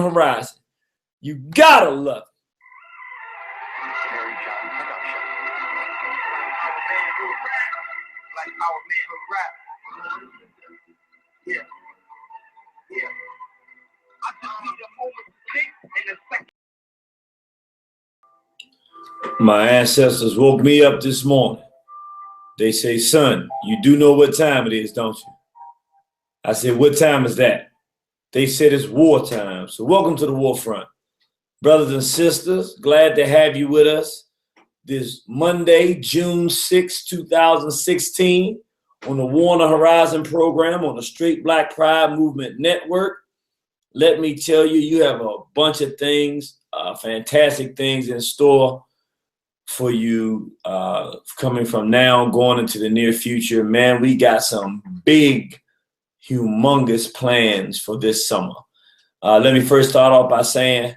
Horizon. You gotta love it. Like our man who rap. Yeah. Yeah. I just need a moment to think in a second. My ancestors woke me up this morning. They say, son, you do know what time it is, don't you? I said, what time is that? They said it's wartime. So welcome to the war front. Brothers and sisters, glad to have you with us this Monday, June 6, 2016, on the War on the Horizon program on the Straight Black Pride Movement Network. Let me tell you, you have a bunch of things, fantastic things in store for you coming from now going into the near future. Man, we got some big, humongous plans for this summer. Let me first start off by saying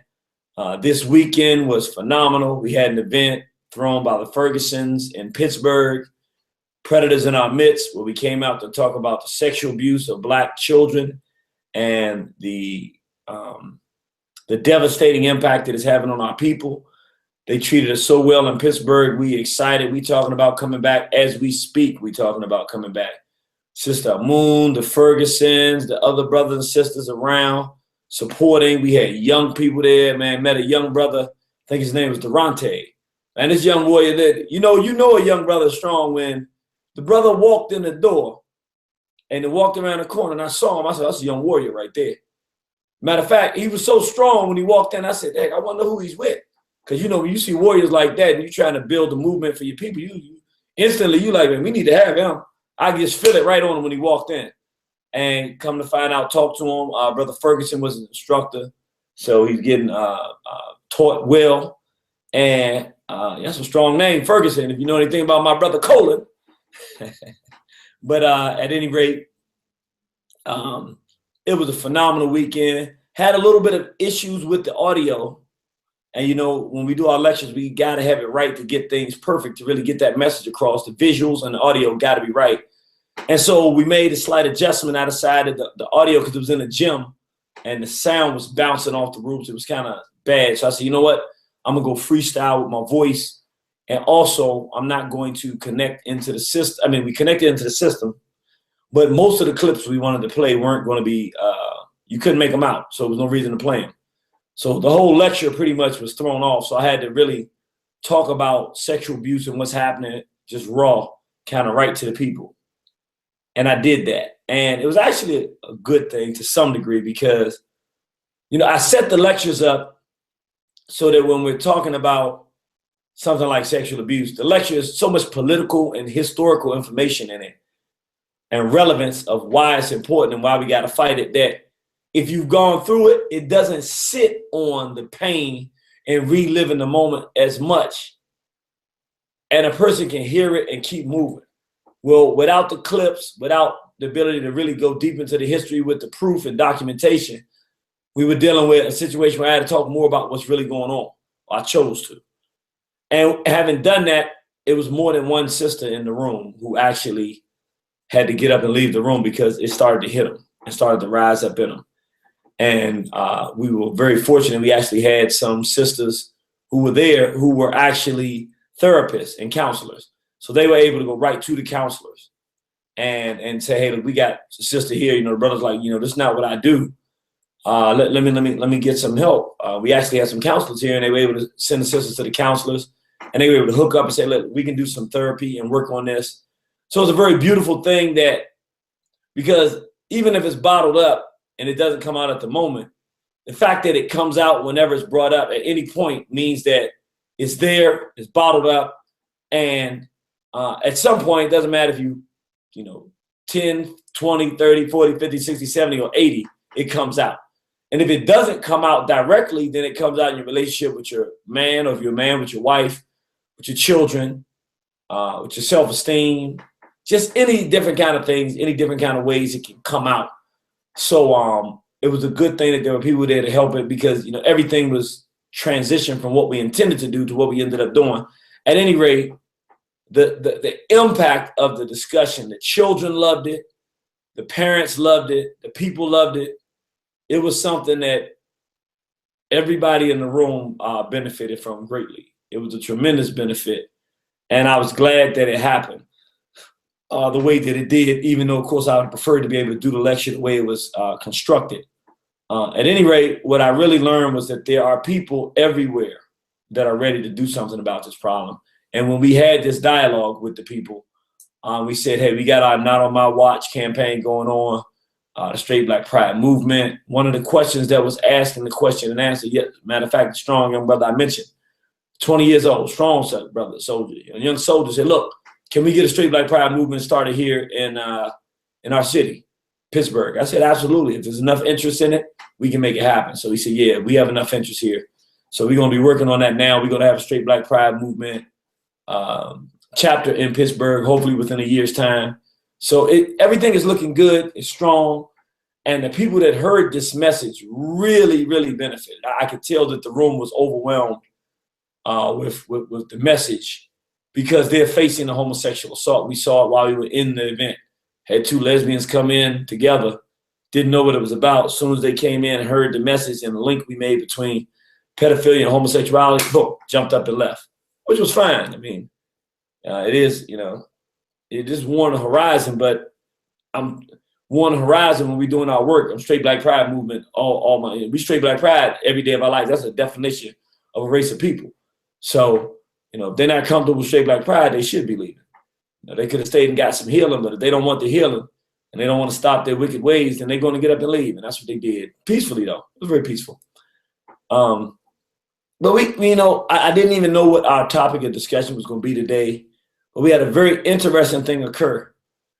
this weekend was phenomenal. We had an event thrown by the Fergusons in Pittsburgh, Predators in Our Midst, where we came out to talk about the sexual abuse of Black children and the devastating impact it is having on our people. They treated us so well in Pittsburgh. We excited. We talking about coming back as we speak. We talking about coming back. Sister Moon, the Fergusons, the other brothers and sisters around supporting. We had young people there, man. Met a young brother. I think his name was Durante. And this young warrior that, you know a young brother is strong when the brother walked in the door and he walked around the corner and I saw him. I said, that's a young warrior right there. Matter of fact, he was so strong when he walked in. I said, hey, I wonder who he's with. Because, when you see warriors like that and you're trying to build a movement for your people, you instantly, you like, man, we need to have him. I just feel it right on him when he walked in. And come to find out, talk to him. Brother Ferguson was an instructor. So he's getting taught well. And that's a strong name, Ferguson, if you know anything about my brother Colin. But at any rate, it was a phenomenal weekend. Had a little bit of issues with the audio. And, when we do our lectures, we got to have it right to get things perfect, to really get that message across. The visuals and the audio got to be right. And so we made a slight adjustment. I decided the audio, because it was in a gym and the sound was bouncing off the roofs. It was kind of bad. So I said, you know what? I'm going to go freestyle with my voice. And also, I'm not going to connect into the system. I mean, we connected into the system, but most of the clips we wanted to play weren't going to be, you couldn't make them out. So there was no reason to play them. So the whole lecture pretty much was thrown off. So I had to really talk about sexual abuse and what's happening, just raw, kind of right to the people. And I did that. And it was actually a good thing to some degree because, I set the lectures up so that when we're talking about something like sexual abuse, the lecture is so much political and historical information in it and relevance of why it's important and why we got to fight it, that if you've gone through it, it doesn't sit on the pain and reliving the moment as much. And a person can hear it and keep moving. Well, without the clips, without the ability to really go deep into the history with the proof and documentation, we were dealing with a situation where I had to talk more about what's really going on. I chose to. And having done that, it was more than one sister in the room who actually had to get up and leave the room because it started to hit them and started to rise up in them. And we were very fortunate. We actually had some sisters who were there who were actually therapists and counselors. So they were able to go right to the counselors and say, hey, look, we got a sister here. The brother's like, this is not what I do. Let me get some help. We actually had some counselors here and they were able to send the sisters to the counselors and they were able to hook up and say, look, we can do some therapy and work on this. So it's a very beautiful thing because even if it's bottled up, and it doesn't come out at the moment, the fact that it comes out whenever it's brought up at any point means that it's there, it's bottled up, and at some point, it doesn't matter if you 10, 20, 30, 40, 50, 60, 70, or 80, it comes out. And if it doesn't come out directly, then it comes out in your relationship with your man, or if you're a man with your wife, with your children, with your self-esteem, just any different kind of things, any different kind of ways it can come out. So it was a good thing that there were people there to help it because, everything was transitioned from what we intended to do to what we ended up doing. At any rate, the impact of the discussion, the children loved it, the parents loved it, the people loved it. It was something that everybody in the room benefited from greatly. It was a tremendous benefit. And I was glad that it happened the way that it did, even though, of course, I would prefer to be able to do the lecture the way it was constructed. At any rate, what I really learned was that there are people everywhere that are ready to do something about this problem. And when we had this dialogue with the people, we said, hey, we got our Not On My Watch campaign going on, the Straight Black Pride movement. One of the questions that was asked in the question and answer, yes, matter of fact, the strong young brother I mentioned, 20 years old, strong brother, soldier, a young soldier said, look, can we get a Straight Black Pride movement started here in our city, Pittsburgh? I said, absolutely. If there's enough interest in it, we can make it happen. So he said, yeah, we have enough interest here. So we're going to be working on that now. We're going to have a Straight Black Pride movement chapter in Pittsburgh, hopefully within a year's time. So everything is looking good. It's strong. And the people that heard this message really, really benefited. I could tell that the room was overwhelmed with the message because they're facing a homosexual assault. We saw it while we were in the event. Had two lesbians come in together, didn't know what it was about. As soon as they came in and heard the message and the link we made between pedophilia and homosexuality, boom, jumped up and left, which was fine. I mean, it is, it just warned the horizon, but I'm warning the horizon when we're doing our work. I'm Straight Black Pride movement. We Straight Black Pride every day of our life. That's a definition of a race of people. So, if they're not comfortable with Straight Black Pride, they should be leaving. They could have stayed and got some healing, but if they don't want the healing and they don't want to stop their wicked ways, then they're going to get up and leave. And that's what they did. Peacefully, though. It was very peaceful. But I didn't even know what our topic of discussion was going to be today. But we had a very interesting thing occur.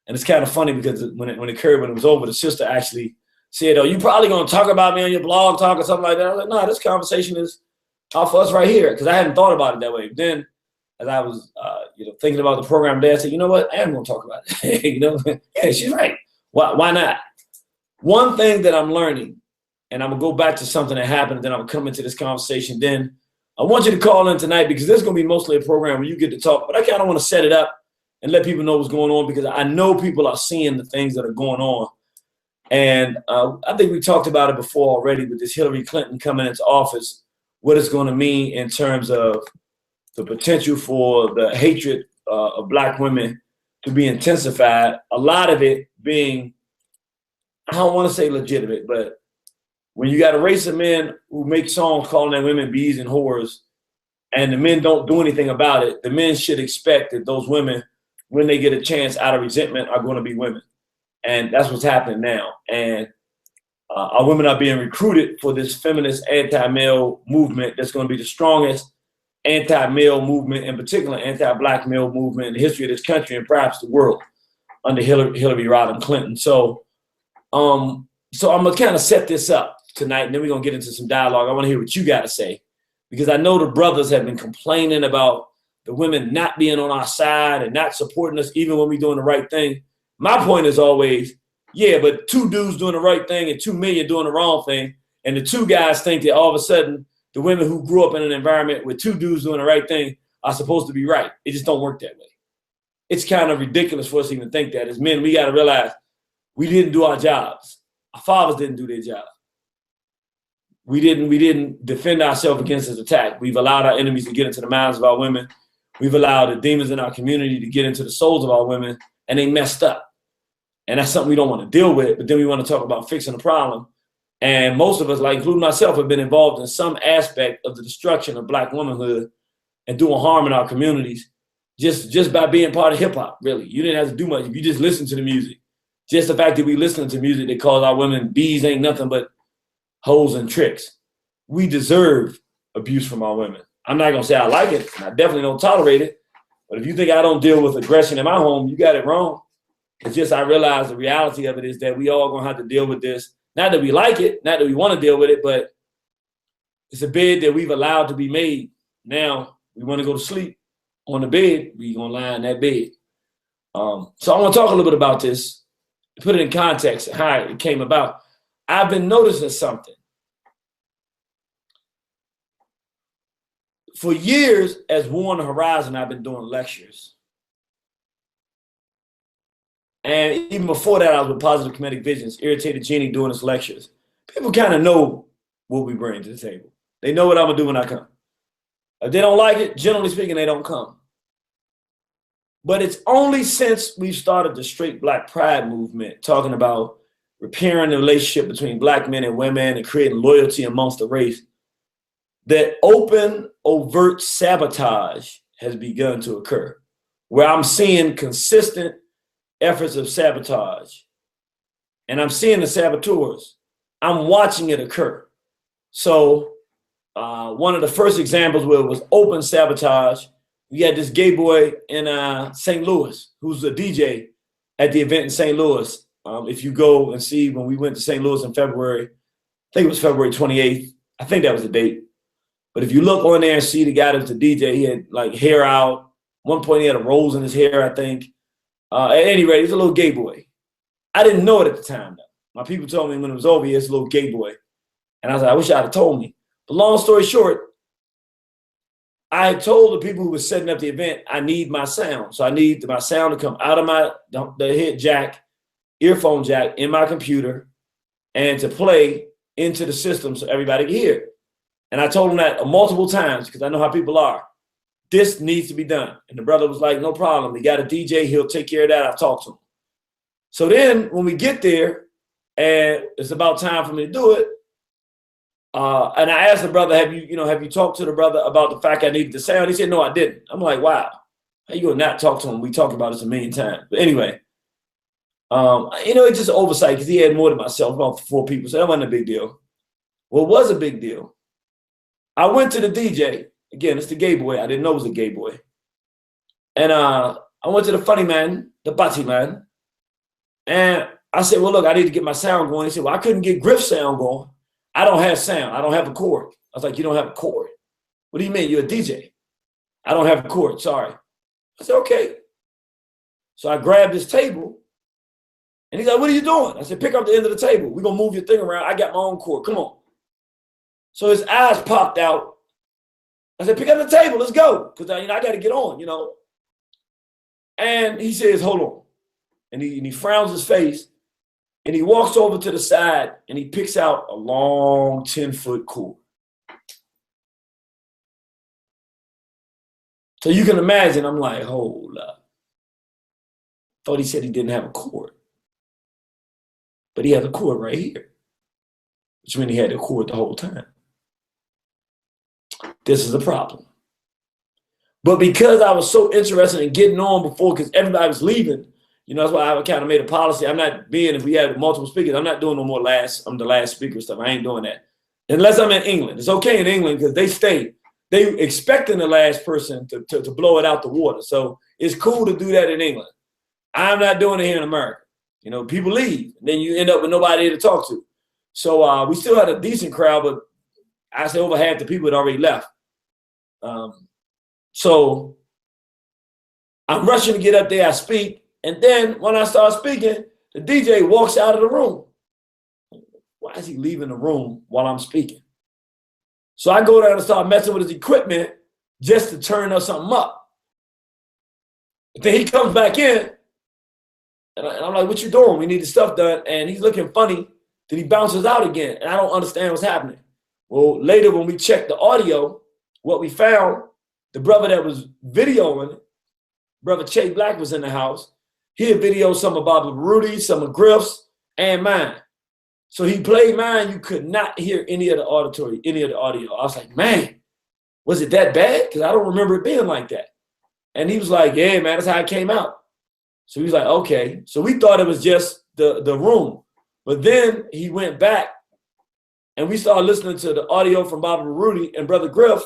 And it's kind of funny because when it occurred, when it was over, the sister actually said, oh, you probably going to talk about me on your blog talk or something like that. I was like, no, this conversation is off for us right here, because I hadn't thought about it that way. But then as I was thinking about the program today, I said, you know what? I am going to talk about it. Yeah, she's right. Why not? One thing that I'm learning, and I'm going to go back to something that happened, and then I'm going to come into this conversation. Then I want you to call in tonight because this is going to be mostly a program where you get to talk, but I kind of want to set it up and let people know what's going on because I know people are seeing the things that are going on. And I think we talked about it before already with this Hillary Clinton coming into office, what it's going to mean in terms of the potential for the hatred of Black women to be intensified. A lot of it being, I don't want to say legitimate, but when you got a race of men who make songs calling their women bees and whores, and the men don't do anything about it, the men should expect that those women, when they get a chance out of resentment, are going to be women. And that's what's happening now. And our women are being recruited for this feminist anti-male movement that's going to be the strongest anti-male movement, in particular anti-Black male movement in the history of this country and perhaps the world under Hillary Rodham Clinton. So I'm going to kind of set this up tonight, and then we're going to get into some dialogue. I want to hear what you got to say, because I know the brothers have been complaining about the women not being on our side and not supporting us even when we're doing the right thing. My point is always, yeah, but two dudes doing the right thing and 2 million doing the wrong thing, and the two guys think that all of a sudden the women who grew up in an environment with two dudes doing the right thing are supposed to be right. It just don't work that way. It's kind of ridiculous for us to even think that. As men, we got to realize we didn't do our jobs. Our fathers didn't do their job. We didn't defend ourselves against this attack. We've allowed our enemies to get into the minds of our women. We've allowed the demons in our community to get into the souls of our women, and they messed up. And that's something we don't want to deal with, but then we want to talk about fixing the problem. And most of us, like including myself, have been involved in some aspect of the destruction of Black womanhood and doing harm in our communities just by being part of hip hop, really. You didn't have to do much. If you just listen to the music, just the fact that we listen to music that calls our women bees ain't nothing but hoes and tricks. We deserve abuse from our women. I'm not going to say I like it, and I definitely don't tolerate it. But if you think I don't deal with aggression in my home, you got it wrong. It's just I realize the reality of it is that we all going to have to deal with this. Not that we like it, not that we want to deal with it, but it's a bed that we've allowed to be made. Now we want to go to sleep on the bed, we're going to lie in that bed. So I want to talk a little bit about this, put it in context, how it came about. I've been noticing something. For years, as War on the Horizon, I've been doing lectures. And even before that, I was with Positive Comedic Visions, Irritated Genie doing his lectures. People kind of know what we bring to the table. They know what I'm gonna do when I come. If they don't like it, generally speaking, they don't come. But it's only since we've started the straight Black pride movement, talking about repairing the relationship between Black men and women and creating loyalty amongst the race, that open, overt sabotage has begun to occur, where I'm seeing consistent efforts of sabotage. And I'm seeing the saboteurs. I'm watching it occur. So one of the first examples where it was open sabotage, we had this gay boy in St. Louis who's a DJ at the event in St. Louis. If you go and see, when we went to St. Louis in February, I think it was February 28th. I think that was the date. But if you look on there and see the guy that was the DJ, he had like hair out. One point he had a rose in his hair, I think. At any rate, he's a little gay boy. I didn't know it at the time, though. My people told me when it was over, it's a little gay boy. And I was like, I wish I'd have told me. But long story short, I had told the people who were setting up the event, I need my sound. So I need my sound to come out of the head jack, earphone jack in my computer, and to play into the system so everybody can hear it. And I told them that multiple times because I know how people are. This needs to be done. And the brother was like, no problem. We got a DJ. He'll take care of that. I've talked to him. So then when we get there and it's about time for me to do it, and I asked the brother, have you talked to the brother about the fact I needed the sound? He said, no, I didn't. I'm like, wow, how you gonna not talk to him? We talked about this a million times. But anyway, it's just oversight because he had more than myself, about 4 people. So that wasn't a big deal. What was a big deal, I went to the DJ. Again, it's the gay boy. I didn't know it was a gay boy. And I went to the funny man, the Bati man. And I said, well, look, I need to get my sound going. He said, well, I couldn't get Griff's sound going. I don't have sound. I don't have a cord. I was like, you don't have a cord? What do you mean? You're a DJ. I don't have a cord. Sorry. I said, okay. So I grabbed this table. And he's like, what are you doing? I said, pick up the end of the table. We're going to move your thing around. I got my own cord. Come on. So his eyes popped out. I said, pick up the table, let's go. Because I got to get on, And he says, hold on. And he frowns his face and he walks over to the side and he picks out a long 10-foot cord. So you can imagine, I'm like, hold up. Thought he said he didn't have a cord. But he has a cord right here, which means he had the cord the whole time. This is a problem. But because I was so interested in getting on before, because everybody was leaving, that's why I kind of made a policy. I'm not being, if we have multiple speakers, I'm not doing no more I'm the last speaker stuff. I ain't doing that. Unless I'm in England. It's okay in England because they stay. They expecting the last person to blow it out the water. So it's cool to do that in England. I'm not doing it here in America. People leave. And then you end up with nobody to talk to. So we still had a decent crowd, but I say over half the people had already left. So I'm rushing to get up there. I speak. And then when I start speaking, the DJ walks out of the room. Why is he leaving the room while I'm speaking? So I go down and start messing with his equipment just to turn something up. But then he comes back in and I'm like, what you doing? We need the stuff done. And he's looking funny. Then he bounces out again. And I don't understand what's happening. Well, later when we checked the audio, what we found, the brother that was videoing, brother Che Black, was in the house. He had videoed some of Baba Rudy, some of Griff's, and mine. So he played mine. You could not hear any of the audio. I was like, man, was it that bad? Because I don't remember it being like that. And he was like, yeah, man, that's how it came out. So he was like, okay. So we thought it was just the room. But then he went back and we started listening to the audio from Baba Rudy and Brother Griff,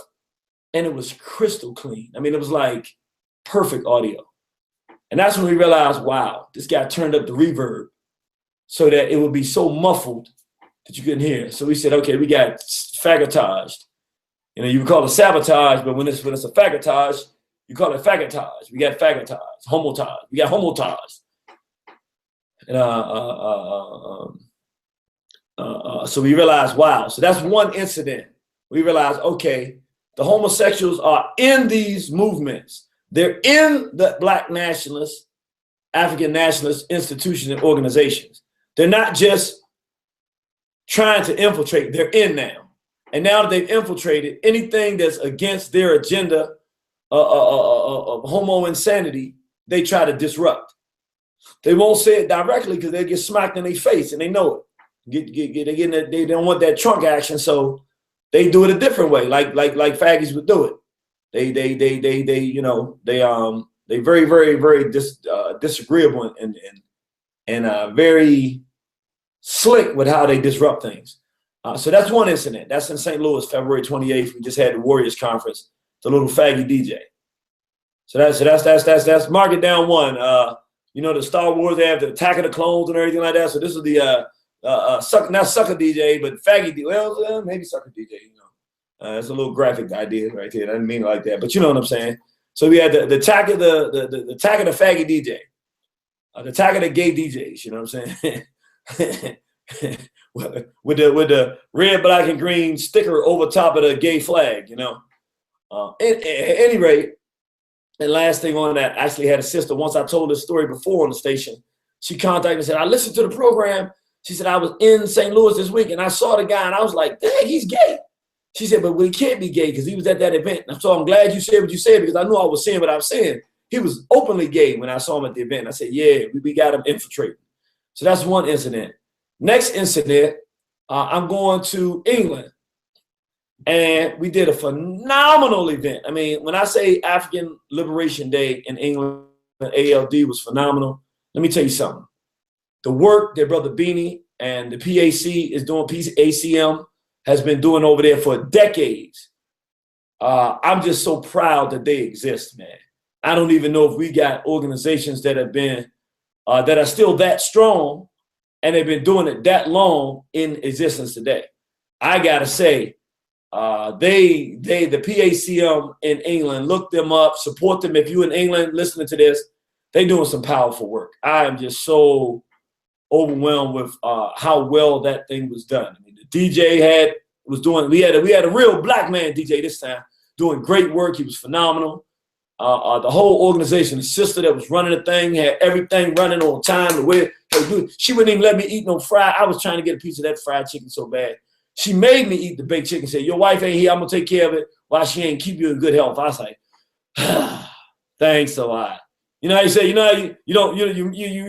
and it was crystal clean. I mean, it was like perfect audio. And that's when we realized, wow, this guy turned up the reverb so that it would be so muffled that you couldn't hear. So we said, okay, we got faggotaged. You would call it sabotage, but when it's a faggotage, you call it faggotage. We got faggotaged, homotage. We got homotage. So we realized, wow. So that's one incident. We realized, okay, the homosexuals are in these movements. They're in the Black nationalist, African nationalist institutions and organizations. They're not just trying to infiltrate. They're in now. And now that they've infiltrated, anything that's against their agenda of homo insanity, they try to disrupt. They won't say it directly because they get smacked in their face and they know it. They don't want that trunk action, so they do it a different way, like faggots would do it. They very, very, very disagreeable and very slick with how they disrupt things. So that's one incident. That's in St. Louis, February 28th. We just had the Warriors Conference. The little faggy DJ. So that's mark it down one. The Star Wars, they have the Attack of the Clones and everything like that. So this is the not sucker DJ, but faggy DJ. Well, maybe sucker DJ. It's a little graphic idea right there. I didn't mean it like that, but you know what I'm saying. So we had the attack of the attack of the faggy DJ, the attack of the gay DJs. You know what I'm saying? with the red, black, and green sticker over top of the gay flag. At any rate, and last thing on that, I actually had a sister. Once I told this story before on the station, she contacted me and said, I listened to the program. She said, I was in St. Louis this week and I saw the guy and I was like, dang, he's gay. She said, but he can't be gay because he was at that event. And so I'm glad you said what you said because I knew I was saying what I was saying. He was openly gay when I saw him at the event. I said, yeah, we got him infiltrated. So that's one incident. Next incident, I'm going to England. And we did a phenomenal event. I mean, when I say African Liberation Day in England, ALD was phenomenal. Let me tell you something. The work that Brother Beanie and the PAC is doing, PACM has been doing over there for decades. I'm just so proud that they exist, man. I don't even know if we got organizations that have been, that are still that strong and they've been doing it that long in existence today. I gotta say, the PACM in England, look them up, support them. If you're in England listening to this, they're doing some powerful work. I am just so overwhelmed with how well that thing was done. I mean, the DJ we had a real black man DJ this time doing great work. He was phenomenal. The whole organization, the sister that was running the thing, had everything running on time. The way she wouldn't even let me eat no fried. I was trying to get a piece of that fried chicken so bad. She made me eat the baked chicken. Said, your wife ain't here. I'm going to take care of it while she ain't keep you in good health. I was like, thanks a lot. You know how you say, you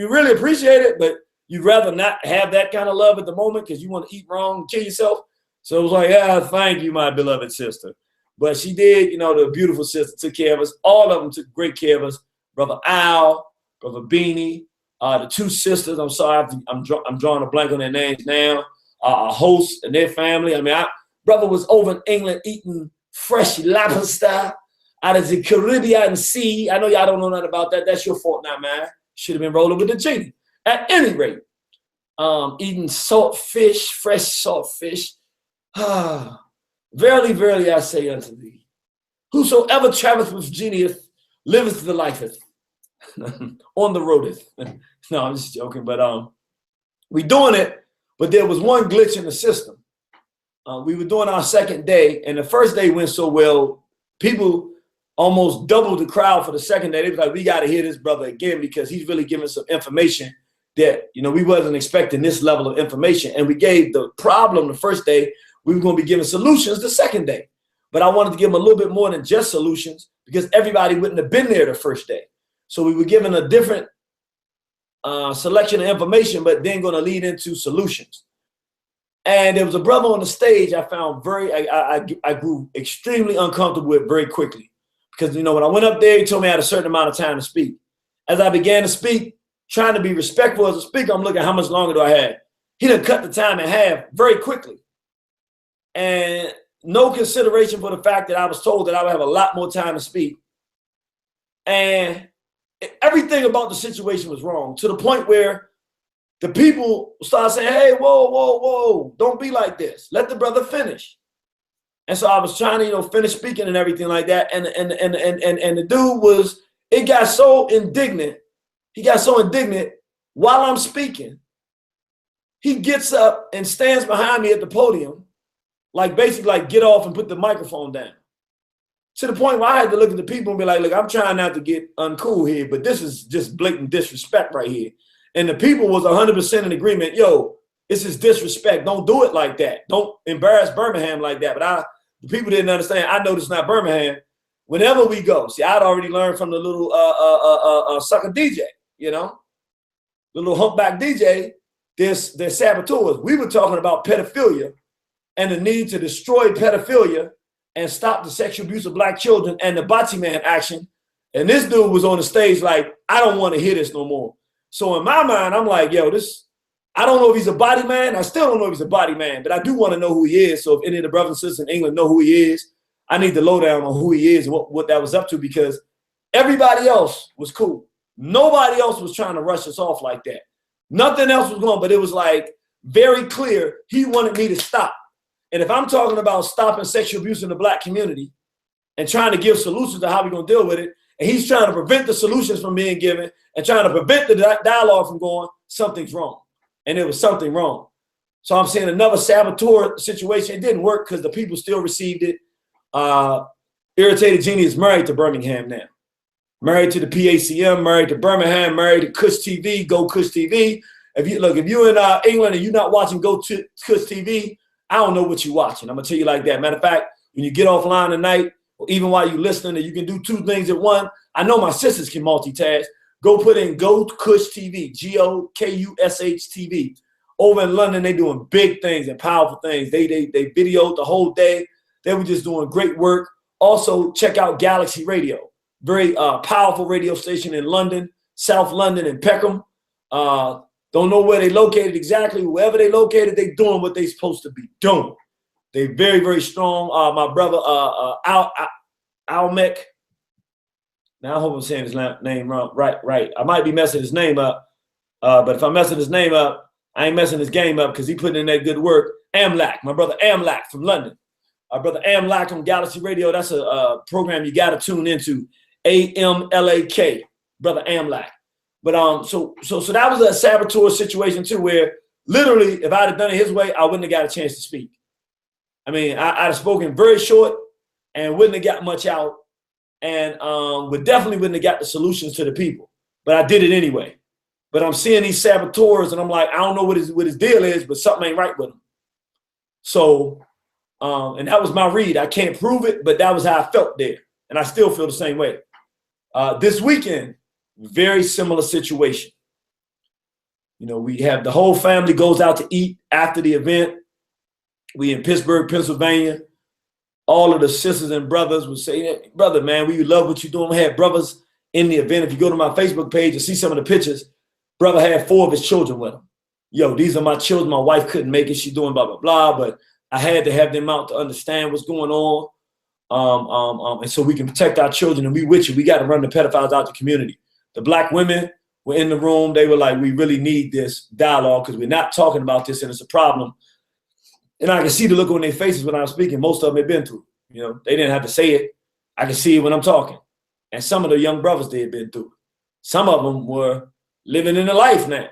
really appreciate it, but you'd rather not have that kind of love at the moment because you want to eat wrong, kill yourself. So it was like, thank you, my beloved sister. But she did, the beautiful sister took care of us. All of them took great care of us. Brother Al, Brother Beanie, the two sisters. I'm sorry, I'm drawing a blank on their names now. A host and their family. I mean, brother was over in England eating fresh lobster out of the Caribbean Sea. I know y'all don't know nothing about that. That's your fault now, man. Should have been rolling with the genie. At any rate, eating salt fish, fresh salt fish. Verily, verily, I say unto thee, whosoever travelleth with genieth liveth the lifeth on the roadeth. No, I'm just joking, but we doing it. But there was one glitch in the system. We were doing our second day, and the first day went so well, people almost doubled the crowd for the second day. They was like, we got to hear this brother again because he's really giving some information that, we wasn't expecting this level of information. And we gave the problem the first day. We were going to be giving solutions the second day. But I wanted to give them a little bit more than just solutions because everybody wouldn't have been there the first day. So we were given a different selection of information, but then going to lead into solutions. And there was a brother on the stage I found I grew extremely uncomfortable with very quickly because, when I went up there, he told me I had a certain amount of time to speak. As I began to speak, trying to be respectful as a speaker, I'm looking at how much longer do I have. He done cut the time in half very quickly. And no consideration for the fact that I was told that I would have a lot more time to speak. And everything about the situation was wrong to the point where the people started saying, hey, whoa, don't be like this. Let the brother finish. And so I was trying to, finish speaking and everything like that. And the dude it got so indignant. He got so indignant while I'm speaking. He gets up and stands behind me at the podium, basically get off and put the microphone down. To the point where I had to look at the people and be like, look, I'm trying not to get uncool here, but this is just blatant disrespect right here. And the people was 100% in agreement. Yo, It's just disrespect. Don't do it like that. Don't embarrass Birmingham like that. But the people didn't understand. I know this is not Birmingham. Whenever we go, see, I'd already learned from the little sucker DJ, you know, the little humpback DJ. They're saboteurs. We were talking about pedophilia and the need to destroy pedophilia and stop the sexual abuse of black children and the Bati Man action. And this dude was on the stage like, I don't want to hear this no more. So in my mind, I'm like, yo, I don't know if he's a body man. I still don't know if he's a body man, but I do want to know who he is. So if any of the brothers and sisters in England know who he is, I need the lowdown on who he is and what that was up to, because everybody else was cool. Nobody else was trying to rush us off like that. Nothing else was going, but it was like very clear he wanted me to stop. And if I'm talking about stopping sexual abuse in the black community and trying to give solutions to how we're going to deal with it, and he's trying to prevent the solutions from being given and trying to prevent the dialogue from going, something's wrong. And there was something wrong. So I'm saying another saboteur situation. It didn't work because the people still received it. Irritated Genie is married to Birmingham now. Married to the PACM, married to Birmingham, married to Kush TV, Go Kush TV. If you're in England and you're not watching Go Kush TV, I don't know what you're watching. I'm gonna tell you like that. Matter of fact, when you get offline tonight, or even while you're listening, and you can do two things at once. I know my sisters can multitask. Go put in Go Kush TV, GOKUSH TV. Over in London, they doing big things and powerful things. They videoed the whole day. They were just doing great work. Also, check out Galaxy Radio. Very powerful radio station in London, South London and Peckham. Don't know where they located exactly. Wherever they located, they doing what they supposed to be doing. They very, very strong. My brother, Almec. Now I hope I'm saying his name wrong. Right. I might be messing his name up. But if I'm messing his name up, I ain't messing his game up because he put in that good work. Amlak, my brother Amlak from London. Brother Amlak on Galaxy Radio. That's a program you got to tune into. AMLAK, brother Amlak. But so that was a saboteur situation too, where literally if I'd have done it his way, I wouldn't have got a chance to speak. I mean, I'd have spoken very short and wouldn't have got much out, and definitely wouldn't have got the solutions to the people. But I did it anyway. But I'm seeing these saboteurs, and I'm like, I don't know what his deal is, but something ain't right with him. So, and that was my read. I can't prove it, but that was how I felt there, and I still feel the same way. This weekend, very similar situation. You know, we have the whole family goes out to eat after the event. We in Pittsburgh, Pennsylvania. All of the sisters and brothers would say, hey, brother, man, we love what you're doing. We had brothers in the event. If you go to my Facebook page and see some of the pictures, brother had 4 of his children with him. Yo, these are my children. My wife couldn't make it. She's doing blah, blah, blah. But I had to have them out to understand what's going on. And so we can protect our children, and we with you. We got to run the pedophiles out the community. The black women were in the room. They were like, we really need this dialogue because we're not talking about this, and it's a problem. And I can see the look on their faces when I was speaking. Most of them had been through. You know, they didn't have to say it. I can see it when I'm talking. And some of the young brothers, they had been through. Some of them were living in the life now.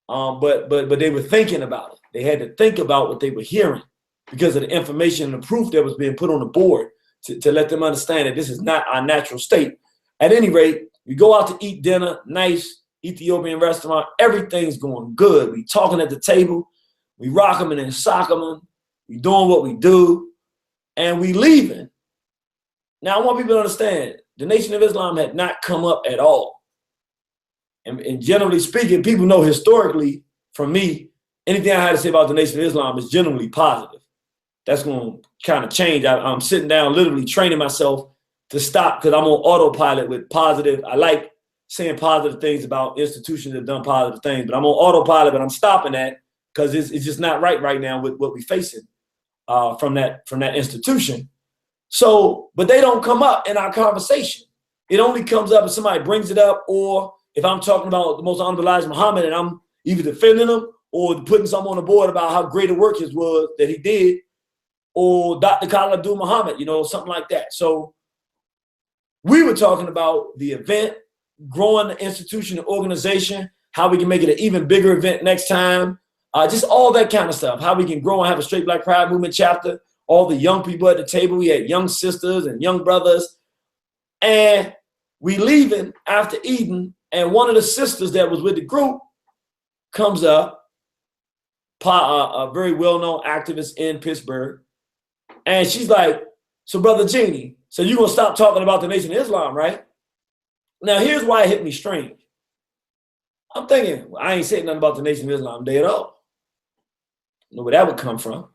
But they were thinking about it. They had to think about what they were hearing because of the information and the proof that was being put on the board to let them understand that this is not our natural state. At any rate, we go out to eat dinner, nice Ethiopian restaurant. Everything's going good. We talking at the table. We rock them and then sock them. We doing what we do. And we leaving. Now, I want people to understand, the Nation of Islam had not come up at all. And generally speaking, people know historically, from me, anything I had to say about the Nation of Islam is generally positive. That's going to kind of change. I'm sitting down literally training myself to stop because I'm on autopilot with positive. I like saying positive things about institutions that have done positive things, but I'm on autopilot, but I'm stopping that because it's just not right now with what we're facing from that institution. So, but they don't come up in our conversation. It only comes up if somebody brings it up, or if I'm talking about the most honorable Elijah Muhammad and I'm either defending him or putting something on the board about how great a work his was that he did, or Dr. Khalid Abdul Muhammad, you know, something like that. So we were talking about the event, growing the institution, the organization, how we can make it an even bigger event next time, just all that kind of stuff, how we can grow and have a Straight Black Pride Movement chapter, all the young people at the table. We had young sisters and young brothers. And we leaving after eating, and one of the sisters that was with the group comes up a very well-known activist in Pittsburgh. And she's like, so Brother Genie, so you're going to stop talking about the Nation of Islam, right? Now, here's why it hit me strange. I'm thinking, well, I ain't saying nothing about the Nation of Islam today at all. I know where that would come from.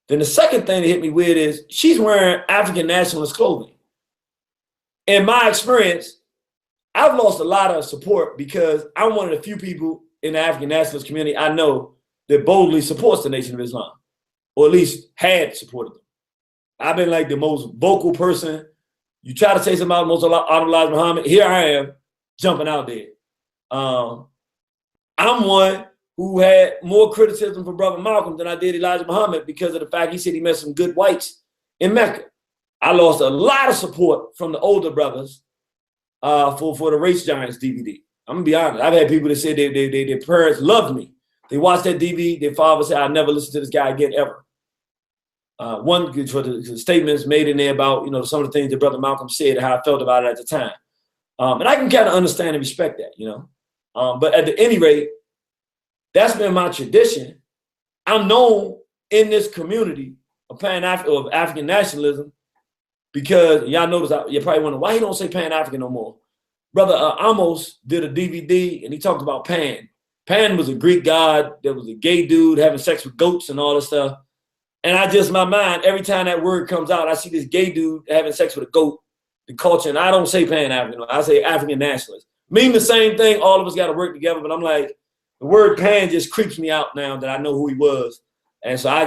Then the second thing that hit me weird is she's wearing African nationalist clothing. In my experience, I've lost a lot of support because I'm one of the few people in the African nationalist community I know that boldly supports the Nation of Islam, or at least had supported them. I've been like the most vocal person. You try to say something about most Elijah Muhammad, here I am jumping out there. I'm one who had more criticism for Brother Malcolm than I did Elijah Muhammad because of the fact he said he met some good whites in Mecca. I lost a lot of support from the older brothers for the Race Giants DVD. I'm gonna be honest. I've had people that said their parents loved me. They watched that DVD. Their father said, "I'll never listen to this guy again ever." One for the statements made in there about some of the things that Brother Malcolm said and how I felt about it at the time, and I can kind of understand and respect that, But at any rate, that's been my tradition. I'm known in this community of African nationalism because y'all notice you probably wonder why he don't say Pan-African no more. Brother Amos did a DVD and he talked about Pan. Pan was a Greek god that was a gay dude having sex with goats and all this stuff. And my mind, every time that word comes out, I see this gay dude having sex with a goat, the culture, and I don't say Pan-African, I say African nationalist. Mean the same thing, all of us got to work together, but I'm like, the word Pan just creeps me out now that I know who he was. And so I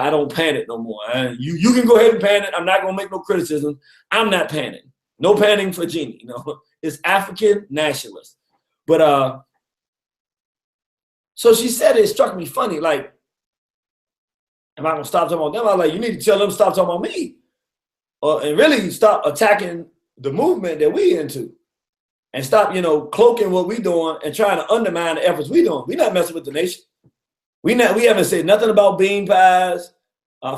don't pan it no more. You can go ahead and pan it. I'm not going to make no criticism. I'm not panning. No panning for Genie, It's African nationalist. But so she said it struck me funny, like, am I going to stop talking about them? I was like, you need to tell them to stop talking about me. And really stop attacking the movement that we into. And stop, cloaking what we doing and trying to undermine the efforts we doing. We not messing with the nation. We haven't said nothing about bean pies,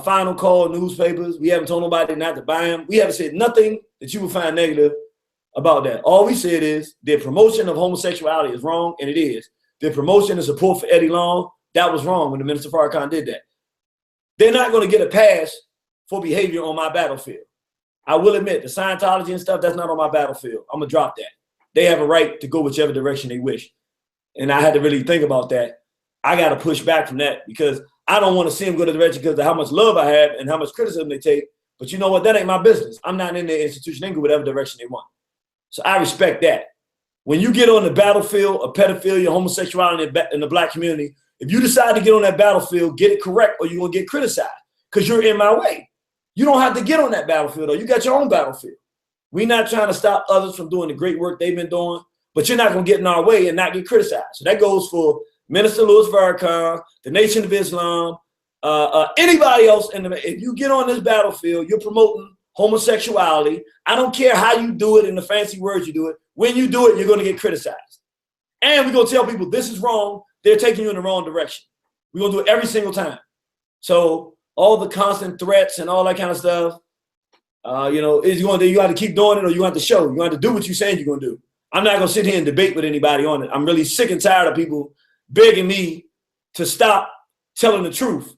final call newspapers. We haven't told nobody not to buy them. We haven't said nothing that you would find negative about that. All we said is their promotion of homosexuality is wrong, and it is. Their promotion and support for Eddie Long, that was wrong when the Minister Farrakhan did that. They're not going to get a pass for behavior on my battlefield. I will admit, the Scientology and stuff, that's not on my battlefield. I'm going to drop that. They have a right to go whichever direction they wish. And I had to really think about that. I got to push back from that because I don't want to see them go to the direction because of how much love I have and how much criticism they take. But you know what? That ain't my business. I'm not in their institution. They can go whatever direction they want. So I respect that. When you get on the battlefield of pedophilia, homosexuality in the Black community, if you decide to get on that battlefield, get it correct or you're going to get criticized because you're in my way. You don't have to get on that battlefield, though. You got your own battlefield. We're not trying to stop others from doing the great work they've been doing, but you're not going to get in our way and not get criticized. So that goes for Minister Louis Farrakhan, the Nation of Islam, anybody else. If you get on this battlefield, you're promoting homosexuality. I don't care how you do it in the fancy words you do it. When you do it, you're going to get criticized. And we're going to tell people this is wrong. They're taking you in the wrong direction. We're going to do it every single time. So all the constant threats and all that kind of stuff, you have to keep doing it or you have to show. You have to do what you're saying you're going to do. I'm not going to sit here and debate with anybody on it. I'm really sick and tired of people begging me to stop telling the truth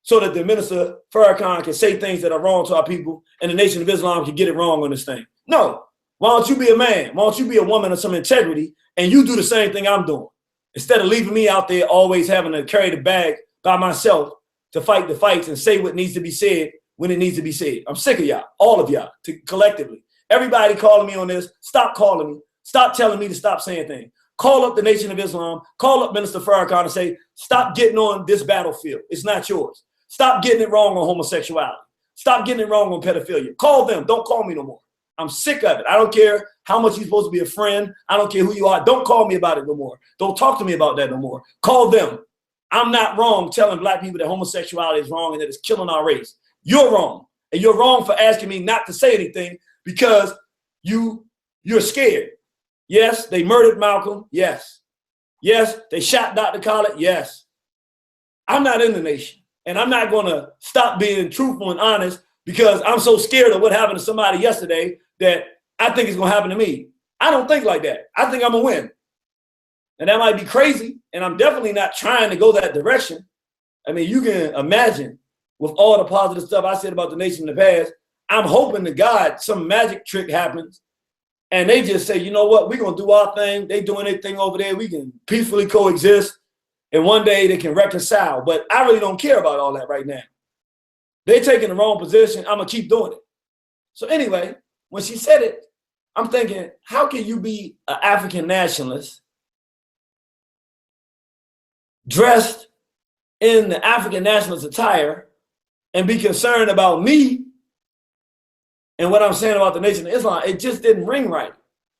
so that the Minister Farrakhan can say things that are wrong to our people and the Nation of Islam can get it wrong on this thing. No. Why don't you be a man? Why don't you be a woman of some integrity and you do the same thing I'm doing instead of leaving me out there always having to carry the bag by myself to fight the fights and say what needs to be said when it needs to be said. I'm sick of y'all, all of y'all, collectively. Everybody calling me on this, stop calling me. Stop telling me to stop saying things. Call up the Nation of Islam, call up Minister Farrakhan and say, stop getting on this battlefield. It's not yours. Stop getting it wrong on homosexuality. Stop getting it wrong on pedophilia. Call them. Don't call me no more. I'm sick of it. I don't care how much you're supposed to be a friend. I don't care who you are. Don't call me about it no more. Don't talk to me about that no more. Call them. I'm not wrong telling Black people that homosexuality is wrong and that it's killing our race. You're wrong. And you're wrong for asking me not to say anything because you're scared. Yes, they murdered Malcolm. Yes. Yes, they shot Dr. Khaled. Yes. I'm not in the nation. And I'm not going to stop being truthful and honest because I'm so scared of what happened to somebody yesterday that I think it's going to happen to me. I don't think like that. I think I'm going to win. And that might be crazy. And I'm definitely not trying to go that direction. I mean, you can imagine with all the positive stuff I said about the nation in the past, I'm hoping to God some magic trick happens and they just say, you know what, we're going to do our thing. They doing their thing over there. We can peacefully coexist. And one day they can reconcile. But I really don't care about all that right now. They're taking the wrong position. I'm going to keep doing it. So anyway, when she said it, I'm thinking, how can you be an African nationalist dressed in the African nationalist attire and be concerned about me and what I'm saying about the Nation of Islam? It just didn't ring right.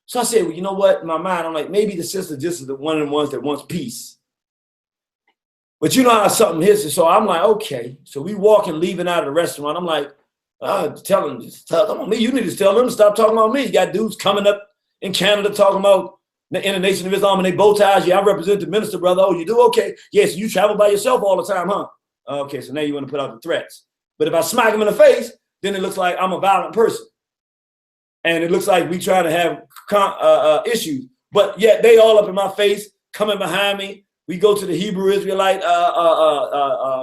So I said, well, you know what? In my mind, I'm like, maybe the sister just is one of the ones that wants peace. But you know how something hits. So I'm like, okay. So we walking, leaving out of the restaurant. I'm like, tell them, come on, me. You need to tell them to stop talking about me. You got dudes coming up in Canada talking about in the Nation of Islam and they bow ties. Yeah, I represent the minister, brother. Oh, you do? Okay. Yes, you travel by yourself all the time, huh? Okay, so now you want to put out the threats. But if I smack him in the face, then it looks like I'm a violent person. And it looks like we trying to have issues. But yet they all up in my face, coming behind me. We go to the Hebrew Israelite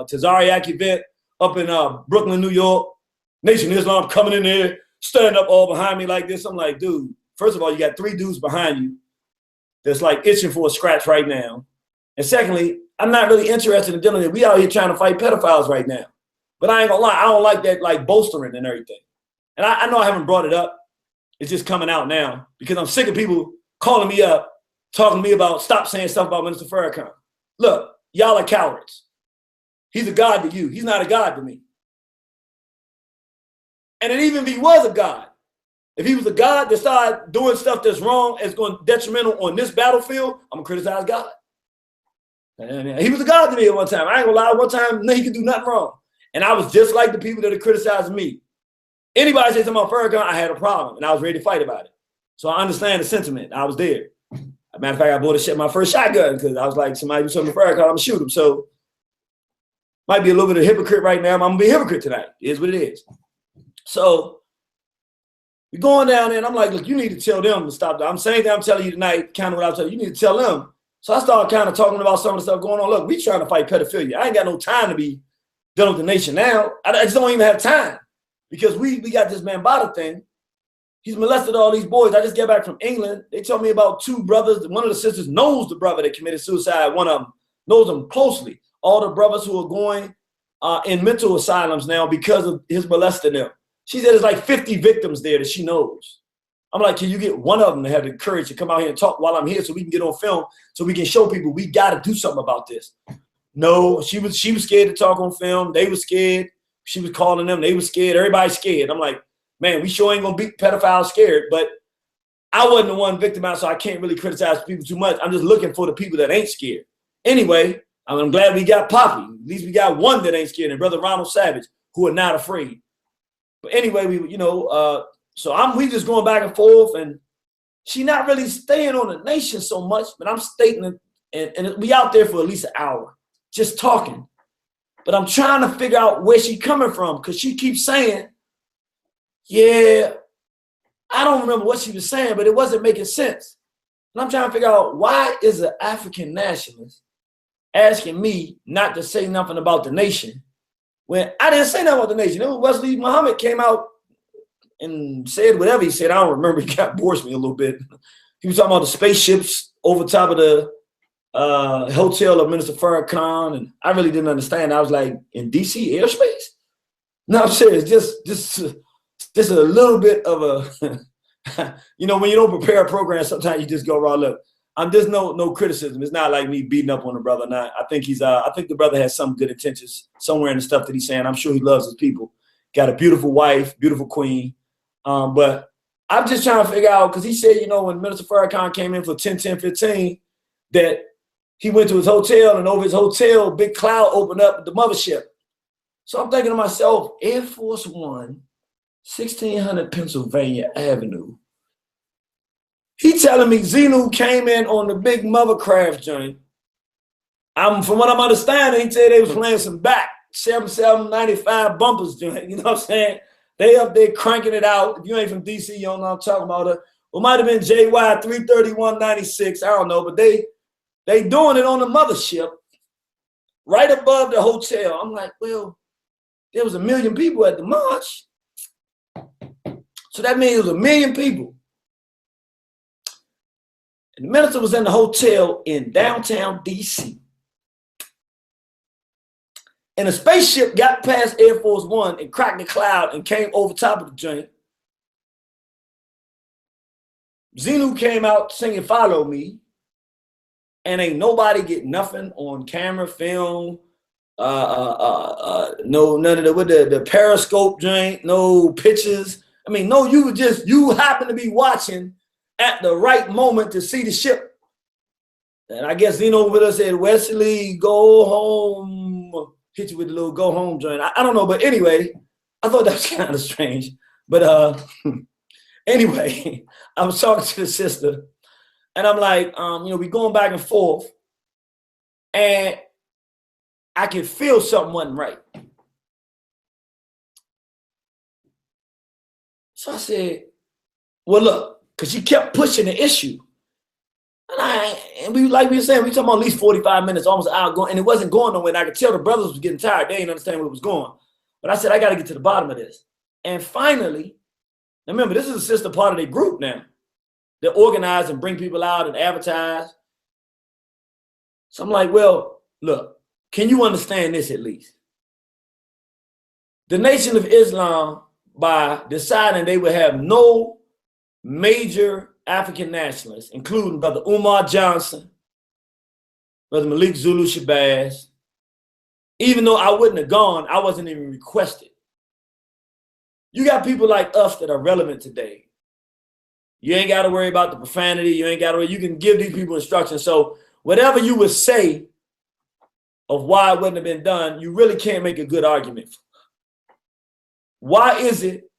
Tazariak event up in Brooklyn, New York. Nation of Islam coming in there, standing up all behind me like this. I'm like, dude, first of all, you got 3 dudes behind you that's like itching for a scratch right now. And secondly, I'm not really interested in dealing with it. We out here trying to fight pedophiles right now. But I ain't gonna lie, I don't like that like bolstering and everything. And I know I haven't brought it up. It's just coming out now because I'm sick of people calling me up, talking to me about stop saying stuff about Minister Farrakhan. Look, y'all are cowards. He's a God to you. He's not a God to me. And even if he was a God, if he was a God that started doing stuff that's wrong, it's going detrimental on this battlefield, I'm gonna criticize God. And he was a God to me at one time. I ain't gonna lie, one time he could do nothing wrong. And I was just like the people that are criticizing me. Anybody say something about Farrakhan, I had a problem and I was ready to fight about it. So I understand the sentiment. I was there. As a matter of fact, I bought my first shotgun because I was like, somebody do something to Farrakhan, I'm gonna shoot him. So might be a little bit of a hypocrite right now, but I'm gonna be a hypocrite tonight. It is what it is. So we're going down there and I'm like, look, you need to tell them to stop. I'm saying that I'm telling you tonight, kind of what I'm telling you, you need to tell them. So I started kind of talking about some of the stuff going on. Look, we trying to fight pedophilia. I ain't got no time to be dealing with the nation now. I just don't even have time because we got this Bambaataa thing. He's molested all these boys. I just got back from England. They told me about 2 brothers. One of the sisters knows the brother that committed suicide. One of them knows him closely. All the brothers who are going in mental asylums now because of his molesting them. She said there's like 50 victims there that she knows. I'm like, can you get one of them to have the courage to come out here and talk while I'm here so we can get on film so we can show people we got to do something about this? No, she was scared to talk on film. They were scared. She was calling them. They were scared. Everybody's scared. I'm like, man, we sure ain't going to beat pedophiles scared. But I wasn't the one victimized, so I can't really criticize people too much. I'm just looking for the people that ain't scared. Anyway, I'm glad we got Poppy. At least we got one that ain't scared, and Brother Ronald Savage, who are not afraid. But anyway, so we just going back and forth, and she not really staying on the nation so much, but I'm stating it, and we out there for at least an hour, just talking. But I'm trying to figure out where she coming from, because she keeps saying, yeah, I don't remember what she was saying, but it wasn't making sense. And I'm trying to figure out, why is an African nationalist asking me not to say nothing about the nation when I didn't say nothing about the nation? It was Wesley Muhammad came out and said whatever he said. I don't remember. He got bored me a little bit. He was talking about the spaceships over top of the hotel of Minister Farrakhan, and I really didn't understand. I was like, in DC airspace? No, I'm serious. Just a little bit of a, when you don't prepare a program, sometimes you just go raw. Look, there's no criticism. It's not like me beating up on the brother. Not. I think the brother has some good intentions somewhere in the stuff that he's saying. I'm sure he loves his people. Got a beautiful wife, beautiful queen. But I'm just trying to figure out, because he said, when Minister Farrakhan came in for 10-10-15, that he went to his hotel, and over his hotel, big cloud opened up the mothership. So I'm thinking to myself, Air Force One, 1600 Pennsylvania Avenue. He telling me Zenu came in on the big mothercraft joint. From what I'm understanding, he said they was playing some back 7795 bumpers joint. You know what I'm saying? They up there cranking it out. If you ain't from DC, you don't know what I'm talking about. It might have been JY 33196. I don't know, but they They doing it on the mothership right above the hotel. I'm like, well, there was 1 million people at the march. So that means it was 1 million people. And the minister was in the hotel in downtown DC. And a spaceship got past Air Force One and cracked the cloud and came over top of the joint. Xenu came out singing Follow Me. And ain't nobody get nothing on camera, film, no, none of the periscope joint, no pictures. I mean, no, you happen to be watching at the right moment to see the ship. And I guess Xeno over there said, Wesley, go home. Hit you with the little go home joint. I don't know, but anyway, I thought that was kind of strange. But anyway, I was talking to the sister, and I'm like, we going back and forth, and I could feel something wasn't right. So I said, well, look, because she kept pushing the issue. And we, like we were saying, we talking about at least 45 minutes, almost an hour going, and it wasn't going nowhere. And I could tell the brothers was getting tired. They didn't understand where it was going. But I said, I got to get to the bottom of this. And finally, remember, this is a sister part of their group now. They organize and bring people out and advertise. So I'm like, well, look, can you understand this at least? The Nation of Islam, by deciding they would have no major African nationalists, including Brother Umar Johnson, Brother Malik Zulu Shabazz, even though I wouldn't have gone, I wasn't even requested. You got people like us that are relevant today. You ain't got to worry about the profanity. You ain't got to worry. You can give these people instructions. So whatever you would say of why it wouldn't have been done, you really can't make a good argument for. Why is it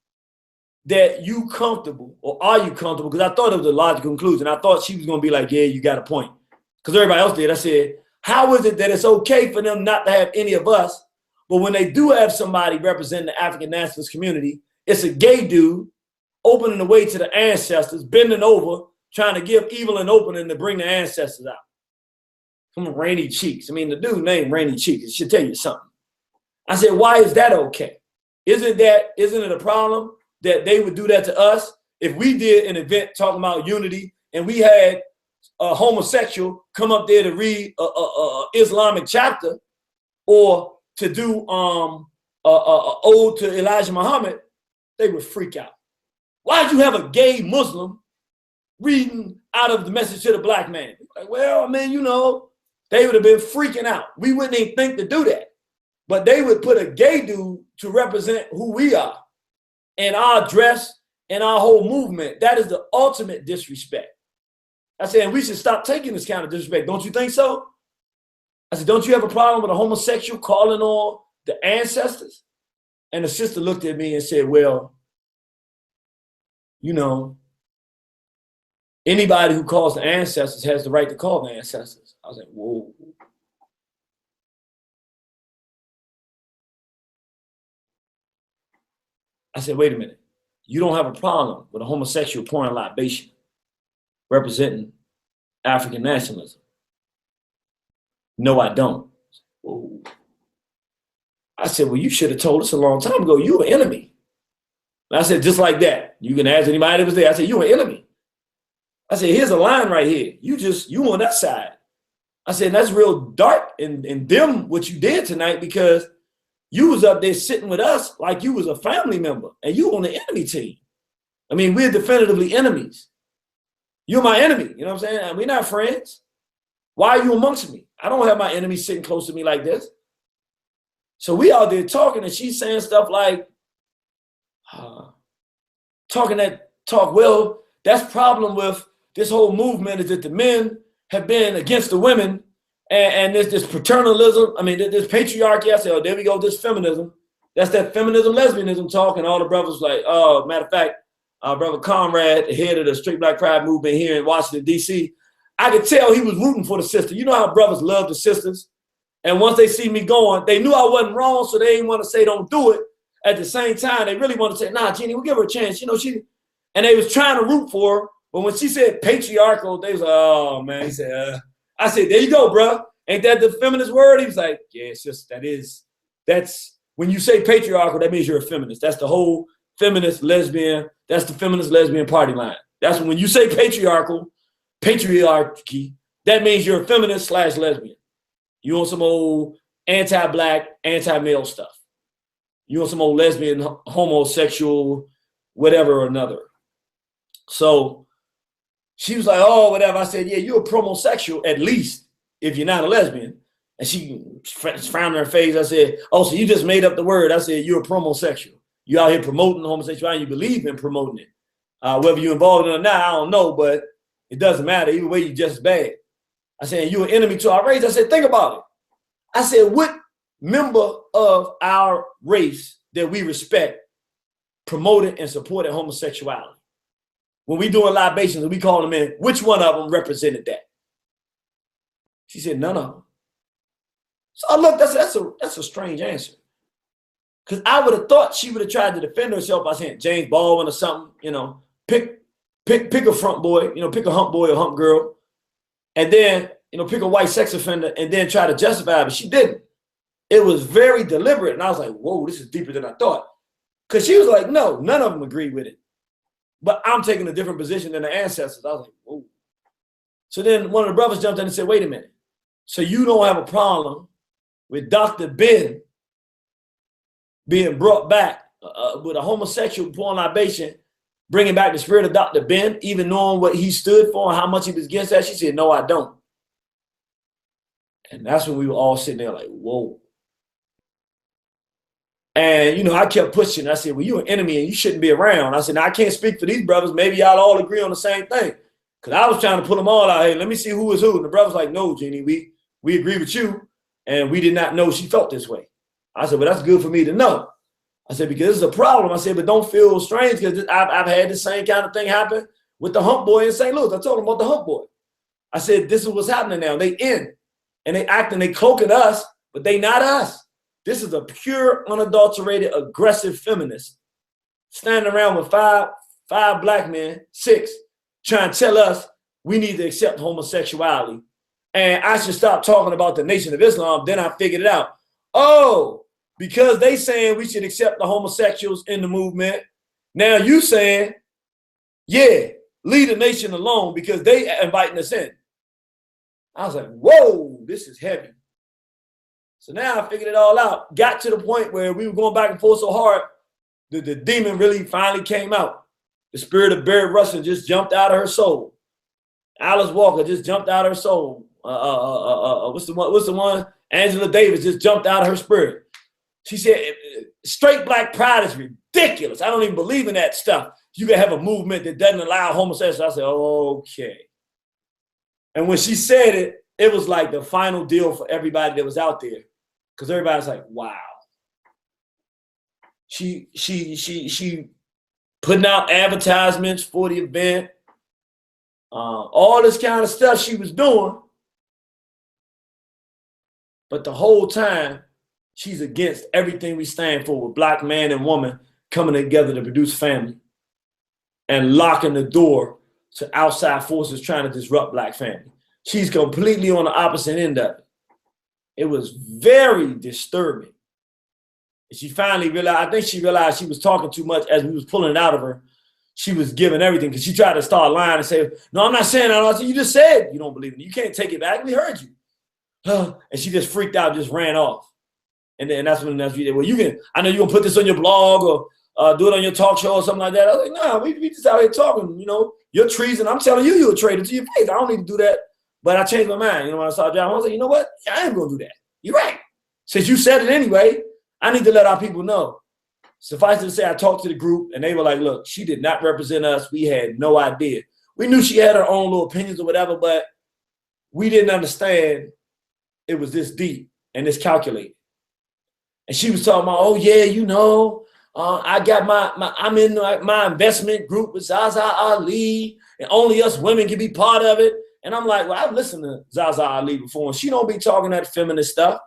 that you comfortable, or are you comfortable? Because I thought it was a logical conclusion. I thought she was going to be like, yeah, you got a point. Because everybody else did. I said, how is it that it's okay for them not to have any of us, but when they do have somebody representing the African nationalist community, it's a gay dude opening the way to the ancestors, bending over, trying to give evil an opening to bring the ancestors out. Come on, Rainy Cheeks. I mean, the dude named Rainy Cheeks. It should tell you something. I said, why is that okay? Isn't it a problem that they would do that to us if we did an event talking about unity and we had a homosexual come up there to read a Islamic chapter or to do ode to Elijah Muhammad? They would freak out. Why'd you have a gay Muslim reading out of the Message to the Black Man? Like, well, I mean, they would have been freaking out. We wouldn't even think to do that. But they would put a gay dude to represent who we are and our dress and our whole movement. That is the ultimate disrespect. I said, and we should stop taking this kind of disrespect. Don't you think so? I said, don't you have a problem with a homosexual calling on the ancestors? And the sister looked at me and said, well, anybody who calls the ancestors has the right to call the ancestors. I was like, whoa. I said, wait a minute. You don't have a problem with a homosexual pouring libation representing African nationalism? No, I don't. Whoa. I said, well, you should have told us a long time ago you were an enemy. And I said, just like that. You can ask anybody that was there. I said, you an enemy. I said, here's a line right here. You on that side. I said, that's real dark and dim what you did tonight, because you was up there sitting with us like you was a family member and you on the enemy team. I mean, we're definitively enemies. You're my enemy. You know what I'm saying? We're not friends. Why are you amongst me? I don't have my enemies sitting close to me like this. So we out there talking and she's saying stuff like, well, that's problem with this whole movement is that the men have been against the women and there's this paternalism. I mean, this patriarchy. I said, oh, there we go, this feminism. That's that feminism, lesbianism talk. And all the brothers like, oh, matter of fact, Brother Conrad, the head of the Straight Black Pride movement here in Washington, D.C., I could tell he was rooting for the sister. You know how brothers love the sisters? And once they see me going, they knew I wasn't wrong, so they didn't want to say don't do it. At the same time, they really want to say, nah, Jeannie, we'll give her a chance. And they was trying to root for her. But when she said patriarchal, they was like, oh, man. He said, I said, there you go, bro. Ain't that the feminist word? He was like, yeah, it's just, that's when you say patriarchal, that means you're a feminist. That's the whole feminist lesbian. That's the feminist lesbian party line. That's when you say patriarchy, that means you're a feminist / lesbian. You want some old anti-black, anti-male stuff. You want some old lesbian, homosexual, whatever or another. So she was like, oh, whatever. I said, yeah, you're a promosexual at least if you're not a lesbian. And she frowned on her face. I said, oh, so you just made up the word. I said, you're a promosexual. You out here promoting homosexuality. You believe in promoting it. Whether you're involved in it or not, I don't know, but it doesn't matter. Either way, you're just bad. I said, you're an enemy to our race. I said, think about it. I said, what member of our race that we respect promoted and supported homosexuality? When we doing libations and we call them in, which one of them represented that? She said, none of them. So I looked, that's a strange answer. Because I would have thought she would have tried to defend herself by saying James Baldwin or something, you know, pick a front boy, you know, pick a hump boy or hump girl, and then, you know, pick a white sex offender and then try to justify it, but she didn't. It was very deliberate, and I was like, whoa, this is deeper than I thought. Because she was like, no, none of them agree with it. But I'm taking a different position than the ancestors. I was like, whoa. So then one of the brothers jumped in and said, wait a minute. So you don't have a problem with Dr. Ben being brought back with a homosexual porn libation, bringing back the spirit of Dr. Ben, even knowing what he stood for and how much he was against that? She said, no, I don't. And that's when we were all sitting there like, whoa. And, you know, I kept pushing. I said, well, you're an enemy and you shouldn't be around. I said, now, I can't speak for these brothers. Maybe y'all all agree on the same thing. Because I was trying to pull them all out. Hey, let me see who is who. And the brother's like, no, Jeannie, we agree with you. And we did not know she felt this way. I said, well, that's good for me to know. I said, because this is a problem. I said, but don't feel strange because I've had the same kind of thing happen with the hump boy in St. Louis. I told him about the hump boy. I said, this is what's happening now. They in and they acting, they cloaking us, but they not us. This is a pure, unadulterated, aggressive feminist standing around with five black men, 6, trying to tell us we need to accept homosexuality. And I should stop talking about the Nation of Islam. Then I figured it out. Oh, because they saying we should accept the homosexuals in the movement. Now you saying, yeah, leave the nation alone because they inviting us in. I was like, whoa, this is heavy. So now I figured it all out. Got to the point where we were going back and forth so hard, the demon really finally came out. The spirit of Barry Russell just jumped out of her soul. Alice Walker just jumped out of her soul. What's the one? Angela Davis just jumped out of her spirit. She said, straight black pride is ridiculous. I don't even believe in that stuff. You can have a movement that doesn't allow homosexuals. I said, okay. And when she said it, it was like the final deal for everybody that was out there. Because everybody's like, wow. She putting out advertisements for the event. All this kind of stuff she was doing. But the whole time, she's against everything we stand for with black man and woman coming together to produce family and locking the door to outside forces trying to disrupt black family. She's completely on the opposite end of it. It was very disturbing. She finally realized, I think she realized she was talking too much as we was pulling it out of her. She was giving everything because she tried to start lying and say, no, I'm not saying that. I said, you just said you don't believe it. You can't take it back. We heard you. And she just freaked out, just ran off. And then that's when well, you can, I know you're going to put this on your blog or do it on your talk show or something like that. I was like, no, we just out here talking, you know, you're treason. I'm telling you, you're a traitor to your face. I don't need to do that. But I changed my mind. You know, when I saw driving, I was like, you know what? Yeah, I ain't going to do that. You're right. Since you said it anyway, I need to let our people know. Suffice it to say, I talked to the group and they were like, look, she did not represent us. We had no idea. We knew she had her own little opinions or whatever, but we didn't understand it was this deep and this calculated. And she was talking about, oh yeah, you know, I got I'm in my investment group with Zaza Ali and only us women can be part of it. And I'm like, well, I've listened to Zaza Ali before and she don't be talking that feminist stuff.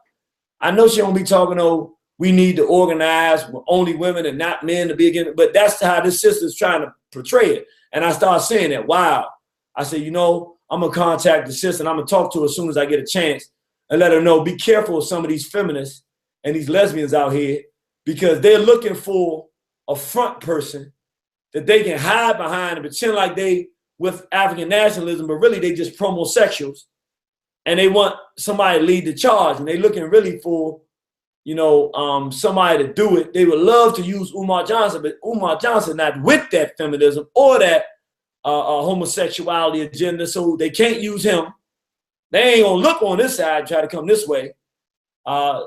I know she don't be talking, oh, we need to organize only women and not men to be against it. But that's how this sister's trying to portray it. And I started saying that, wow. I said, you know, I'm gonna contact the sister and I'm gonna talk to her as soon as I get a chance and let her know, be careful of some of these feminists and these lesbians out here, because they're looking for a front person that they can hide behind and pretend like they with African nationalism, but really they just promosexuals. And they want somebody to lead the charge, and they're looking really for, you know, somebody to do it. They would love to use Umar Johnson, but Umar Johnson not with that feminism or that homosexuality agenda, so they can't use him. They ain't gonna look on this side and try to come this way.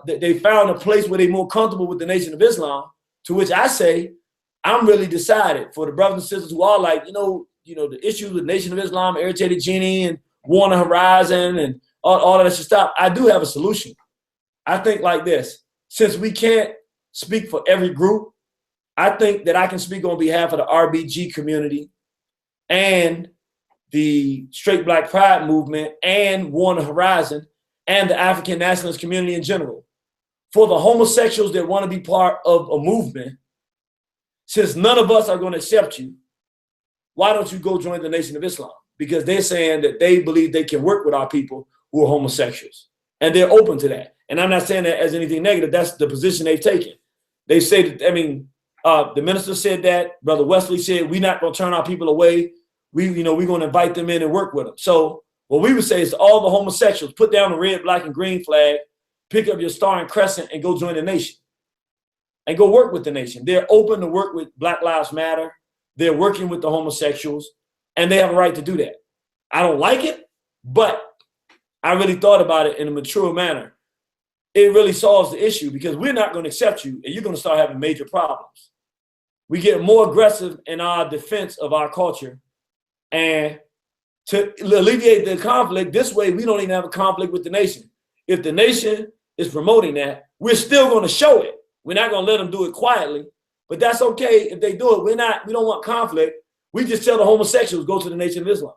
They found a place where they're more comfortable with the Nation of Islam, to which I say, I'm really decided for the brothers and sisters who are like, you know, the issues with Nation of Islam, Irritated Genie, and War on the Horizon, and all of that should stop. I do have a solution. I think like this: since we can't speak for every group, I think that I can speak on behalf of the RBG community and the Straight Black Pride movement and War on the Horizon and the African nationalist community in general. For the homosexuals that want to be part of a movement, since none of us are going to accept you, why don't you go join the Nation of Islam? Because they're saying that they believe they can work with our people who are homosexuals, and they're open to that. And I'm not saying that as anything negative. That's the position they've taken. They say that, I mean, the minister said that, Brother Wesley said, we're not going to turn our people away. We're going to invite them in and work with them. So what we would say is to all the homosexuals, put down the red, black, and green flag, pick up your star and crescent, and go join the nation. And go work with the nation. They're open to work with Black Lives Matter. They're working with the homosexuals, and they have a right to do that. I don't like it, but I really thought about it in a mature manner. It really solves the issue, because we're not going to accept you, and you're going to start having major problems. We get more aggressive in our defense of our culture, and to alleviate the conflict, this way we don't even have a conflict with the nation. If the nation is promoting that, we're still going to show it. We're not going to let them do it quietly, but that's okay if they do it. We don't want conflict. We just tell the homosexuals, go to the Nation of Islam.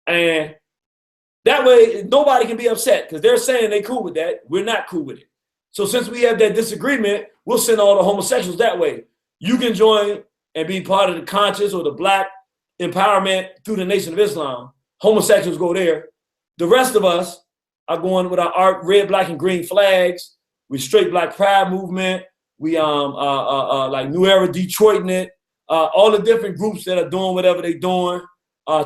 And that way, nobody can be upset, because they're saying they cool with that. We're not cool with it. So since we have that disagreement, we'll send all the homosexuals that way. You can join and be part of the conscious or the Black empowerment through the Nation of Islam. Homosexuals go there. The rest of us are going with our red, black, and green flags. We Straight Black Pride movement. We like New Era Detroiting it. All the different groups that are doing whatever they're doing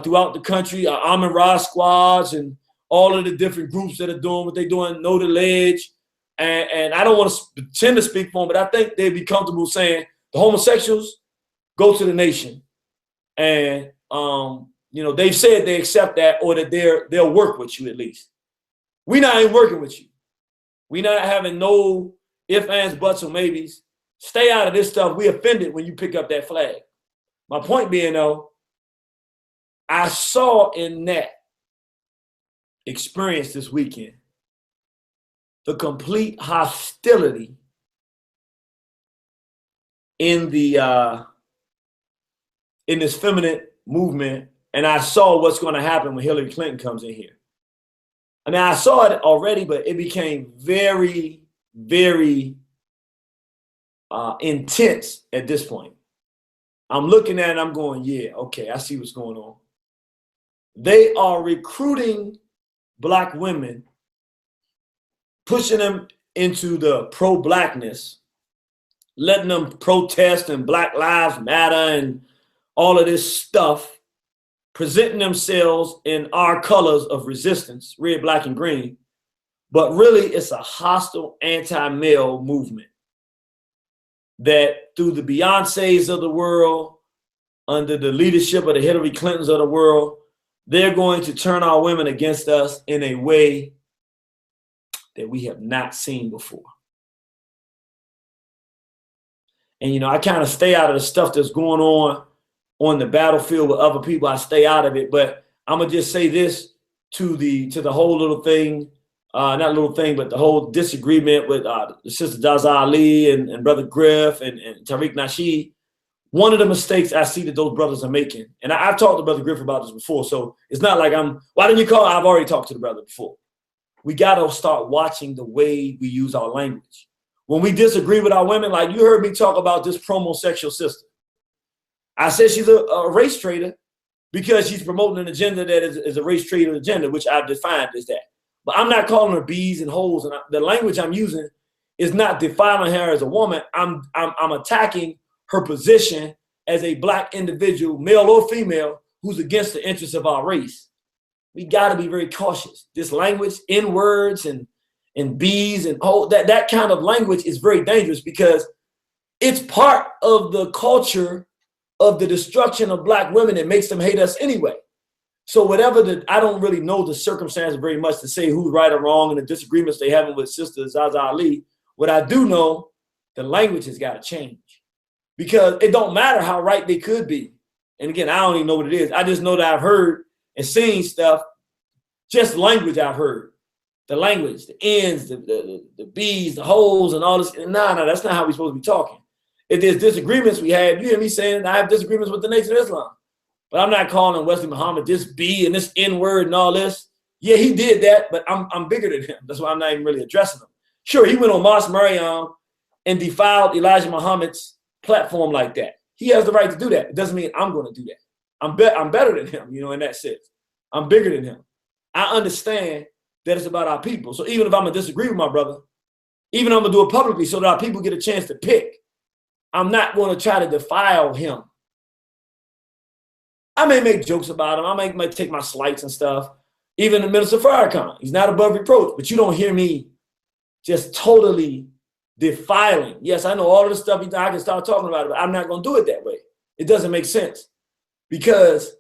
throughout the country. Amin Ra squads and all of the different groups that are doing what they're doing. Know the Ledge. And I don't want to pretend to speak for them, but I think they'd be comfortable saying the homosexuals go to the nation. And they've said they accept that, or that they'll work with you at least. We're not even working with you. We're not having no ifs, ands, buts, or maybes. Stay out of this stuff. We offended when you pick up that flag. My point being, though, I saw in that experience this weekend the complete hostility in this feminine movement, and I saw what's going to happen when Hillary Clinton comes in here. I mean, I saw it already, but it became very, very intense at this point. I'm looking at it, I'm going, yeah, okay, I see what's going on. They are recruiting Black women, pushing them into the pro-Blackness, letting them protest and Black Lives Matter and all of this stuff, presenting themselves in our colors of resistance, red, black, and green. But really, it's a hostile anti-male movement that through the Beyoncés of the world, under the leadership of the Hillary Clintons of the world, they're going to turn our women against us in a way that we have not seen before. And, I kind of stay out of the stuff that's going on the battlefield with other people. I stay out of it, but I'm going to just say this to the whole little thing, not little thing, but the whole disagreement with the sister Jaza Ali and Brother Griff and Tariq Nasheed. One of the mistakes I see that those brothers are making, and I've talked to Brother Griff about this before, so it's not like why didn't you call? I've already talked to the brother before. We got to start watching the way we use our language. When we disagree with our women, like you heard me talk about this promosexual sister. I said she's a race traitor because she's promoting an agenda that is a race traitor agenda, which I've defined as that. But I'm not calling her bees and holes, and the language I'm using is not defiling her as a woman. I'm attacking her position as a black individual, male or female, who's against the interests of our race. We got to be very cautious. This language, N words and bees and that kind of language is very dangerous because it's part of the culture of the destruction of black women that makes them hate us anyway. So whatever I don't really know the circumstances very much to say who's right or wrong and the disagreements they having with Sister Zaza Ali. What I do know, the language has got to change because it don't matter how right they could be. And again, I don't even know what it is. I just know that I've heard and seen stuff, just language I've heard. The language, the ends, the bees, the holes, and all this. No, that's not how we're supposed to be talking. If there's disagreements we have, you hear me saying I have disagreements with the Nation of Islam. But I'm not calling Wesley Muhammad this B and this N word and all this. Yeah, he did that, but I'm bigger than him. That's why I'm not even really addressing him. Sure, he went on Mos Mariam and defiled Elijah Muhammad's platform like that. He has the right to do that. It doesn't mean I'm going to do that. I'm better than him, in that sense. I'm bigger than him. I understand that it's about our people. So even if I'm going to disagree with my brother, even if I'm going to do it publicly so that our people get a chance to pick, I'm not going to try to defile him. I may make jokes about him. I might take my slights and stuff. Even the Minister Farrakhan, he's not above reproach, but you don't hear me just totally defiling. Yes, I know all of the stuff I can start talking about it, but I'm not going to do it that way. It doesn't make sense because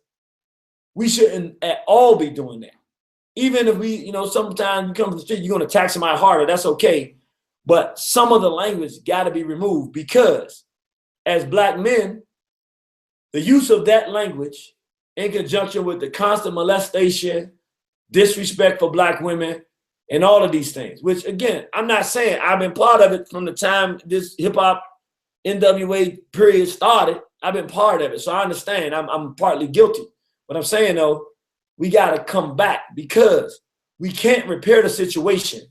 we shouldn't at all be doing that. Even if we, sometimes you come to the street, you're going to attack somebody harder. That's okay. But some of the language got to be removed because as black men, the use of that language in conjunction with the constant molestation, disrespect for black women, and all of these things, which again, I'm not saying I've been part of it from the time this hip hop NWA period started. I've been part of it. So I understand I'm partly guilty. But I'm saying though, we got to come back because we can't repair the situation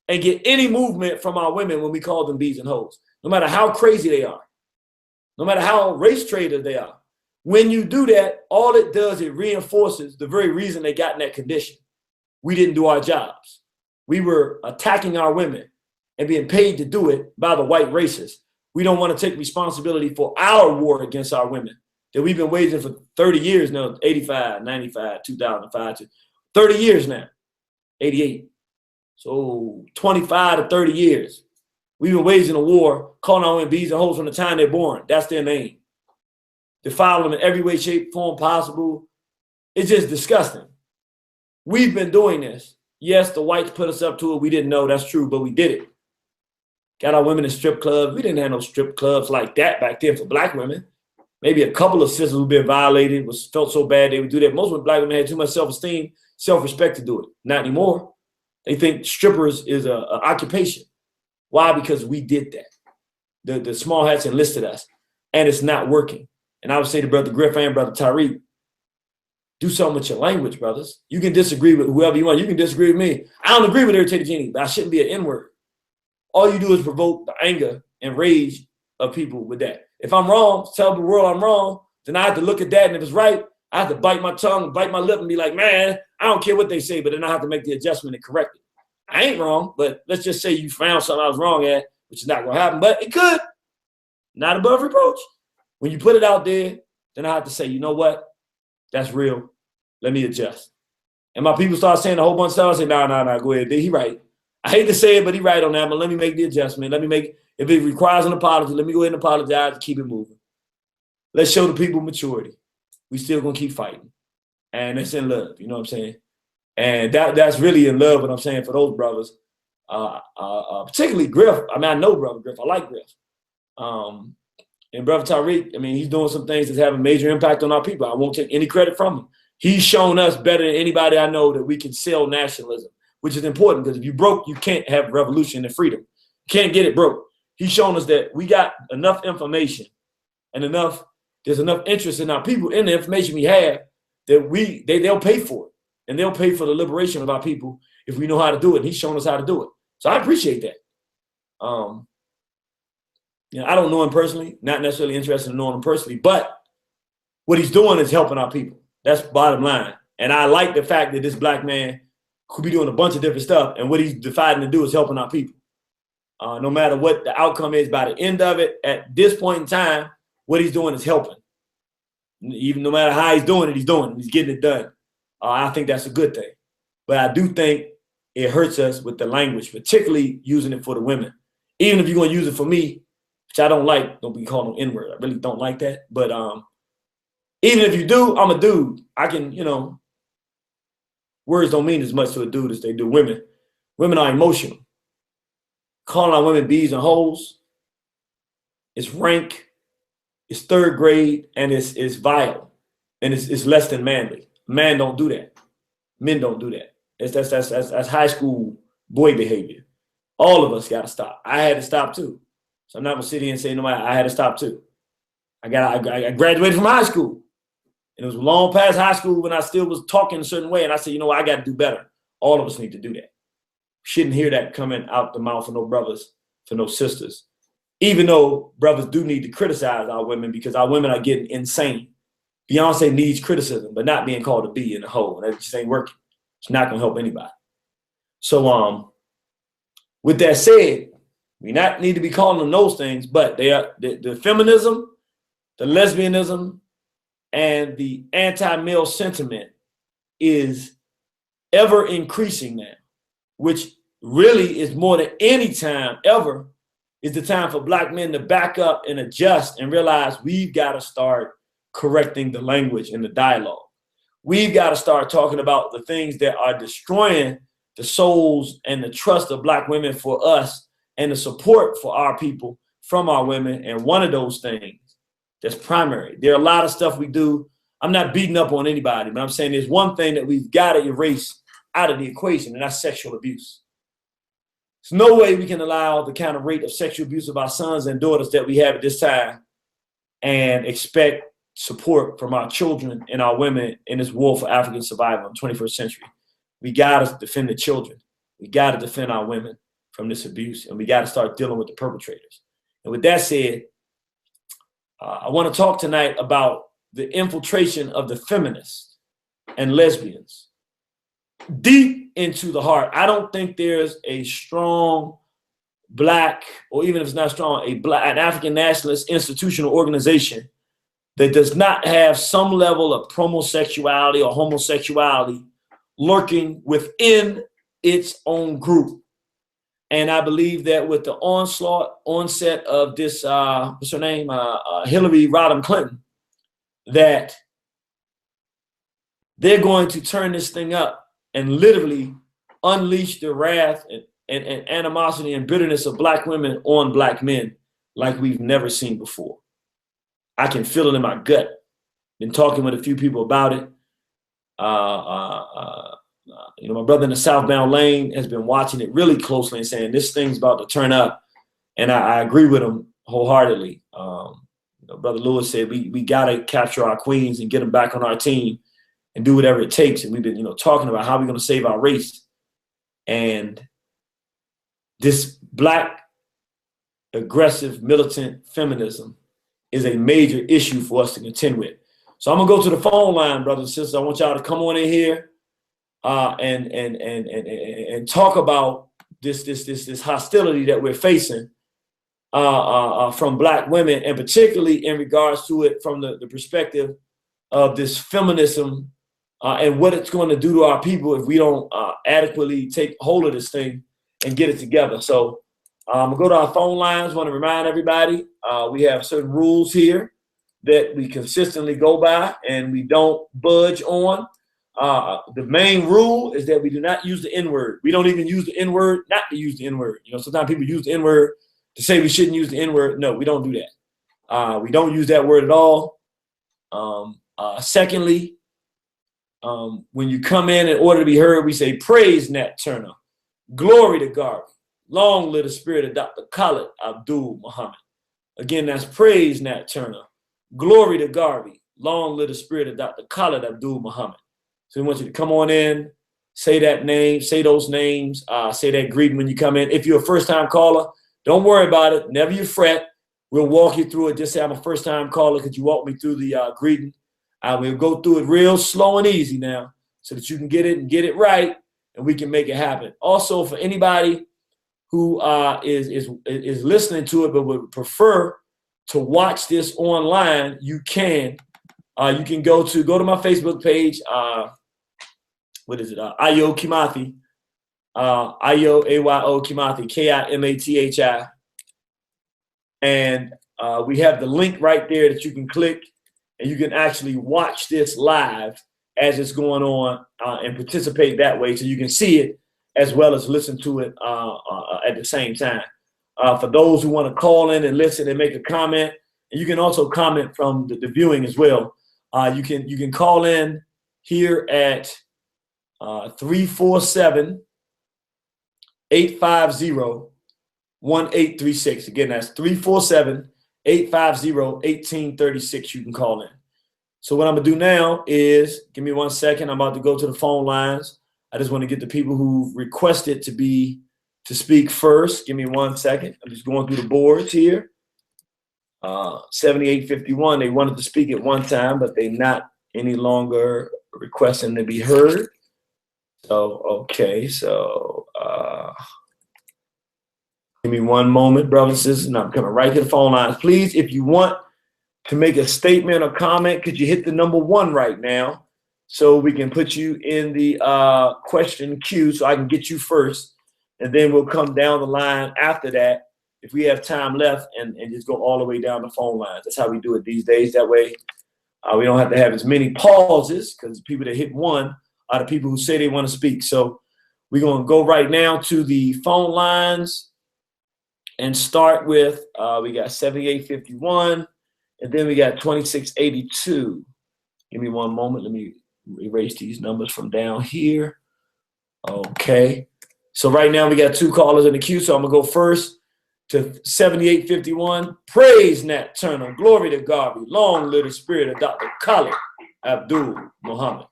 and get any movement from our women when we call them bees and hoes, no matter how crazy they are, no matter how race traders they are. When you do that, all it does, it reinforces the very reason they got in that condition. We didn't do our jobs. We were attacking our women and being paid to do it by the white racists. We don't want to take responsibility for our war against our women that we've been waging for 30 years now, 85, 95, 2005, 30 years now, 88. So 25 to 30 years. We've been waging a war, calling our women bees and hoes from the time they're born. That's their name. Defile them in every way, shape, form possible. It's just disgusting. We've been doing this. Yes, the whites put us up to it. We didn't know, that's true, but we did it. Got our women in strip clubs. We didn't have no strip clubs like that back then for black women. Maybe a couple of sisters who've been violated, felt so bad they would do that. Most of black women had too much self-esteem, self-respect to do it. Not anymore. They think strippers is an occupation. Why? Because we did that. The small hats enlisted us, and it's not working. And I would say to Brother Griff and Brother Tariq, do something with your language, brothers. You can disagree with whoever you want. You can disagree with me. I don't agree with irritated genie, but I shouldn't be an N-word. All you do is provoke the anger and rage of people with that. If I'm wrong, tell the world I'm wrong, then I have to look at that, and if it's right, I have to bite my tongue and bite my lip and be like, man, I don't care what they say, but then I have to make the adjustment and correct it. I ain't wrong, but let's just say you found something I was wrong at, which is not going to happen, but it could. Not above reproach. When you put it out there, then I have to say, you know what? That's real. Let me adjust. And my people start saying a whole bunch of stuff. I say, no, go ahead. He right. I hate to say it, but he right on that. But let me make the adjustment. If it requires an apology, let me go ahead and apologize and keep it moving. Let's show the people maturity. We still going to keep fighting. And it's in love. You know what I'm saying? And that's really in love, what I'm saying, for those brothers. Particularly Griff. I mean, I know Brother Griff. I like Griff. And Brother Tariq, I mean, he's doing some things that's having major impact on our people. I won't take any credit from him. He's shown us better than anybody I know that we can sell nationalism, which is important because if you broke, you can't have revolution and freedom. You can't get it broke. He's shown us that we got enough information and there's enough interest in our people in the information we have that they'll pay for it. And they'll pay for the liberation of our people if we know how to do it. And he's shown us how to do it. So I appreciate that. I don't know him personally, not necessarily interested in knowing him personally, but what he's doing is helping our people. That's bottom line. And I like the fact that this black man could be doing a bunch of different stuff, and what he's deciding to do is helping our people. No matter what the outcome is by the end of it, at this point in time, what he's doing is helping. Even no matter how he's doing it, he's getting it done. I think that's a good thing. But I do think it hurts us with the language, particularly using it for the women. Even if you're going to use it for me, which I don't like, don't be called an N-word. I really don't like that. But even if you do, I'm a dude. I can, words don't mean as much to a dude as they do women. Women are emotional. Calling our women bees and hoes, it's rank, it's third grade, and it's vile, and it's less than manly. Men don't do that. Men don't do that. That's high school boy behavior. All of us got to stop. I had to stop too. So I'm not gonna sit here and say no matter. I had to stop too. I graduated from high school, and it was long past high school when I still was talking a certain way, and I said, I got to do better. All of us need to do that. Shouldn't hear that coming out the mouth of no brothers, for no sisters. Even though brothers do need to criticize our women because our women are getting insane. Beyonce needs criticism, but not being called a bee and a hoe. That just ain't working. It's not gonna help anybody. So with that said, we not need to be calling them those things, but they are the feminism, the lesbianism, and the anti-male sentiment is ever increasing now, which really is more than any time ever is the time for black men to back up and adjust and realize we've got to start correcting the language and the dialogue. We've got to start talking about the things that are destroying the souls and the trust of black women for us and the support for our people from our women. And one of those things that's primary. There are a lot of stuff we do. I'm not beating up on anybody, but I'm saying there's one thing that we've got to erase out of the equation, and that's sexual abuse. There's no way we can allow the kind of rate of sexual abuse of our sons and daughters that we have at this time and expect support from our children and our women in this war for African survival in the 21st century. We got to defend the children. We got to defend our women from this abuse, and we got to start dealing with the perpetrators. And with that said, I want to talk tonight about the infiltration of the feminists and lesbians deep into the heart. I don't think there's a strong black, or even if it's not strong, an African nationalist institutional organization that does not have some level of promosexuality or homosexuality lurking within its own group. And I believe that with the onset of this, what's her name, Hillary Rodham Clinton, that they're going to turn this thing up and literally unleash the wrath and animosity and bitterness of black women on black men like we've never seen before. I can feel it in my gut. Been talking with a few people about it. My brother in the southbound lane has been watching it really closely and saying this thing's about to turn up. And I agree with him wholeheartedly. Brother Lewis said we got to capture our queens and get them back on our team and do whatever it takes. And we've been, talking about how we're going to save our race. And this black aggressive militant feminism is a major issue for us to contend with. So I'm gonna go to the phone line, brothers and sisters. I want y'all to come on in here and talk about this hostility that we're facing from black women, and particularly in regards to it from the perspective of this feminism and what it's going to do to our people if we don't adequately take hold of this thing and get it together. So I'm gonna go to our phone lines. I want to remind everybody we have certain rules here that we consistently go by and we don't budge on. The main rule is that we do not use the N-word. We don't even use the N-word not to use the N-word. Sometimes people use the N-word to say we shouldn't use the N-word. No, we don't do that. We don't use that word at all. Secondly, when you come in order to be heard, we say, praise Nat Turner, glory to God, long live the spirit of Dr. Khalid Abdul Muhammad. Again, that's praise Nat Turner, glory to Garvey, long live the spirit of Dr. Khalid Abdul Muhammad. So we want you to come on in, say that name, say those names, say that greeting when you come in. If you're a first-time caller, don't worry about it. Never you fret. We'll walk you through it. Just say I'm a first-time caller. Could you walk me through the greeting? I will go through it real slow and easy now so that you can get it and get it right, and we can make it happen. Also, for anybody who is listening to it but would prefer to watch this online, you can. You can go to my Facebook page. What is it? Ayo Kimathi. Ayo Ayo Kimathi. Kimathi. And we have the link right there that you can click, and you can actually watch this live as it's going on and participate that way, so you can see it as well as listen to it at the same time. For those who want to call in and listen and make a comment, and you can also comment from the viewing as well. You can call in here at 347-850-1836. Again, that's 347-850-1836. You can call in. So what I'm gonna do now is, give me 1 second. I'm about to go to the phone lines. I just want to get the people who requested to speak first. Give me 1 second. I'm just going through the boards here. 7851, they wanted to speak at one time, but they're not any longer requesting to be heard. So, okay, so give me one moment, brothers and sisters, and I'm coming right to the phone lines. Please, if you want to make a statement or comment, could you hit the number 1 right now so we can put you in the question queue so I can get you first, and then we'll come down the line after that if we have time left, and just go all the way down the phone lines. That's how we do it these days. That way we don't have to have as many pauses, because the people that hit 1 are the people who say they want to speak. So we're going to go right now to the phone lines and start with, we got 7851, and then we got 2682. Give me one moment. Let me erase these numbers from down here. Okay. So right now we got 2 callers in the queue, so I'm going to go first to 7851. Praise Nat Turner. Glory to Garvey. Long live the spirit of Dr. Khalid Abdul Muhammad.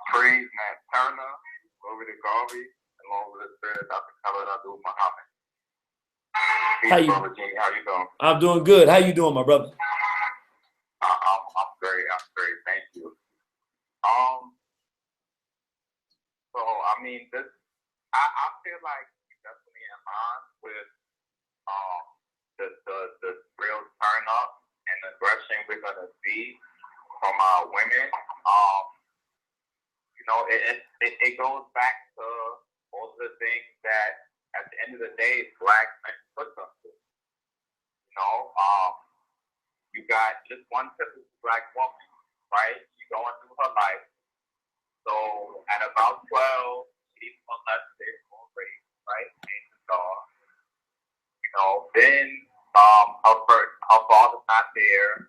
Praise Nat Turner. Glory to Garvey. And long live the spirit of Dr. Khalid Abdul Muhammad. How you doing? I'm doing good. How you doing, my brother? I'm great. Thank you. So I mean, I feel like definitely in line with the real turn up and aggression we're gonna see from our women. You know, it goes back to all the things that at the end of the day Black men put us through. You know, you got just one typical Black woman, right? She's going through her life. So at about 12, she's molested or raped, right? You know, then her father's not there.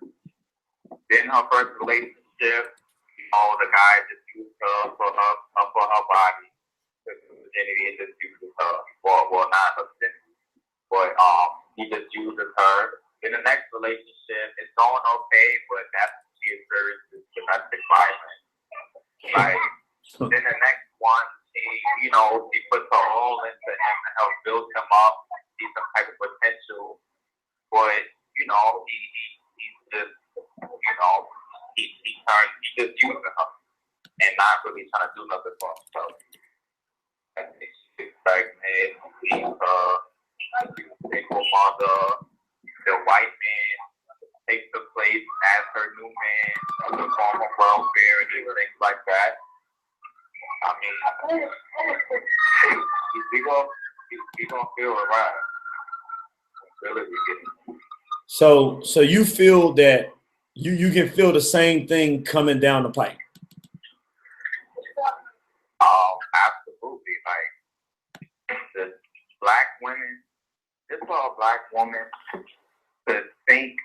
Then her first relationship, you know, the guy just used her for her body, his virginity, and just uses her. Well, not her virginity, but he just uses her. In the next relationship, it's going okay, but that's when she experiences domestic violence. Like, then the next one, she puts her all into him to help build him up, see some type of potential. But, you know, he's just, you know, he's just using her and not really trying to do nothing for himself. And she gets pregnant, leaves her, single mother, the white man takes the place as her new man, the form of welfare and things like that. I mean, he's gonna feel it right. So you feel that you can feel the same thing coming down the pipe? Absolutely. Like the Black women, this for a Black woman to think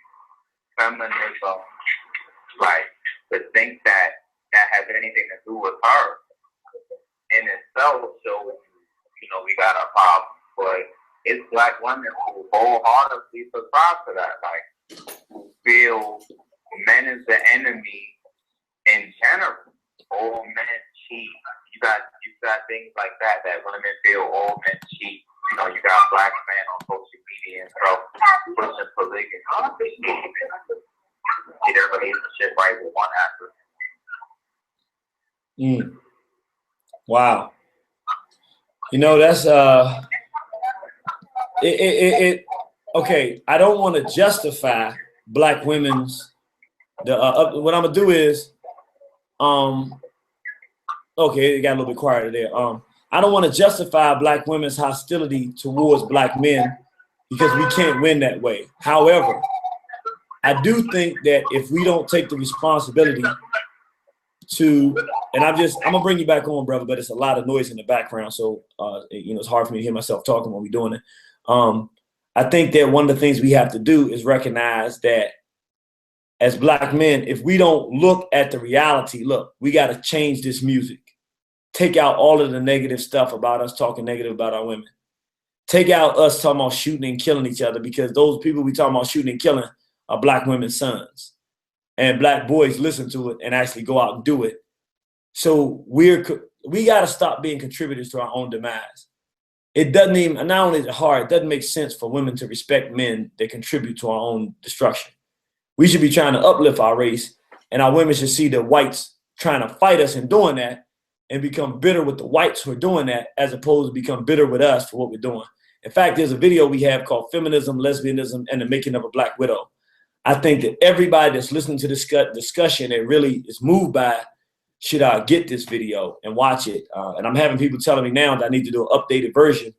feminism, like to think that has anything to do with her in itself shows, you know, we got a problem. But it's Black women who wholeheartedly subscribe to that, like who feel men is the enemy in general. All men cheat. You got things like that women feel all men cheat. You know, you got Black men on social media and stuff pushing polygamy. their relationship right with one actor. Wow. You know, that's okay. I don't want to justify black women's what I'm gonna do is okay, it got a little bit quieter there. I don't want to justify black women's hostility towards black men because we can't win that way. However, I do think that if we don't take the responsibility to, and I'm gonna bring you back on, brother, but it's a lot of noise in the background, so you know, it's hard for me to hear myself talking when we're doing it. I think that one of the things we have to do is recognize that as black men, if we don't look at the reality, look, we got to change this music. Take out all of the negative stuff about us talking negative about our women. Take out us talking about shooting and killing each other, because those people we talking about shooting and killing are black women's sons. And black boys listen to it and actually go out and do it. So we got to stop being contributors to our own demise. It doesn't even, not only is it hard, it doesn't make sense for women to respect men that contribute to our own destruction. We should be trying to uplift our race, and our women should see the whites trying to fight us in doing that and become bitter with the whites who are doing that, as opposed to become bitter with us for what we're doing. In fact, there's a video we have called Feminism, Lesbianism, and the Making of a Black Widow. I think that everybody that's listening to this discussion and really is moved by it should get this video and watch it. And I'm having people telling me now that I need to do an updated version.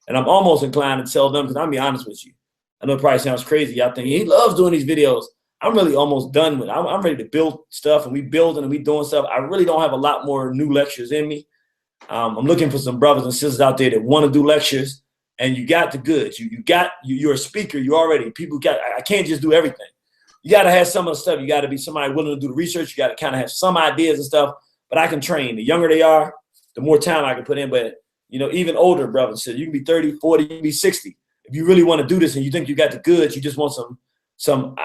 And I'm almost inclined to tell them, because I'll be honest with you, I know it probably sounds crazy. I think he loves doing these videos. I'm really almost done with it. I'm ready to build stuff, and we building and we doing stuff. I really don't have a lot more new lectures in me. I'm looking for some brothers and sisters out there that want to do lectures, and you got the goods. You're a speaker. You already, I can't just do everything. You got to have some of the stuff. You got to be somebody willing to do the research. You got to kind of have some ideas and stuff, but I can train. The younger they are, the more time I can put in. But, you know, even older brothers, so you can be 30, 40, you can be 60. If you really want to do this and you think you got the goods, you just want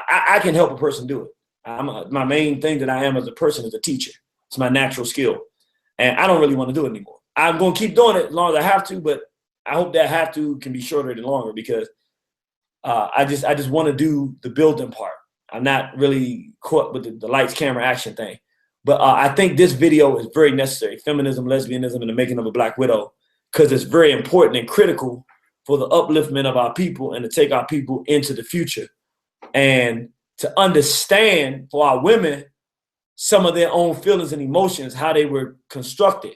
I can help a person do it. My main thing that I am as a person is a teacher. It's my natural skill. And I don't really want to do it anymore. I'm going to keep doing it as long as I have to, but I hope that have to can be shorter than longer, because I just want to do the building part. I'm not really caught with the lights, camera, action thing. But I think this video is very necessary. Feminism, lesbianism, and the Making of a Black Widow, because it's very important and critical for the upliftment of our people and to take our people into the future. And to understand for our women some of their own feelings and emotions, how they were constructed.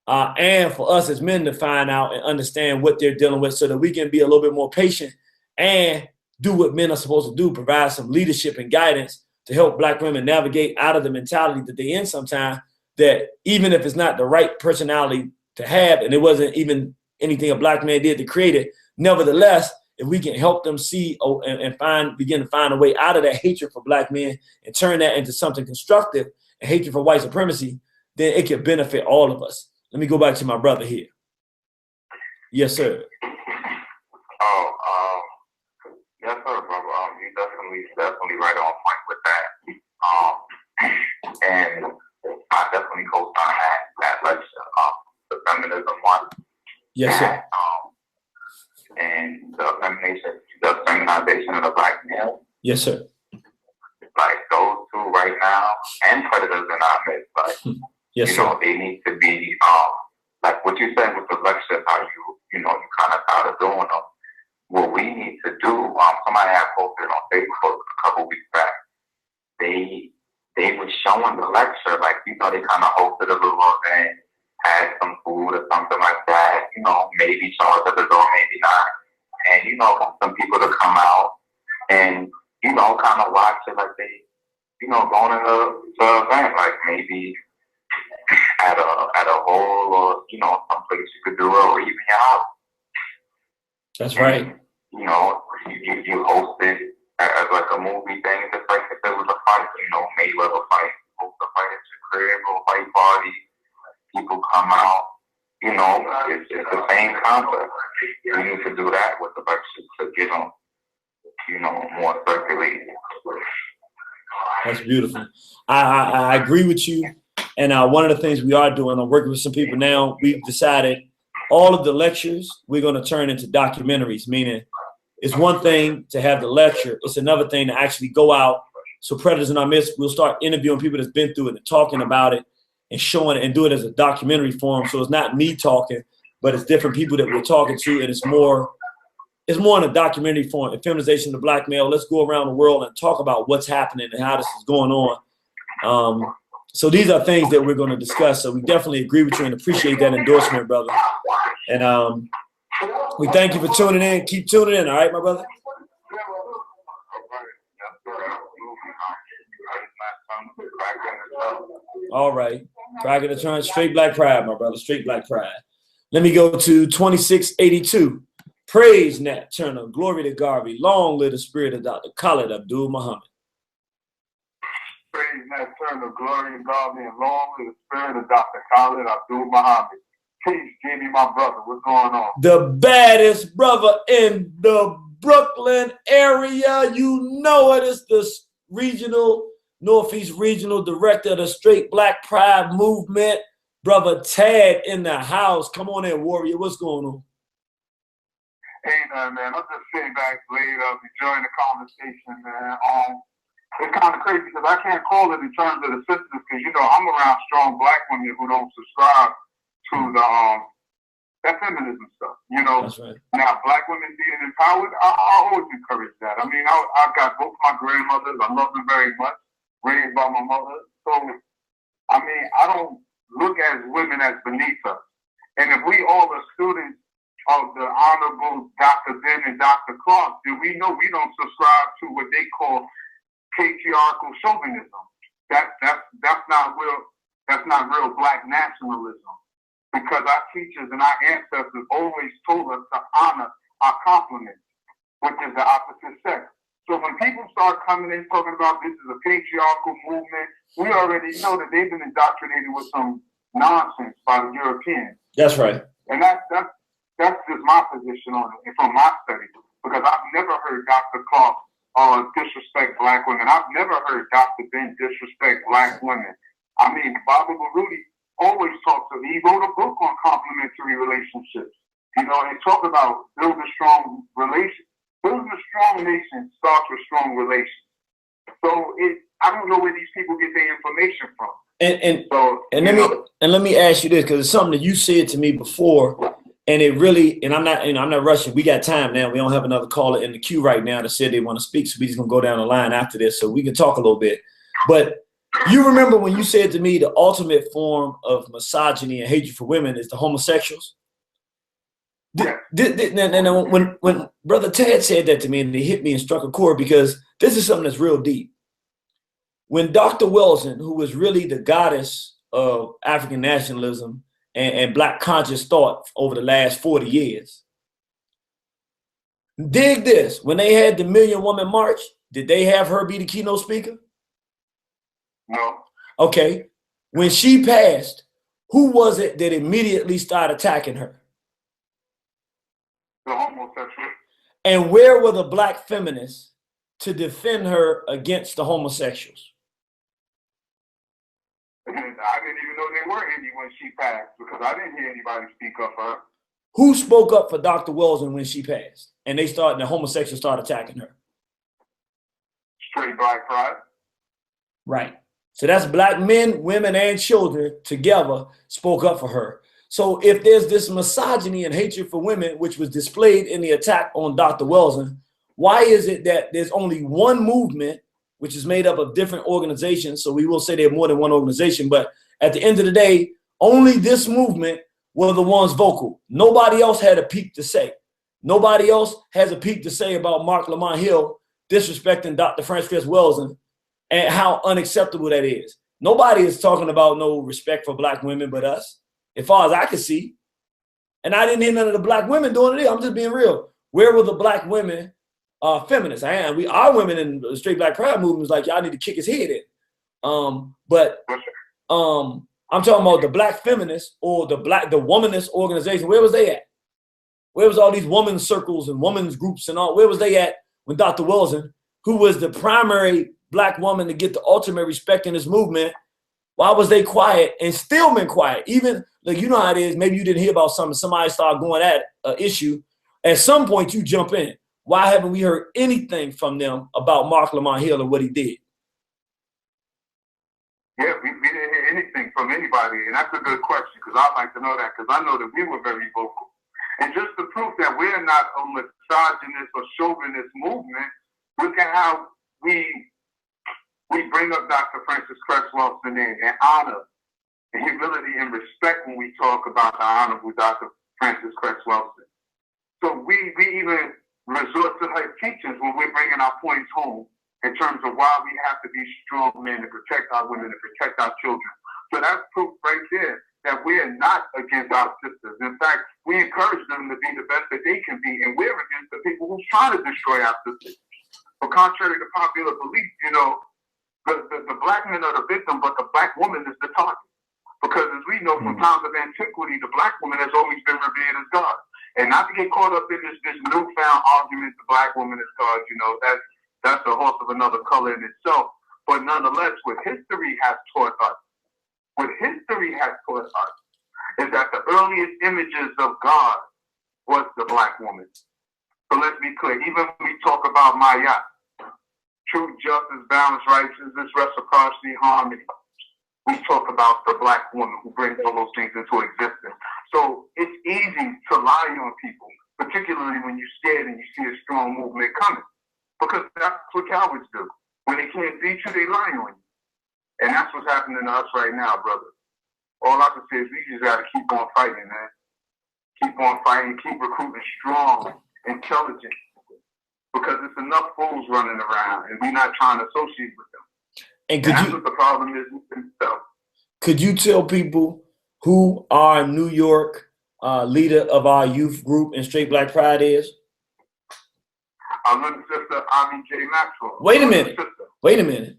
And for us as men to find out and understand what they're dealing with, so that we can be a little bit more patient and do what men are supposed to do, provide some leadership and guidance to help black women navigate out of the mentality that they're in sometimes, that even if it's not the right personality to have, and it wasn't even anything a black man did to create it, nevertheless, if we can help them see and begin to find a way out of that hatred for black men and turn that into something constructive and hatred for white supremacy, then it can benefit all of us. Let me go back to my brother here. Yes, sir. Yes, sir, brother. You definitely right on point with that. And I definitely co-sign that lecture, the feminism one. Yes, sir. And the feminization of the black male. Yes, sir. Like those two right now, and predators in our midst, like yes, you know, they need to be like what you said with the lecture, how you kind of tired of doing them. What we need to do, somebody had posted on Facebook a couple weeks back. They were showing the lecture, like, you know, they kind of hosted a little event, had some food or something like that, you know, maybe show us at the door, maybe not. And, you know, some people to come out and, you know, kind of watch it like they, you know, going to the event, like maybe at a hall or, you know, someplace you could do it, or even your house. That's right. You know, you host it as like a movie thing, just like if there was a fight, you know, Mayweather fight, host a fight at your crib or a fight party, people come out, you know, it's the same concept. You need to do that with the lectures to get them, you know, more circulated. That's beautiful. I agree with you. And one of the things we are doing, I'm working with some people now, we've decided all of the lectures we're going to turn into documentaries, meaning it's one thing to have the lecture. It's another thing to actually go out So Predators in Our Midst, we'll start interviewing people that's been through it and talking about it and showing it and do it as a documentary form. So it's not me talking, but it's different people that we're talking to, and it's more in a documentary form. And feminization of the black male. Let's go around the world and talk about what's happening and how this is going on. So these are things that we're going to discuss. So we definitely agree with you and appreciate that endorsement, brother. And we thank you for tuning in. Keep tuning in, all right, my brother? All right. Cracking the trunk, straight black pride, my brother. Straight black pride. Let me go to 2682. Praise Nat Turner. Glory to Garvey. Long live the spirit of Dr. Khalid Abdul Muhammad. Praise Nat Turner. Glory to Garvey. And long live the spirit of Dr. Khalid Abdul Muhammad. Peace, Jimmy, my brother. What's going on? The baddest brother in the Brooklyn area. You know it is the Northeast Regional Director of the Straight Black Pride Movement. Brother Tad in the house. Come on in, Warrior. What's going on? Hey, man. I'm just sitting back laid up, enjoying the conversation, man. It's kind of crazy because I can't call it in terms of the sisters because, you know, I'm around strong black women who don't subscribe to that feminism stuff, you know. That's right. Now, black women being empowered, I always encourage that. I mean, I've got both my grandmothers. I love them very much, raised by my mother. So, I mean, I don't look at women as beneath us. And if we all are students of the Honorable Dr. Ben and Dr. Clark, then we know we don't subscribe to what they call patriarchal chauvinism. That's not real black nationalism. Because our teachers and our ancestors always told us to honor our complements, which is the opposite sex. So when people start coming in talking about this is a patriarchal movement, we already know that they've been indoctrinated with some nonsense by the Europeans. That's right. And that's just my position on it, and from my studies, because I've never heard Dr. Clark disrespect black women. I've never heard Dr. Ben disrespect black women. I mean, Baba Baruti always talks about, he wrote a book on complementary relationships, you know, and talk about building strong relations. Building a strong nation starts with strong relations. So I don't know where these people get their information from. And let me ask you this, because it's something that you said to me before, and it really, and I'm not rushing. We got time now. We don't have another caller in the queue right now that said they want to speak, so we just gonna go down the line after this, so we can talk a little bit. But you remember when you said to me the ultimate form of misogyny and hatred for women is the homosexuals? When Brother Ted said that to me, and it hit me and struck a chord, because this is something that's real deep. When Dr. Wilson, who was really the goddess of African nationalism and black conscious thought over the last 40 years, dig this, when they had the Million Woman March, did they have her be the keynote speaker? No. Okay. When she passed, who was it that immediately started attacking her? The homosexual. And where were the black feminists to defend her against the homosexuals? I didn't even know they were any when she passed, because I didn't hear anybody speak up for her. Who spoke up for Dr. Wilson when she passed? And the homosexuals started attacking her. Straight black pride. Right. So that's black men, women, and children together spoke up for her. So if there's this misogyny and hatred for women, which was displayed in the attack on Dr. Wilson, why is it that there's only one movement, which is made up of different organizations? So we will say they're more than one organization, but at the end of the day, only this movement were the ones vocal. Nobody else had a peep to say. Nobody else has a peep to say about Mark Lamont Hill disrespecting Dr. Frances Wilson and how unacceptable that is. Nobody is talking about no respect for black women but us, as far as I can see. And I didn't hear none of the black women doing it. I'm just being real. Where were the black women feminists? Our women in the straight black pride movement is like, y'all need to kick his head in. I'm talking about the black feminists or the womanist organization. Where was they at? Where was all these women's circles and women's groups and all? Where was they at when Dr. Wilson, who was the primary black woman to get the ultimate respect in this movement, why was they quiet and still been quiet? Even, like, you know how it is, maybe you didn't hear about something, somebody started going at an issue. At some point you jump in. Why haven't we heard anything from them about Mark Lamont Hill and what he did? Yeah, we didn't hear anything from anybody, and that's a good question, because I'd like to know that, because I know that we were very vocal. And just to prove that we're not a misogynist or chauvinist movement, look at how we bring up Dr. Frances Cress Welsing and honor and humility and respect when we talk about the Honorable Dr. Frances Cress Welsing. So we even resort to her teachings when we're bringing our points home in terms of why we have to be strong men to protect our women, to protect our children. So that's proof right there that we're not against our sisters. In fact, we encourage them to be the best that they can be, and we're against the people who try to destroy our sisters. But contrary to popular belief, you know, the black men are the victim, but the black woman is the target. Because as we know from times of antiquity, the black woman has always been revered as God. And not to get caught up in this newfound argument, the black woman is God, you know, that's a horse of another color in itself. But nonetheless, what history has taught us is that the earliest images of God was the black woman. So let's be clear, even when we talk about Maya, truth, justice, balance, righteousness, reciprocity, harmony, we talk about the black woman who brings all those things into existence. So it's easy to lie on people, particularly when you're scared and you see a strong movement coming. Because that's what cowards do. When they can't beat you, they lie on you. And that's what's happening to us right now, brother. All I can say is we just got to keep on fighting, man. Keep on fighting, keep recruiting strong, intelligent. Because there's enough fools running around, and we're not trying to associate with them. And that's what the problem is with themselves. Could you tell people who our New York leader of our youth group in Straight Black Pride is? Our little sister, Ami J. Maxwell. Wait a minute.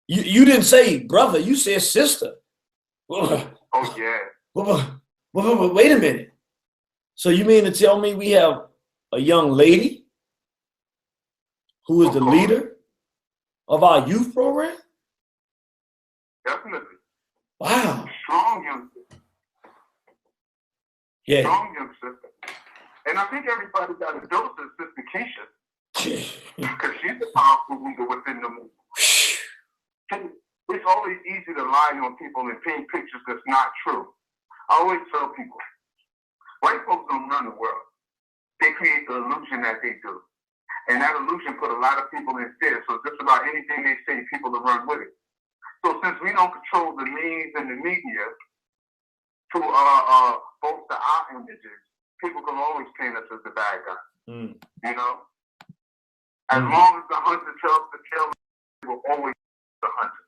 You didn't say brother, you said sister. Oh, yeah. Wait a minute. So you mean to tell me we have a young lady who is the leader of our youth program? Definitely. Wow. Strong young sister. Yeah. Strong young sister. And I think everybody got a dose of Sister Keisha. Because she's a powerful leader within the movement. It's always easy to lie on people and paint pictures that's not true. I always tell people, white folks don't run the world. They create the illusion that they do. And that illusion put a lot of people in fear. So just about anything they say, people will run with it. So since we don't control the means and the media to bolster our images, people can always paint us as the bad guy. You know? As long as the hunter tells the tale, it will always be the hunter.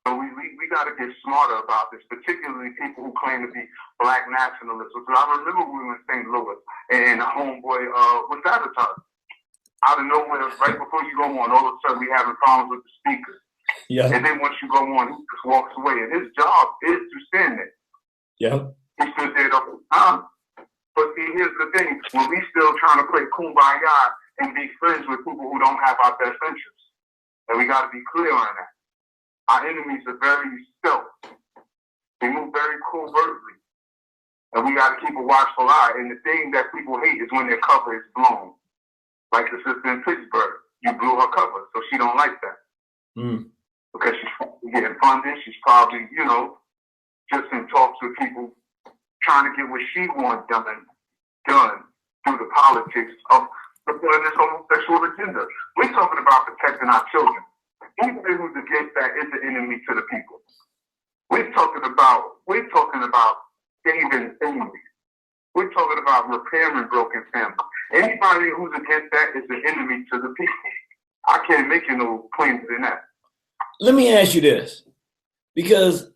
So we got to get smarter about this, particularly people who claim to be black nationalists. So I remember we were in St. Louis and a homeboy was sabotaged. Out of nowhere, right before you go on, all of a sudden we having problems with the speakers. Yeah. And then once you go on, he just walks away. And his job is to stand there. Yeah. He stood there the whole time. But see, here's the thing. When we still trying to play kumbaya and be friends with people who don't have our best interests. And we got to be clear on that. Our enemies are very stealth. They move very covertly. And we got to keep a watchful eye. And the thing that people hate is when their cover is blown. Like the sister in Pittsburgh. You blew her cover, so she don't like that. Because she's getting funded. She's probably, you know, just in talks with people trying to get what she wants done through the politics of supporting this homosexual agenda. We're talking about protecting our children. Anybody who's against that is an enemy to the people. We're talking about saving families. We're talking about repairing broken families. Anybody who's against that is an enemy to the people. I can't make you no claims in that. Let me ask you this, because,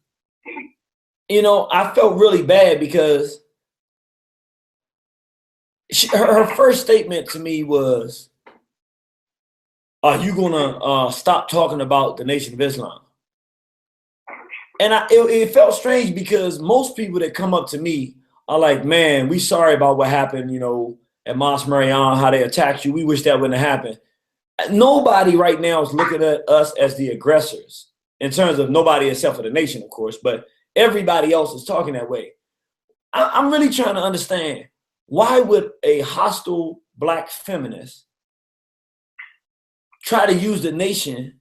you know, I felt really bad because her first statement to me was, are you going to stop talking about the Nation of Islam? And it felt strange because most people that come up to me are like, man, we sorry about what happened, you know, at Mos Marion, how they attacked you. We wish that wouldn't have happened. Nobody right now is looking at us as the aggressors, in terms of nobody except for the nation, of course, but everybody else is talking that way. I'm really trying to understand, why would a hostile black feminist try to use the nation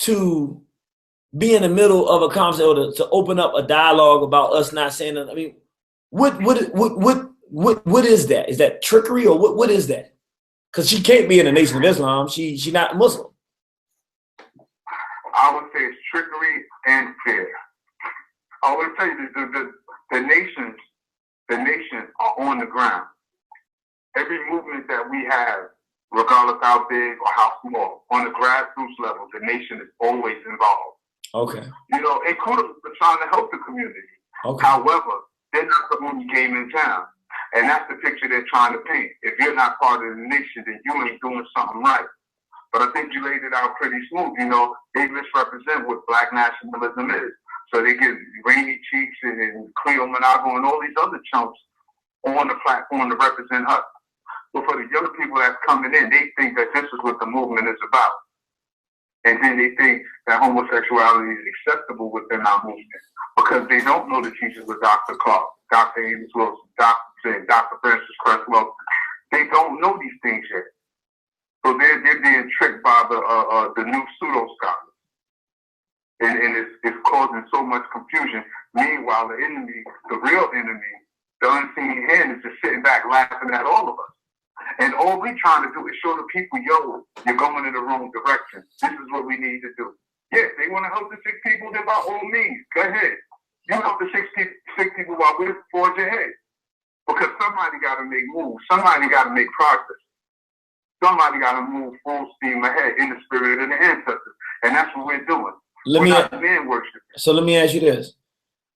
to be in the middle of a conversation or to open up a dialogue about us not saying that? I mean, what is that? Is that trickery or what is that? Because she can't be in the Nation of Islam. She not Muslim. I would say it's trickery and fear. I would tell you the nations are on the ground. Every movement that we have, regardless how big or how small, on the grassroots level, the nation is always involved. Okay. You know, including for trying to help the community. Okay. However, they're not the only game in town. And that's the picture they're trying to paint. If you're not part of the nation, then you ain't doing something right. But I think you laid it out pretty smooth. You know, they misrepresent what Black nationalism is. So they get Rainy Cheeks and Cleo Monago and all these other chumps on the platform to represent us. But for the young people that's coming in, they think that this is what the movement is about. And then they think that homosexuality is acceptable within our movement because they don't know the teachings of Dr. Clark, Dr. Amos Wilson, Dr. Francis Cress Wilson. They don't know these things yet. So they're being tricked by the new pseudo scholars. And it's causing so much confusion. Meanwhile, the enemy, the real enemy, the unseen hand is just sitting back laughing at all of us. And all we're trying to do is show the people, yo, you're going in the wrong direction. This is what we need to do. Yes, they want to help the sick people, then by all means, go ahead. You help the sick people while we're forge ahead. Because somebody got to make moves. Somebody got to make progress. Somebody got to move full steam ahead in the spirit of the ancestors. And that's what we're doing. So let me ask you this.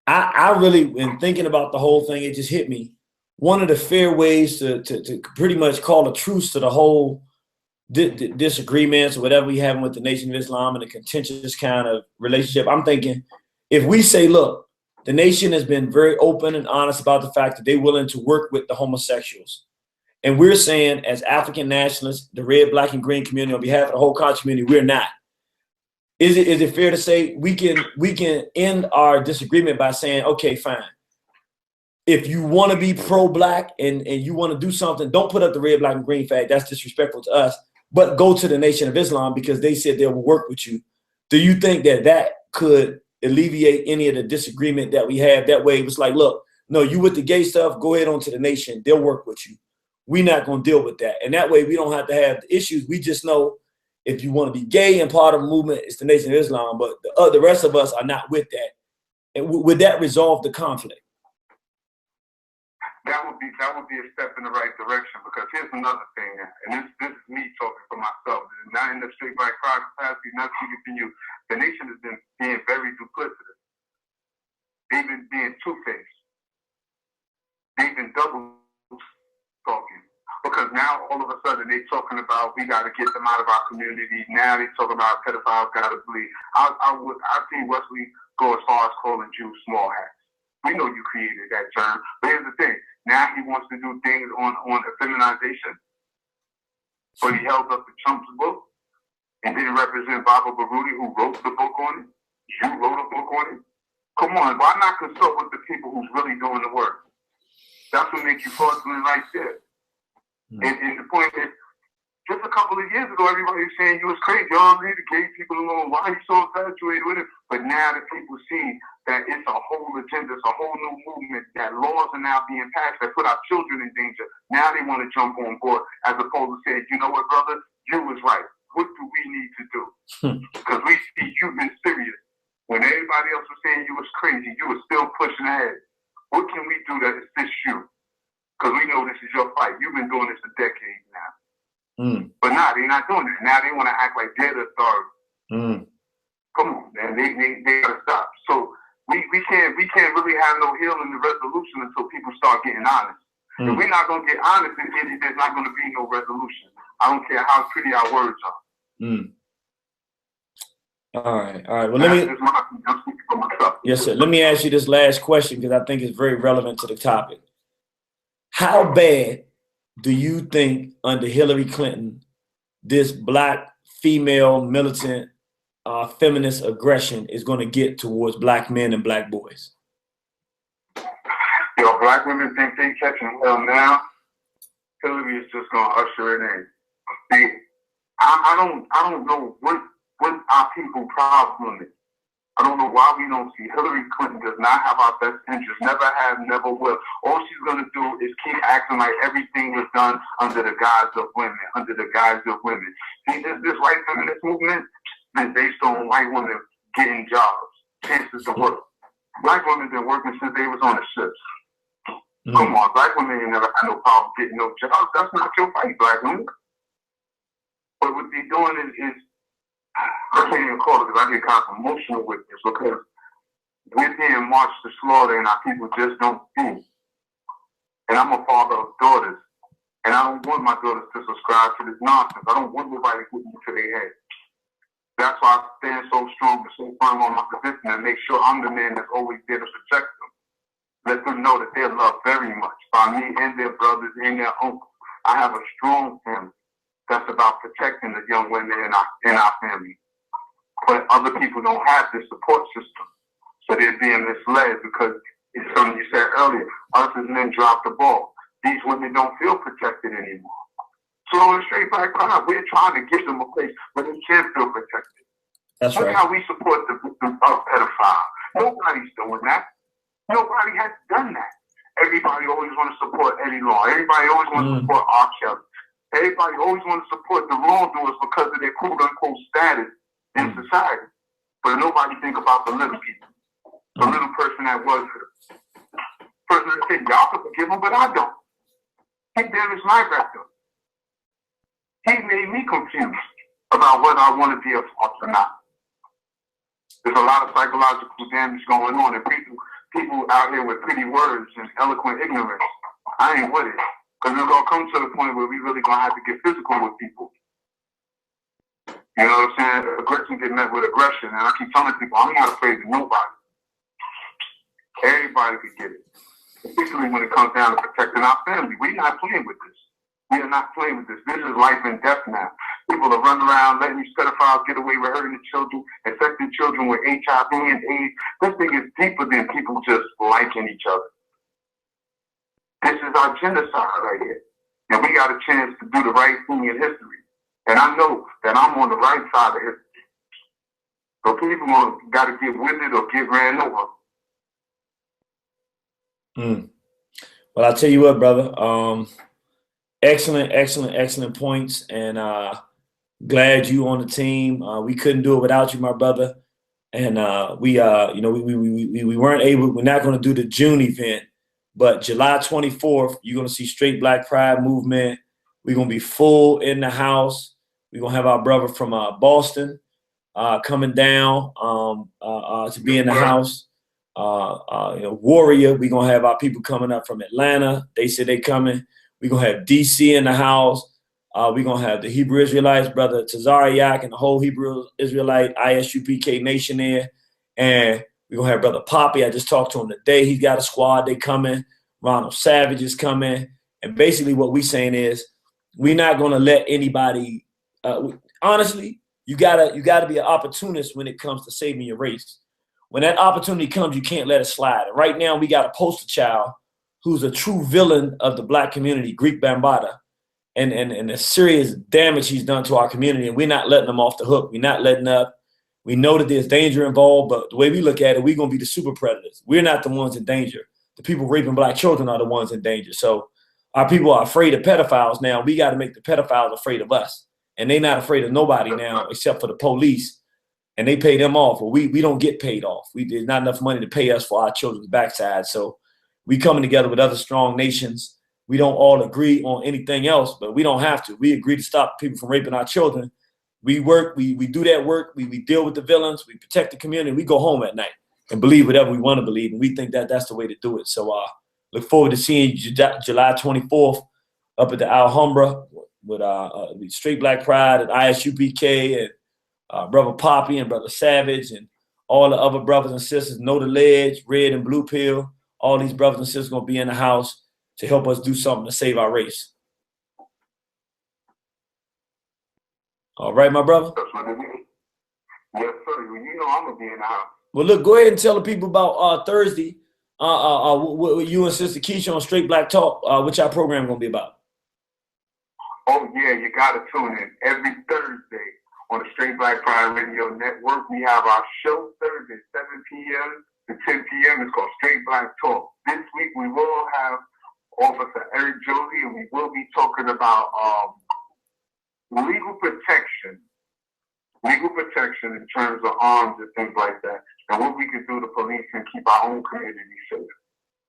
I really, in thinking about the whole thing, it just hit me. One of the fair ways to pretty much call a truce to the whole disagreements or whatever we have with the Nation of Islam and the contentious kind of relationship, I'm thinking if we say, look, the nation has been very open and honest about the fact that they're willing to work with the homosexuals. And we're saying as African nationalists, the red, black, and green community, on behalf of the whole country community, we're not. Is it fair to say we can end our disagreement by saying, okay, fine. If you want to be pro-black and you want to do something, don't put up the red, black, and green flag. That's disrespectful to us. But go to the Nation of Islam because they said they will work with you. Do you think that could alleviate any of the disagreement that we have? That way it was like, look, no, you with the gay stuff, go ahead on to the nation. They'll work with you. We're not going to deal with that. And that way we don't have to have the issues. We just know if you want to be gay and part of the movement, it's the Nation of Islam. But the rest of us are not with that. And would that resolve the conflict? That would be a step in the right direction, because here's another thing, and this is me talking for myself, not in the straight black pride capacity, not speaking for you. The nation has been being very duplicitous. They've been being two-faced. They've been double talking, because now all of a sudden they're talking about we got to get them out of our community. Now they're talking about pedophiles got to flee. I've seen Wesley go as far as calling Jews small hats. We know you created that term, but here's the thing. Now he wants to do things on effeminization. But he held up the Trump's book and didn't represent Baba Baruti, who wrote the book on it. You wrote a book on it. Come on, why not consult with the people who's really doing the work? That's what makes you fraudulent right there. And the point is, just a couple of years ago, everybody was saying you was crazy. Y'all leave the gay people alone. Why are you so infatuated with it? But now that people see that it's a whole agenda, it's a whole new movement, that laws are now being passed that put our children in danger. Now they want to jump on board as opposed to saying, you know what, brother, you was right. What do we need to do? Because we see you've been serious. When everybody else was saying you was crazy, you were still pushing ahead. What can we do to assist you? Because we know this is your fight. You've been doing this for decades now. But now they're not doing it. Now they want to act like they're the authority. Come on, man. They gotta stop. So we can't really have no healing and resolution until people start getting honest. If we're not gonna get honest, then there's not gonna be no resolution. I don't care how pretty our words are. All right. Well, I'm speaking for myself. Yes, sir. Let me ask you this last question because I think it's very relevant to the topic. How bad do you think under Hillary Clinton this black female militant feminist aggression is going to get towards black men and black boys? Yo, black women think they catching hell now. Hillary is just going to usher it in. I don't know what what our people problem is. I don't know why we don't see Hillary Clinton does not have our best interest, never have, never will. All she's going to do is keep acting like everything was done under the guise of women, under the guise of women. See, this white feminist movement is based on white women getting jobs, chances to work. Black women been working since they was on the ships. Come on, black women ain't never had no problem getting no jobs. That's not your fight, black women. But what they're doing is I can't even call it because I get kind of emotional with this because we're being marched to slaughter and our people just don't see. And I'm a father of daughters. And I don't want my daughters to subscribe to this nonsense. I don't want nobody putting it to their head. That's why I stand so strong and so firm on my position and make sure I'm the man that's always there to protect them. Let them know that they're loved very much by me and their brothers and their uncles. I have a strong family that's about protecting the young women in our family. But other people don't have this support system. So they're being misled because it's something you said earlier. Us as men drop the ball. These women don't feel protected anymore. So in Straight Black Pride, we're trying to give them a place where they can feel protected. That's right. Look how we support the victims of pedophiles. Nobody's doing that. Nobody has done that. Everybody always wants to support Eddie Law. Everybody always wants to support R. Kelly. Everybody always wants to support the wrongdoers because of their quote-unquote status in society. But nobody think about the little people. The little person that was hurt. Person that said, y'all can forgive him, but I don't. He damaged my record. He made me confused about whether I want to be a father or not. There's a lot of psychological damage going on, and people out here with pretty words and eloquent ignorance. I ain't with it. Because we're going to come to the point where we really going to have to get physical with people. You know what I'm saying? Aggression get met with aggression. And I keep telling people, I'm not afraid of nobody. Everybody could get it. Particularly when it comes down to protecting our family. We're not playing with this. We are not playing with this. This is life and death now. People are running around letting these pedophiles get away with hurting the children, infecting children with HIV and AIDS. This thing is deeper than people just liking each other. This is our genocide right here. And we got a chance to do the right thing in history. And I know that I'm on the right side of history. So people got to get with it or get ran over. Well, I'll tell you what, brother. Excellent points. And glad you on the team. We couldn't do it without you, my brother. And we weren't able, we're not going to do the June event. But July 24th, you're going to see Straight Black Pride movement. We're going to be full in the house. We're going to have our brother from Boston coming down to be in the house. Warrior, we're going to have our people coming up from Atlanta. They said they coming. We're going to have DC in the house. We're going to have the Hebrew Israelites, brother Tazariak, and the whole Hebrew Israelite ISUPK nation there. And we're going to have Brother Poppy. I just talked to him today. He's got a squad. They coming. Ronald Savage is coming. And basically what we're saying is we're not going to let anybody honestly, you gotta be an opportunist when it comes to saving your race. When that opportunity comes, you can't let it slide. And right now we got a poster child who's a true villain of the black community, Greek Bambaataa, and the serious damage he's done to our community. And we're not letting him off the hook. We're not letting up. We know that there's danger involved, but the way we look at it, we're going to be the super predators. We're not the ones in danger. The people raping black children are the ones in danger. So our people are afraid of pedophiles now. We got to make the pedophiles afraid of us. And they're not afraid of nobody now except for the police. And they pay them off. But we don't get paid off. There's not enough money to pay us for our children's backside. So we coming together with other strong nations. We don't all agree on anything else, but we don't have to. We agree to stop people from raping our children. We work, we do that work, we deal with the villains, we protect the community, we go home at night and believe whatever we want to believe. And we think that that's the way to do it. So look forward to seeing you July 24th up at the Alhambra with Straight Black Pride and ISUPK and Brother Poppy and Brother Savage and all the other brothers and sisters, Know the Ledge, Red and Blue Pill. All these brothers and sisters going to be in the house to help us do something to save our race. All right, my brother? Yes, sir. You know I'm going to be in the house. Well, look, go ahead and tell the people about Thursday, what you and Sister Keisha on Straight Black Talk, what y'all program going to be about. Oh, yeah, you got to tune in every Thursday on the Straight Black Pride Radio Network. We have our show Thursday, 7 p.m. to 10 p.m. It's called Straight Black Talk. This week we will have Officer Eric Josie, and we will be talking about legal protection in terms of arms and things like that, and what we can do to police and keep our own community safe.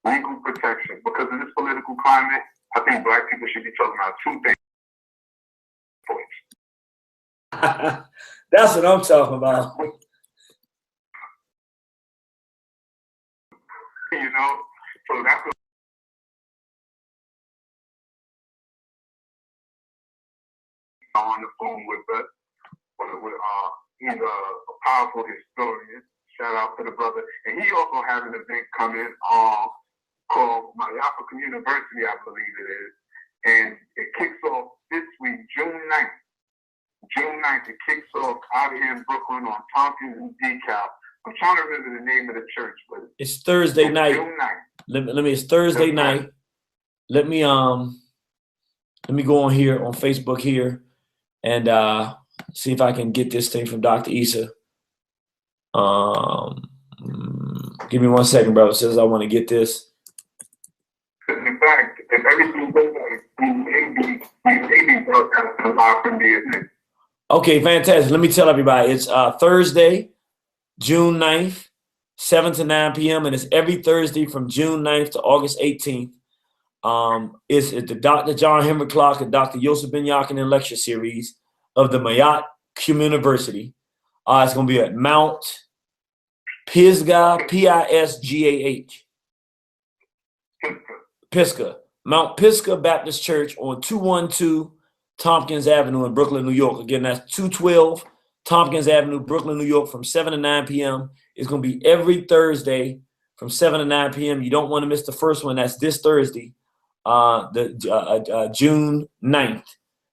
Legal protection. Because of this political climate, I think black people should be talking about two things. That's what I'm talking about. You know, so that's what on the phone with us. He's a powerful historian. Shout out to the brother. And he also has an event coming called My African University, I believe it is. And it kicks off this week, June 9th. June 9th, it kicks off out here in Brooklyn on Tompkins and DeKalb. I'm trying to remember the name of the church, but it's Thursday night. June 9th. Let me. It's Thursday night. Let me go on here on Facebook here and see if I can get this thing from Dr. Issa. Give me 1 second, brother. Says I want to get this. In fact, if everything goes like we may be broadcasting live from the Okay, fantastic. Let me tell everybody. It's Thursday, June 9th, 7 to 9 p.m. And it's every Thursday from June 9th to August 18th. It's the Dr. John Henry Clark and Dr. Yosef Ben Yakinen lecture series of the Mayat University. It's going to be at Mount Pisgah, Pisgah, Pisgah, Mount Pisgah Baptist Church on 212 Tompkins Avenue in Brooklyn, New York. Again, that's 212 Tompkins Avenue, Brooklyn, New York, from 7 to 9 p.m. It's going to be every Thursday from 7 to 9 p.m. You don't want to miss the first one. That's this Thursday, June 9th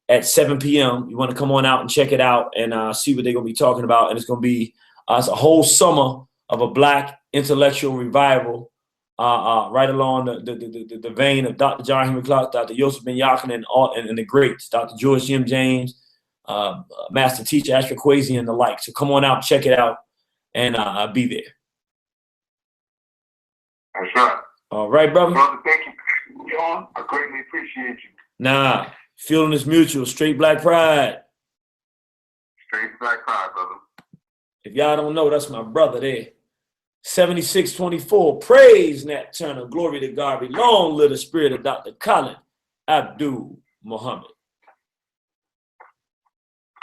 at 7 p.m. You want to come on out and check it out and see what they're going to be talking about. And it's going to be it's a whole summer of a black intellectual revival right along the vein of Dr. John Henry Clark, Dr. Yosef Ben Yakinen, and the greats, Dr. George Jim James, Master Teacher Ashford Kwesi, and the like. So come on out, check it out, and be there. That's right. All right, brother. Brother, thank you, John. I greatly appreciate you. Nah, feeling is mutual. Straight Black Pride. Straight Black Pride, brother. If y'all don't know, that's my brother there. 7624. Praise Nat Turner. Glory to God. Long live the spirit of Dr. Khalid Abdul Muhammad.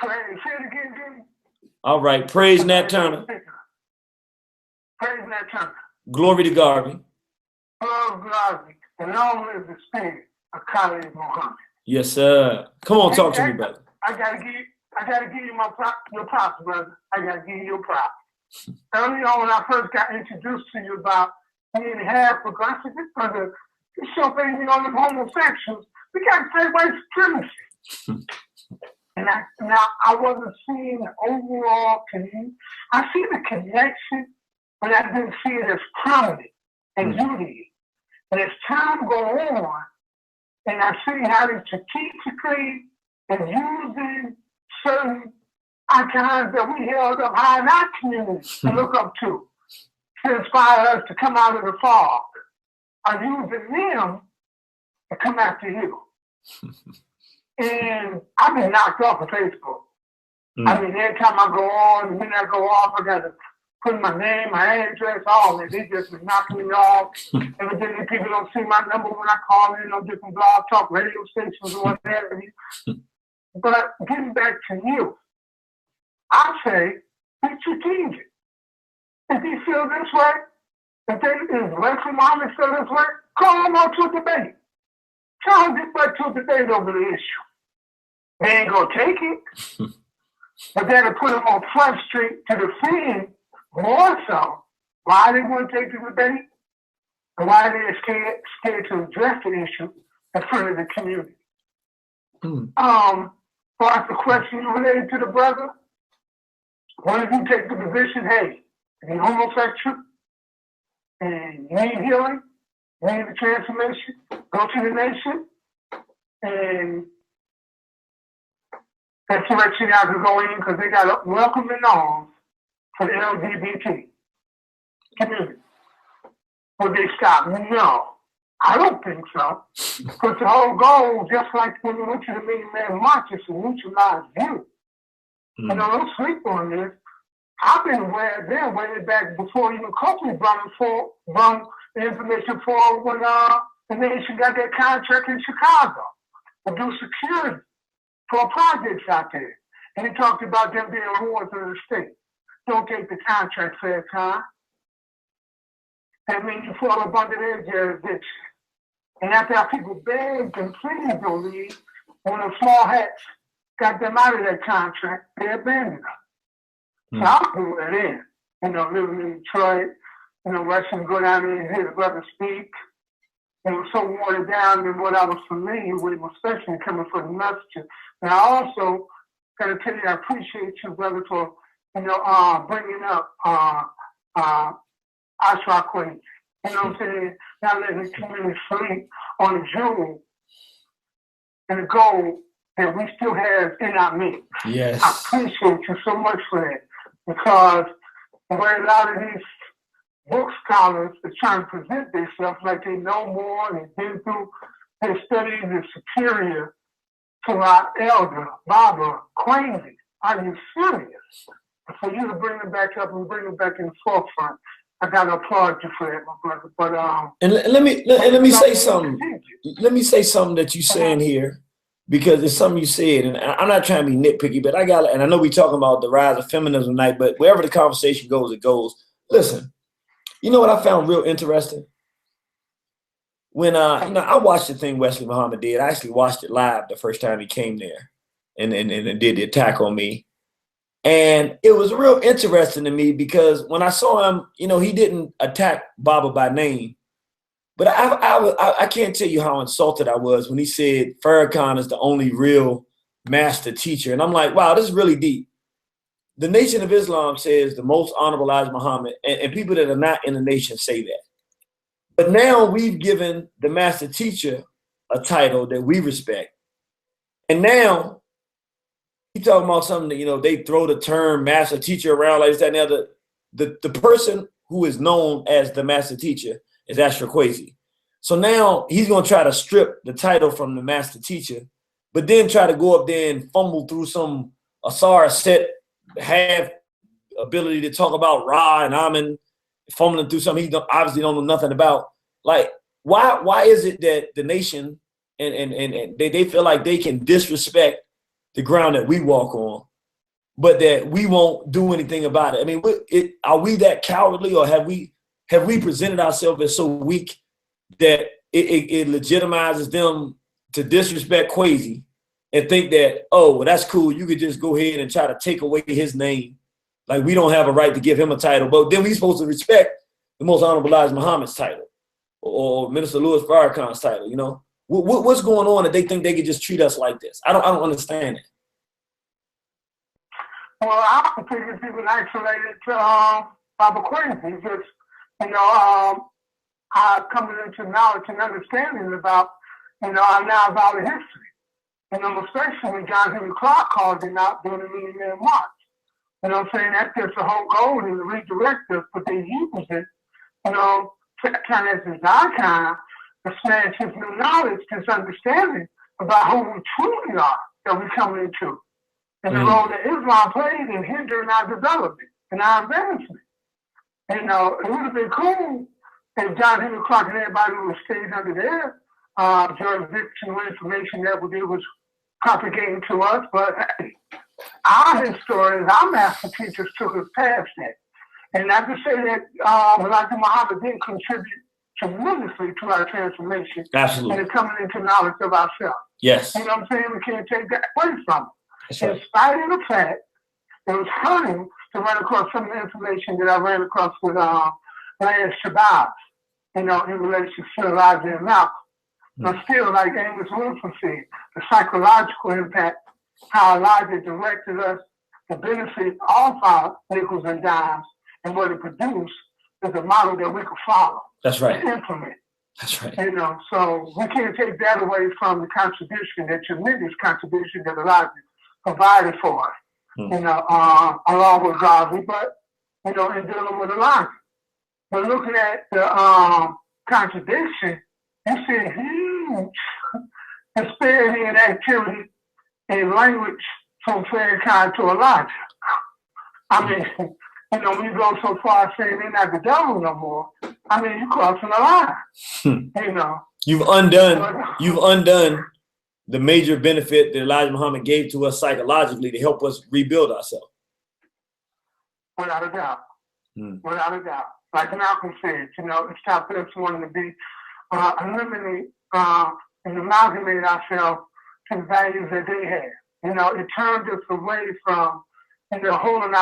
Say it again, Jimmy. All right. Praise Nat Turner. Praise Nat Turner. Glory to Garvey. Love Garvey. And long live the spirit of Khalid Muhammad. Yes, sir. Come on, talk to me, brother. I gotta give you your props, brother. I gotta give you your props. Early on when I first got introduced to you about being half progressive, brother, you show things on the homosexuals. We got to say white supremacy. And I wasn't seeing the overall connection. I see the connection, but I didn't see it as prominent and Judaism. And as time goes on, and I see how they strategically and using certain icons that we held up high in our community to look up to inspire us to come out of the fog, are using them to come after you. And I've been knocked off of Facebook. I mean, every time I go on, when I go off, I got to put my name, my address, all of it. They just been knocking me off. Evidently, people don't see my number when I call in on different blog talk radio stations or whatever. But getting back to you, I say, be strategic. If you feel this way, if Leslie Muhammad feel this way, call them out to a debate. Tell them get back to a debate over the issue. They ain't gonna take it, but that'll put them on Front Street to defend more so why they want to take the debate and why they're scared to address the issue in front of the community. So ask the question related to the brother. What if you take the position, hey, if you're homosexual and you need healing, you need the transformation, go to the nation, and that to let you guys go in because they got a welcoming arms for the LGBT community. Would they stop? No, I don't think so. Because the whole goal, just like when we went to the Million Man March, is to neutralize you. And don't sleep on this. I've been aware there way back before even Copley brought the information forward when the nation got that contract in Chicago to do security for projects out there. And he talked about them being wards of the state. Don't take the contract for that time. That means you fall up under their jurisdiction. And after our people begged and pleaded to leave, when the small hats got them out of that contract, they abandoned them. So I'll do that in. Living in Detroit, rushing to go down there and hear the brother speak. It was so watered down than what I was familiar with, especially coming from the messages. And I also got to tell you, I appreciate you, brother, for bringing up Ashra Queen. You know what I'm saying? Not letting the community sleep on the jewel and the gold that we still have in our midst. Yes. I appreciate you so much for that because the way a lot of these book scholars are trying to present themselves like they know more and they've been through their studies is superior to our elder, Baba, crazy. Are you serious? For you to bring it back up and bring it back in the forefront, I gotta applaud you for that, my brother. But and let me say something. Let me say something that you saying here, because it's something you said, and I'm not trying to be nitpicky, but and I know we talking about the rise of feminism tonight, but wherever the conversation goes, it goes. Listen, you know what I found real interesting? When I watched the thing Wesley Muhammad did. I actually watched it live the first time he came there and did the attack on me. And it was real interesting to me because when I saw him, he didn't attack Baba by name. But I can't tell you how insulted I was when he said Farrakhan is the only real master teacher. And I'm like, wow, this is really deep. The Nation of Islam says the most honorable Elijah Muhammad, and people that are not in the nation say that. But now we've given the master teacher a title that we respect. And now he talking about something that, they throw the term master teacher around like that. Now the person who is known as the master teacher is Ashra Kwesi. So now he's going to try to strip the title from the master teacher, but then try to go up there and fumble through some Asar set, have ability to talk about Ra and Amen, fumbling through something he obviously don't know nothing about. Like, why is it that the nation and they feel like they can disrespect the ground that we walk on, but that we won't do anything about it? I mean, are we that cowardly, or have we presented ourselves as so weak that it legitimizes them to disrespect Kwesi and think that, oh, well, that's cool, you could just go ahead and try to take away his name, like we don't have a right to give him a title, but then we supposed to respect the most honorable Elijah Muhammad's title or Minister Louis Farrakhan's title? What's going on that they think they could just treat us like this? I don't understand it. Well, I think it's even isolated to Baba Kwesi. Just, coming into knowledge and understanding about, our now violent history. Especially when John Henry Clark called him out during the Million Man March. I'm saying? That's just the whole goal is to redirect us, but they use it, kind of as his icon to smash his new knowledge, his understanding about who we truly are that we're coming into. And the role that Islam played in hindering our development and our advancement. It would have been cool if John Henry Clark and everybody would have stayed under their jurisdictional information that they was propagating to us, but our historians, our master teachers took us past that. And not to say that Elijah Muhammad didn't contribute tremendously to our transformation. Absolutely. And coming into knowledge of ourselves. Yes. You know what I'm saying? We can't take that away from it. That's right. In spite of the fact it was hurting to run across some of the information that I ran across with Lance Shabazz, in relation to Elijah and Malcolm. But still, like Amos Wilson said, the psychological impact, how Elijah directed us to benefit all of our nickels and dimes, and what it produced is a model that we could follow. That's right. And implement. That's right. So we can't take that away from the contribution, that tremendous contribution that Elijah provided for us, along with godly, but, in dealing with Elijah. But looking at the contradiction, you see a huge disparity in activity in language from mankind to Elijah. I mean, we go so far as saying they're not the devil no more. I mean, you're crossing the line, You've undone the major benefit that Elijah Muhammad gave to us psychologically to help us rebuild ourselves. Without a doubt. Without a doubt. Like Malcolm said, it stopped us wanting to be eliminate and amalgamate ourselves to the values that they had. It turned us away from holding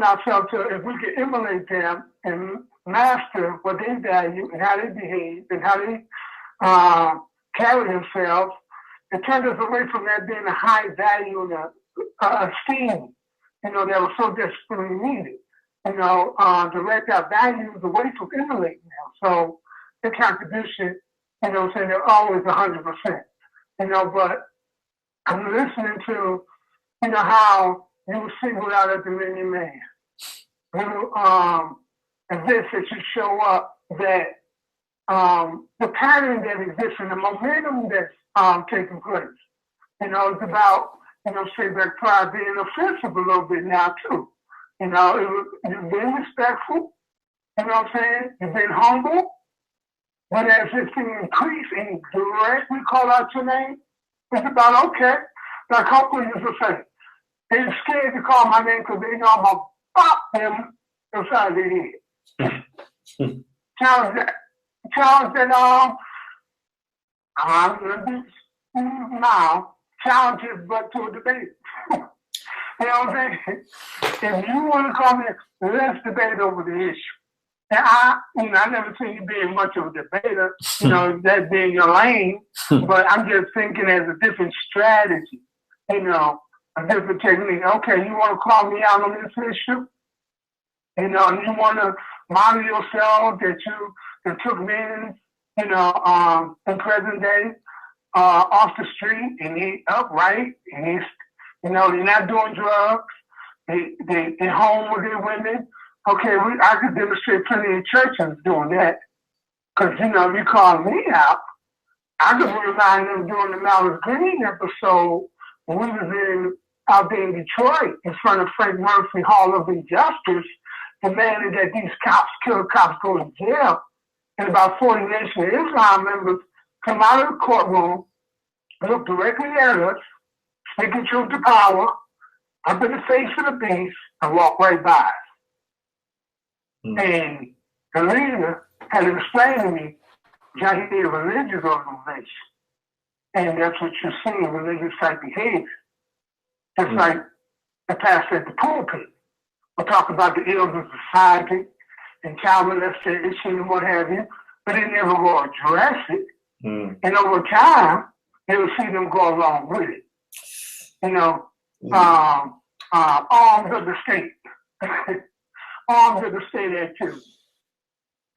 ourselves to if we could emulate them and master what they value and how they behave and how they carry themselves. It turned us away from that being a high value and esteem, that was so desperately needed. Direct our values away from emulating them. So the contribution, saying they're always 100%. But I'm listening to, how you single out at the many man. And this that you show up that the pattern that exists and the momentum that's taking place. It's about, say that pride being offensive a little bit now too. You've been respectful, you've been humble, but as this thing increase and directly call out your name, it's about, okay, like Uncle used to say, they're scared to call my name because they know I'm going to pop them inside their head. Challenge that, I'm going to be now, challenge it, but to a debate. You know what I'm saying? If you want to call me, let's debate over the issue. And I never seen you being much of a debater, that being your lane, but I'm just thinking as a different strategy, a different technique. Okay, you want to call me out on this issue? And you want to model yourself that took men, in present day, off the street and they upright and he's, they're not doing drugs. They're home with their women. Okay, I could demonstrate plenty of churches doing that. Because, if you call me out, I could remind them during the Malcolm Green episode when we was out there in Detroit in front of Frank Murphy Hall of Injustice, demanding that these killer cops go to jail. And about 40 Nation of Islam members come out of the courtroom, look directly at us, speaking truth to power, up in the face of the beast, and walk right by us. And the leader had explained to me that he is a religious organization. And that's what you see in religious type behavior. It's like the pastor at the pulpit will talk about the ills of society and child molestation and what have you, but they never go address it. And over time, they will see them go along with it. Arms of the state. Arms of the state activity.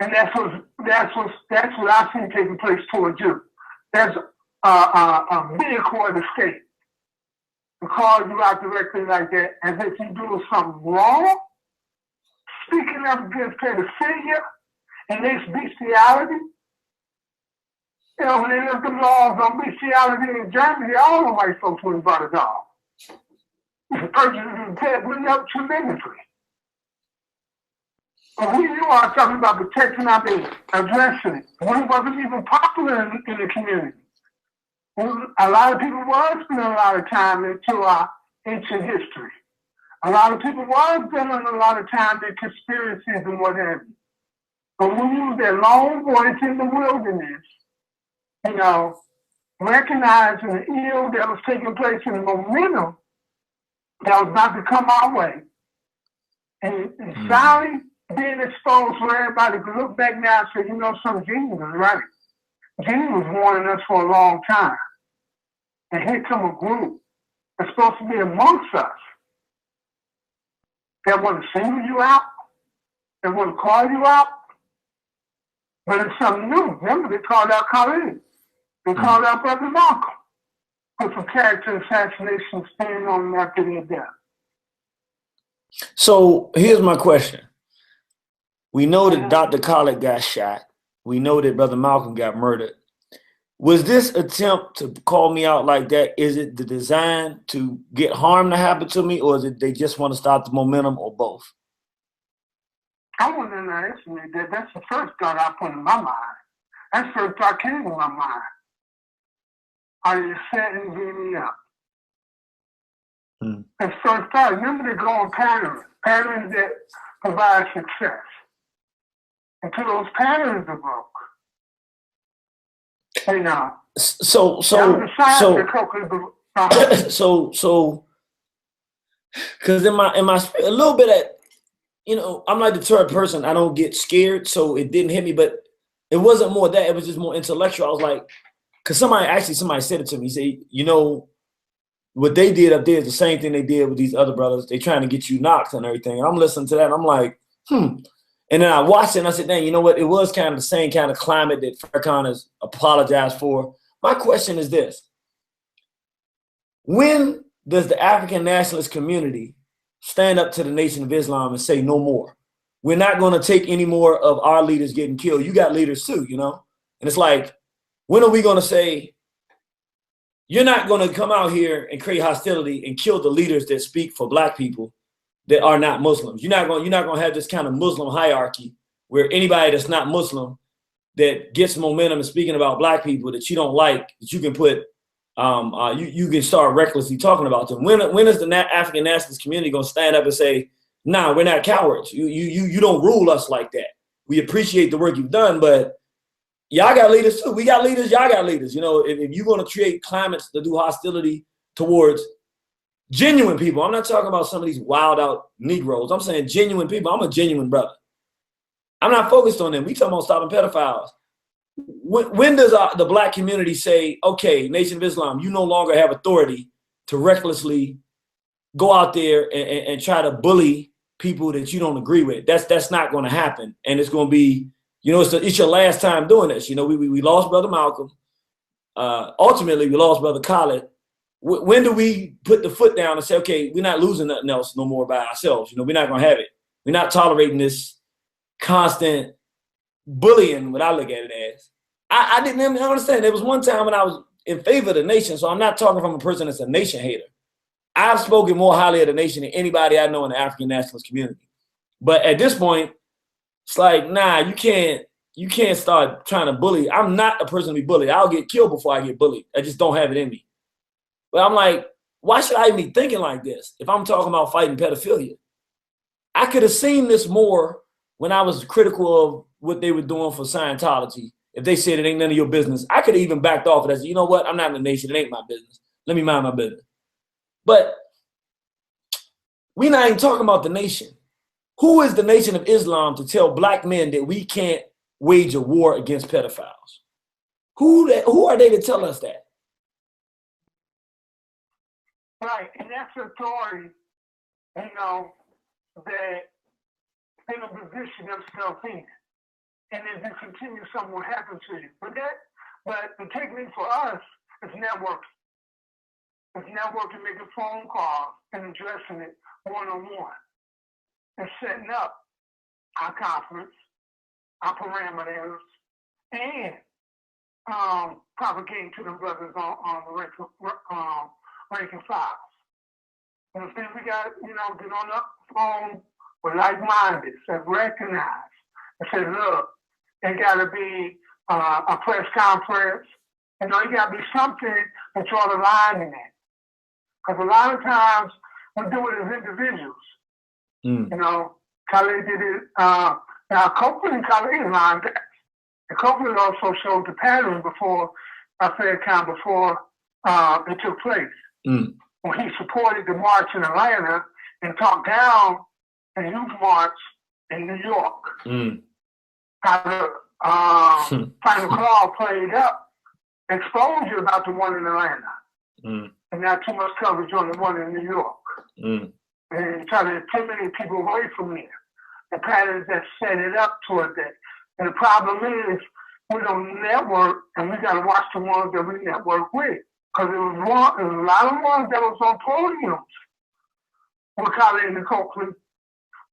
And that's what I see taking place towards you. There's a vehicle of the state to call you out directly like that as if you do something wrong, speaking up against pedophilia and this bestiality. When they look at the laws on bestiality in Germany, all the white folks wouldn't bought a dog. The purchases of pet went up tremendously. But here you are talking about protecting our baby, addressing it. When it wasn't even popular in the community. A lot of people were spending a lot of time into our ancient history. A lot of people were spending a lot of time in conspiracies and what have you. But when you use that lone voice in the wilderness, recognizing the ill that was taking place in the momentum that was about to come our way, and silently being exposed for everybody to look back now and say, some genius was right. Genius was warning us for a long time. And here come a group that's supposed to be amongst us that want to single you out, that want to call you out, but it's something new. Remember, they called out Khalid. They called out Brother Malcolm for character assassination staying on him after their death. So here's my question. We know that Dr. Khaled got shot. We know that Brother Malcolm got murdered. Was this attempt to call me out like that, is it the design to get harm to happen to me, or is it they just want to stop the momentum, or both? I want to underestimate that. That's the first thought I put in my mind. That's the first thought came to my mind. Are you setting me up? That's first thought. Remember the going patterns that provide success. Until those patterns are broke. You know. So because in my a little bit of, you know, I'm like the third person. I don't get scared, so it didn't hit me. But it wasn't more that. It was just more intellectual. I was like, because somebody said it to me. He said, you know, what they did up there is the same thing they did with these other brothers. They trying to get you knocked and everything. And I'm listening to that. And I'm like, And then I watched it and I said, dang, you know what? It was kind of the same kind of climate that Farrakhan has apologized for. My question is this. When does the African nationalist community stand up to the Nation of Islam and say no more? We're not going to take any more of our leaders getting killed. You got leaders too, you know? And it's like, when are we going to say, you're not going to come out here and create hostility and kill the leaders that speak for Black people that are not Muslims? You're not going to have this kind of Muslim hierarchy where anybody that's not Muslim that gets momentum and speaking about Black people that you don't like, that you can put, you can start recklessly talking about them. When is the African nationalist community going to stand up and say, nah, we're not cowards. You don't rule us like that. We appreciate the work you've done, but y'all got leaders too. We got leaders, y'all got leaders. You know, if you're going to create climates to do hostility towards genuine people, I'm not talking about some of these wild out Negroes. I'm saying genuine people. I'm a genuine brother. I'm not focused on them. We talking about stopping pedophiles. When does the Black community say, okay, Nation of Islam, you no longer have authority to recklessly go out there and try to bully people that you don't agree with? That's not going to happen. And it's going to be, you know, it's your last time doing this. You know, we lost Brother Malcolm. Ultimately, we lost Brother Khaled. When do we put the foot down and say, okay, we're not losing nothing else no more by ourselves? You know, we're not going to have it. We're not tolerating this constant bullying, what I look at it as. I didn't even understand. There was one time when I was in favor of the nation, so I'm not talking from a person that's a nation hater. I've spoken more highly of the nation than anybody I know in the African nationalist community. But at this point, it's like, nah, you can't start trying to bully. I'm not a person to be bullied. I'll get killed before I get bullied. I just don't have it in me. But I'm like, why should I even be thinking like this if I'm talking about fighting pedophilia? I could have seen this more when I was critical of what they were doing for Scientology. If they said it ain't none of your business, I could have even backed off of that. I said, you know what? I'm not in the nation. It ain't my business. Let me mind my business. But we're not even talking about the nation. Who is the Nation of Islam to tell Black men that we can't wage a war against pedophiles? Who are they to tell us that? Right, and that's authority, you know, that in a position themselves in. And if you continue, something will happen to you. But the technique for us is networking. It's networking, making phone calls and addressing it one-on-one. And setting up our conference, our parameters, and propagating to the brothers on the rank and files. And then we got, you know, get on the phone with like-minded that recognize and say, look, it got to be a press conference. You know, it got to be something that you're aligning in. Because a lot of times we do it as individuals. You know, Khaled did it. Now, Copeland and Khaled lined that. And Copeland also showed the pattern before it took place. When he supported the march in Atlanta and talked down the youth march in New York. How the final call played up exposure about the one in Atlanta. And not too much coverage on the one in New York. And try to intimidate people away from there. The patterns that set it up toward that. And the problem is we don't network, and we got to watch the ones that we network with. Because there was a lot of ones that was on podiums with Khaled and Coakley,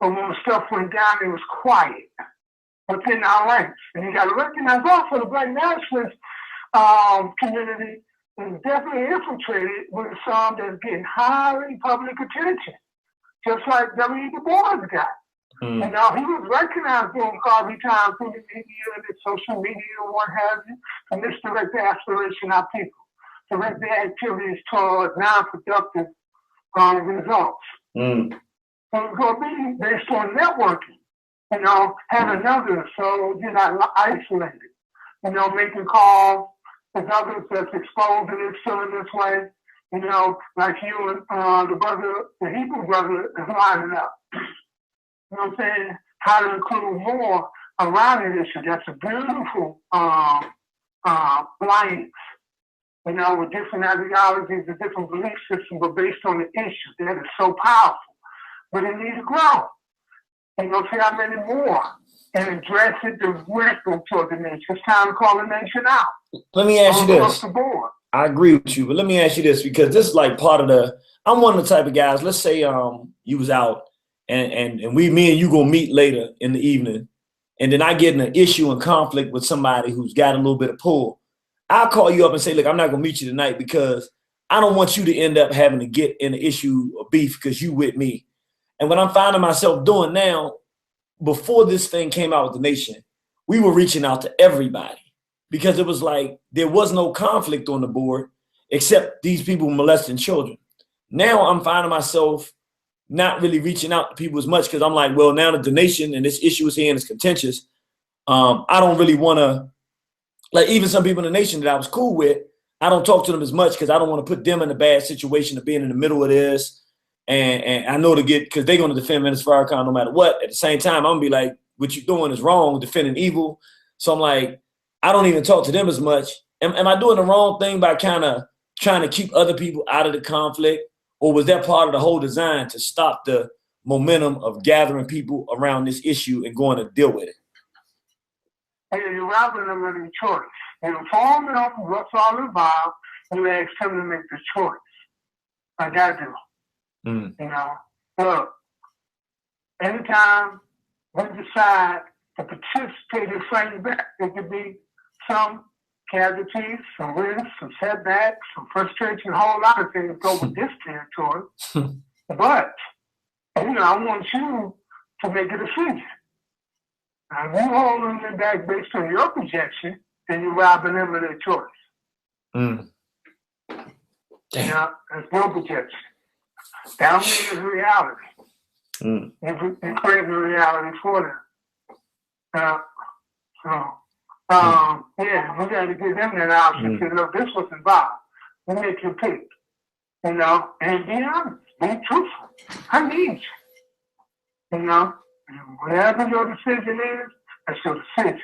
but when the stuff went down, it was quiet within our ranks. And you got to recognize also the Black nationalist community is definitely infiltrated with some that's getting highly public attention, just like W. Du Bois got. And now he was recognized during Harvey time through the media and the social media and what have you, to misdirect the aspiration of people, direct their activities towards non-productive results. So it's going to be based on networking, having others so you're not isolated, making calls with others that's exposed and it's feeling this way, like you and the Hebrew brother is lining up. You know what I'm saying? How to include more around an issue. That's a beautiful alliance, with different ideologies and different belief systems, but based on the issue. That is so powerful. But it needs to grow. And you'll see how many more and address it directly toward the nation. It's time to call the nation out. Let me ask you this. Across the board. I agree with you, but let me ask you this, because this is like part of I'm one of the type of guys, let's say you was out and me and you gonna meet later in the evening, and then I get in an issue and conflict with somebody who's got a little bit of pull. I'll call you up and say, look, I'm not gonna meet you tonight because I don't want you to end up having to get in an issue of beef because you with me. And what I'm finding myself doing now, before this thing came out with the nation, we were reaching out to everybody because it was like there was no conflict on the board except these people molesting children. Now I'm finding myself not really reaching out to people as much because I'm like, well, now that the nation and this issue is here and it's contentious, I don't really want to, like even some people in the nation that I was cool with, I don't talk to them as much because I don't want to put them in a bad situation of being in the middle of this. And I know because they're going to defend Minister Farrakhan no matter what. At the same time, I'm going to be like, what you're doing is wrong, defending evil. So I'm like, I don't even talk to them as much. Am I doing the wrong thing by kind of trying to keep other people out of the conflict? Or was that part of the whole design to stop the momentum of gathering people around this issue and going to deal with it? Hey, you're robbing them of their choice. You inform them what's all involved, and you ask them to make the choice. Like I do. Look, anytime we decide to participate in fighting back, there could be some casualties, some risks, some setbacks, some frustration, a whole lot of things go with this territory. But, I want you to make a decision. Now, if you holding them back based on your projection, then you're robbing them of their choice. There's no projection. That means reality. You're creating a reality for them. Yeah, we got to give them that option. Say, look, this was involved. You make your pick. And be honest, be truthful. I need you. And whatever your decision is, that's your decision.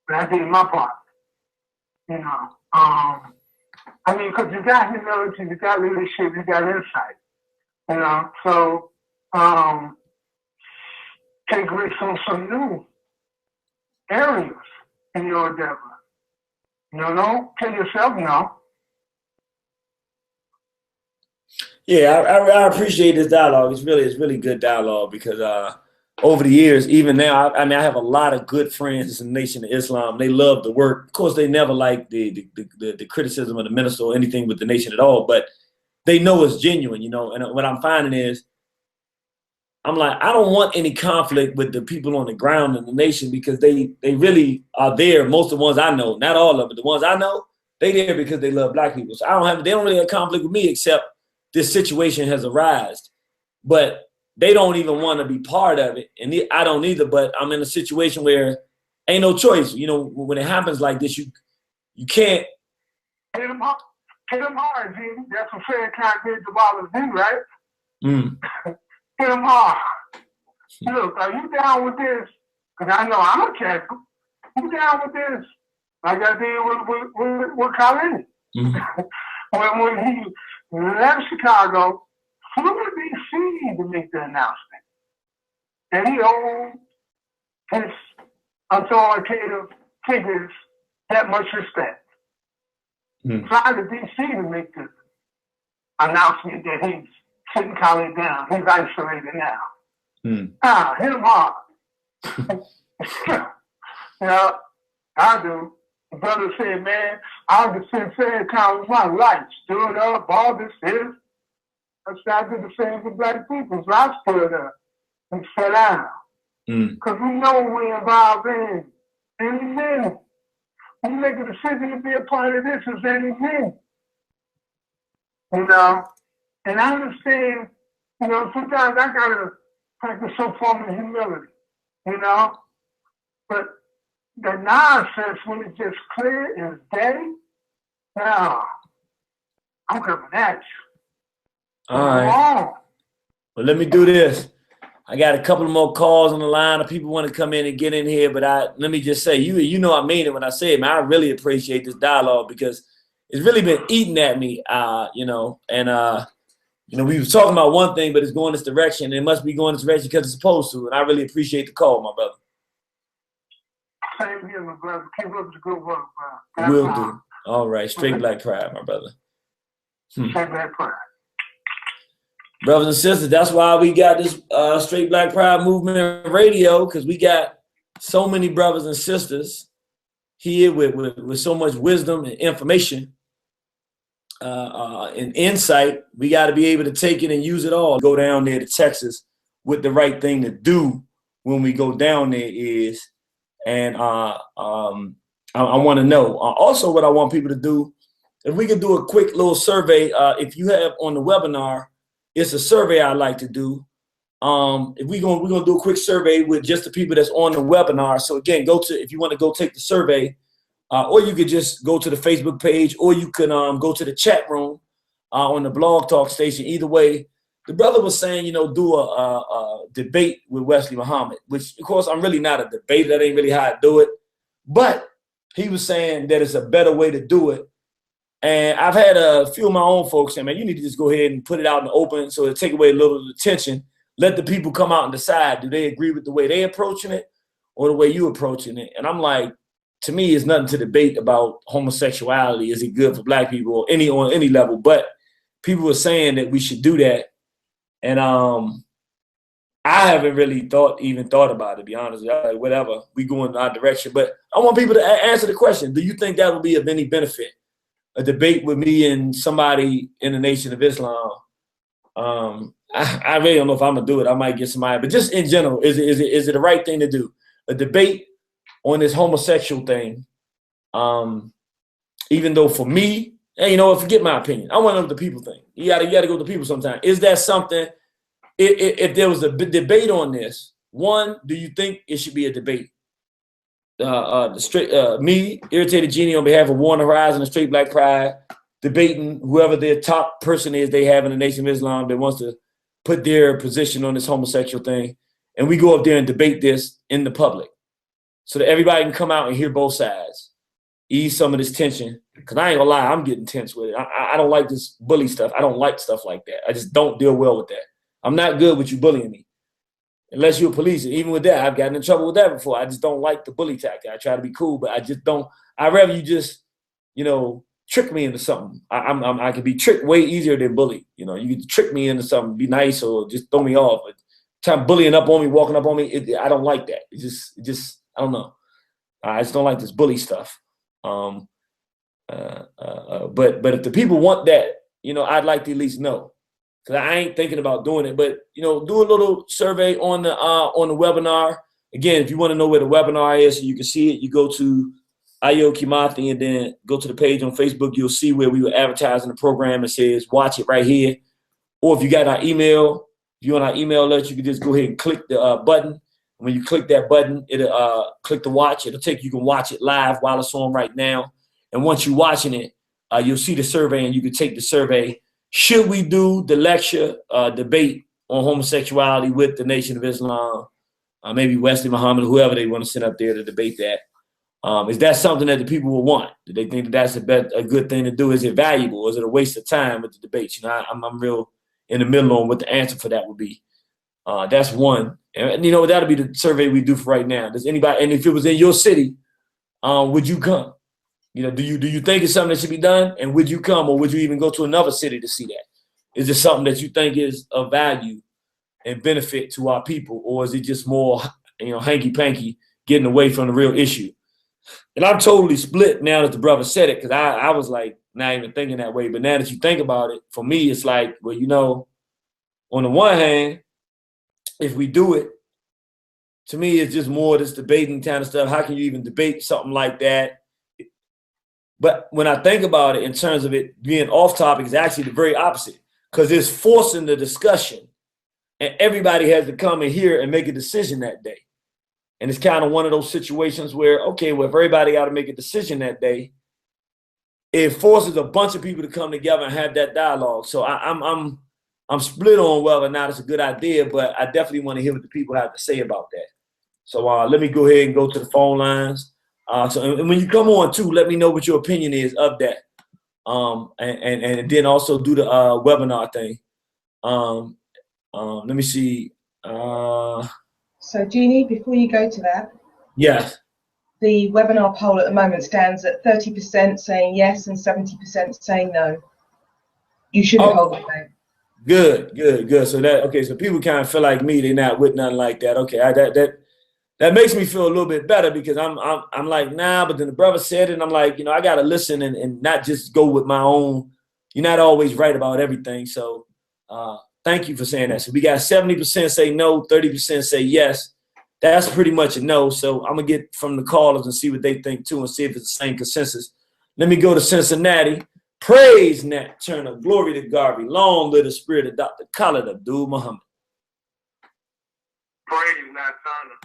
But I did my part. Because you got humility, you got leadership, you got insight. So take risks on some new areas in your endeavor. Don't tell yourself no. Yeah, I appreciate this dialogue. It's really good dialogue because over the years, even now, I have a lot of good friends in the Nation of Islam. They love the work. Of course, they never like the criticism of the minister or anything with the nation at all, but they know it's genuine, and what I'm finding is I'm like, I don't want any conflict with the people on the ground in the nation because they really are there. Most of the ones I know, not all of them, but the ones I know, they there because they love black people. So they don't really have conflict with me except this situation has arisen. But they don't even want to be part of it. And I don't either, but I'm in a situation where ain't no choice. When it happens like this, you can't. Hit them hard, G. That's what Farrakhan did to Wallace D, right? Hit them hard. Look, are you down with this? Because I know I'm a Catholic. You down with this? Like I did with Khaled. When he left Chicago, flew to D.C. to make the announcement. And he owed his authoritative figures that much respect. Mm. Fly to D.C. to make the announcement that he's sitting Khaled down. He's isolated now. Mm. Hit him hard. You know, I do. The brother said, man, I'll defend Farrakhan with my life. Stood up, all this. I said, I did the same for black people. So I stood up and sat down. Because we know we're involved in any minute. We make a decision to be a part of this as any minute. You know, and I understand, you know, sometimes I got to practice some form of humility, you know, but the nonsense when it's just clear as day, now I'm coming at you. All right. Well, let me do this. I got a couple of more calls on the line of people want to come in and get in here, but let me just say, you know I mean it when I say it, man. I really appreciate this dialogue because it's really been eating at me, you know, and you know, we was talking about one thing, but it's going this direction, and it must be going this direction because it's supposed to, and I really appreciate the call, my brother. Same here, my brother. Keep up the good work, bro. Will do. All right. Straight Black Pride, my brother. Straight Black Pride. Brothers and sisters, that's why we got this Straight Black Pride movement radio, because we got so many brothers and sisters here with so much wisdom and information and insight. We got to be able to take it and use it all. Go down there to Texas with the right thing to do when we go down there is, and I want to know. Also, what I want people to do, if we could do a quick little survey, if you have on the webinar, it's a survey I like to do. If we're gonna do a quick survey with just the people that's on the webinar. So again, if you want to go take the survey, or you could just go to the Facebook page, or you can go to the chat room on the Blog Talk station. Either way, the brother was saying, you know, do a debate with Wesley Muhammad, which of course I'm really not a debater. That ain't really how I do it. But he was saying that it's a better way to do it. And I've had a few of my own folks say, man, you need to just go ahead and put it out in the open so it'll take away a little of the tension. Let the people come out and decide, do they agree with the way they approaching it or the way you approaching it? And I'm like, to me, it's nothing to debate about homosexuality. Is it good for black people or on any level? But people were saying that we should do that. And I haven't really even thought about it, to be honest. Like, whatever, we go in our direction. But I want people to answer the question. Do you think that would be of any benefit? A debate with me and somebody in the Nation of Islam. I really don't know if I'm gonna do it. I might get somebody, but just in general, is it the right thing to do? A debate on this homosexual thing. Even though for me, and you know what, forget my opinion. I want to know what the people think. You gotta go to the people sometime. Is that something? If there was a debate on this, one, do you think it should be a debate? Me, Irritated Genie, on behalf of Warner Horizon and Straight Black Pride, debating whoever their top person is they have in the Nation of Islam that wants to put their position on this homosexual thing. And we go up there and debate this in the public so that everybody can come out and hear both sides, ease some of this tension. Because I ain't gonna lie, I'm getting tense with it. I don't like this bully stuff. I don't like stuff like that. I just don't deal well with that. I'm not good with you bullying me. Unless you're a police. Even with that, I've gotten in trouble with that before. I just don't like the bully tactic. I try to be cool, but I just don't. I'd rather you just, you know, trick me into something. I can be tricked way easier than bully. You know, you can trick me into something, be nice, or just throw me off. But time bullying up on me, walking up on me, I don't like that. It just, I don't know. I just don't like this bully stuff. But if the people want that, you know, I'd like to at least know. Because I ain't thinking about doing it, but you know, do a little survey on the webinar. Again, if you want to know where the webinar is, so you can see it, you go to Ayo Kimathi and then go to the page on Facebook. You'll see where we were advertising the program. It says watch it right here. Or if you got our email, if you're on our email alert, you can just go ahead and click the button. When you click that button, it'll click the watch. It'll take you can watch it live while it's on right now. And once you're watching it, you'll see the survey and you can take the survey. Should we do the lecture debate on homosexuality with the Nation of Islam, maybe Wesley Muhammad, whoever they want to send up there to debate that? Is that something that the people will want? Do they think that that's a good thing to do? Is it valuable? Is it a waste of time with the debates? You know, I'm real in the middle on what the answer for that would be. That's one. And, you know, that'll be the survey we do for right now. Does anybody, and if it was in your city, would you come? You know, do you think it's something that should be done? And would you come, or would you even go to another city to see that? Is it something that you think is of value and benefit to our people, or is it just more, you know, hanky panky, getting away from the real issue? And I'm totally split now that the brother said it, because I was like not even thinking that way. But now that you think about it, for me, it's like, well, you know, on the one hand, if we do it, to me, it's just more this debating kind of stuff. How can you even debate something like that? But when I think about it in terms of it being off topic, it's actually the very opposite, because it's forcing the discussion, and everybody has to come in here and make a decision that day. And it's kind of one of those situations where, okay, well, if everybody got to make a decision that day, it forces a bunch of people to come together and have that dialogue. So I'm split on whether or not it's a good idea, but I definitely want to hear what the people have to say about that. So let me go ahead and go to the phone lines. And when you come on too, let me know what your opinion is of that. And then also do the webinar thing. Let me see. So Jeannie, before you go to that, Yes. The webinar poll at the moment stands at 30% saying yes and 70% saying no. You shouldn't hold the vote. Good. So so people kind of feel like me, they're not with nothing like that. Okay, that makes me feel a little bit better, because I'm like, nah, but then the brother said it, and I'm like, you know, I gotta listen and not just go with my own. You're not always right about everything. So thank you for saying that. So we got 70% say no, 30% say yes. That's pretty much a no. So I'm gonna get from the callers and see what they think too, and see if it's the same consensus. Let me go to Cincinnati. Praise Nat Turner, glory to Garvey, long live the spirit of Dr. Khalid Abdul Muhammad. Praise Nat Turner,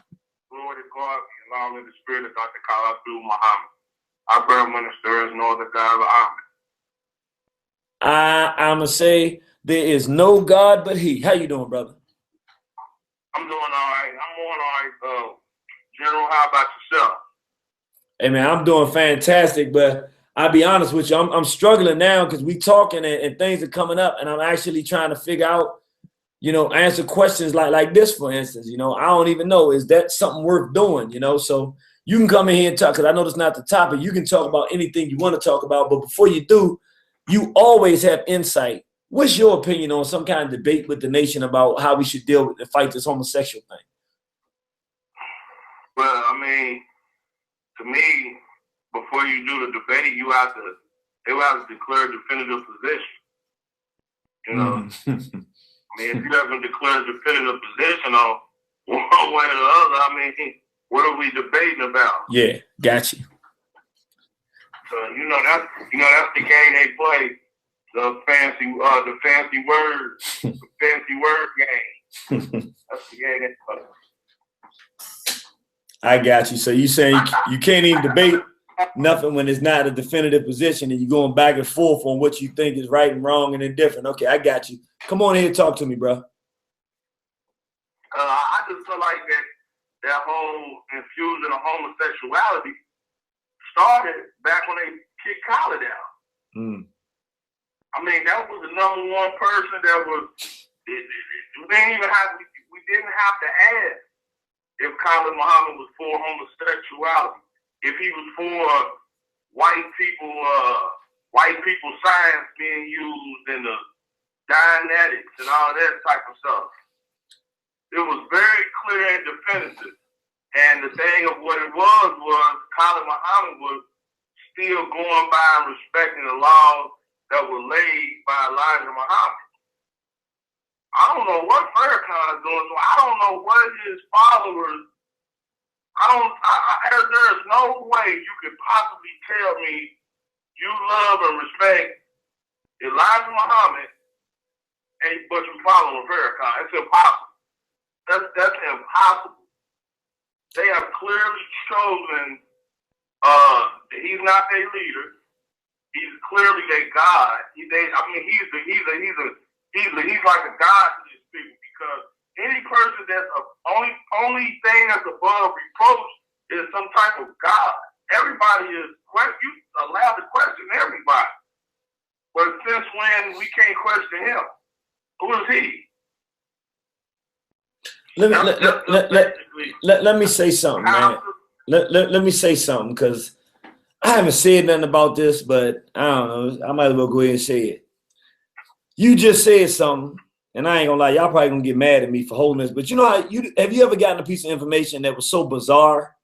glory to Garvey, and long live the spirit of Dr. Khalid Abdul Muhammad. Our prayer minister is no other God but Ahmed. I'm gonna say there is no God but He. How you doing, brother? I'm doing all right. General, how about yourself? Hey man, I'm doing fantastic, but I'll be honest with you, I'm struggling now, because we talking and things are coming up, and I'm actually trying to figure out, you know, answer questions like this, for instance. You know, I don't even know, is that something worth doing, you know? So you can come in here and talk, because I know that's not the topic. You can talk about anything you want to talk about, but before you do, you always have insight. What's your opinion on some kind of debate with the nation about how we should deal with and fight this homosexual thing? Well, I mean, to me, before you do the debate, they will have to declare a definitive position. You know, I mean, if you haven't declared a definitive position on one way or the other, I mean, what are we debating about? Yeah, got you. So that's the game they play, the fancy word game. That's the game they play. I got you. So you saying you can't even debate nothing when it's not a definitive position, and you're going back and forth on what you think is right and wrong and indifferent. Okay, I got you. Come on here and talk to me, bro. I just feel like that whole infusion of homosexuality started back when they kicked Khalid out. I mean, that was the number one person that was. We didn't have to ask if Khalid Muhammad was for homosexuality, if he was for white people science being used in the Dianetics and all that type of stuff. It was very clear and definitive. And the thing of what it was Khalid Muhammad was still going by and respecting the laws that were laid by Elijah Muhammad. I don't know what Farrakhan is doing. I don't know what his followers. There's no way you could possibly tell me you love and respect Elijah Muhammad, but you follow Farrakhan. It's impossible. That's impossible. They have clearly chosen. He's not their leader. He's clearly their God. He's like a god to these people, because any person that's only thing that's above reproach is some type of god. Everybody is allowed to question everybody, but since when we can't question him? Who is he? Let me say something, man. Let me say something, because I haven't said nothing about this, but I don't know. I might as well go ahead and say it. You just said something, and I ain't gonna lie, y'all probably gonna get mad at me for holding this, but you know how have you ever gotten a piece of information that was so bizarre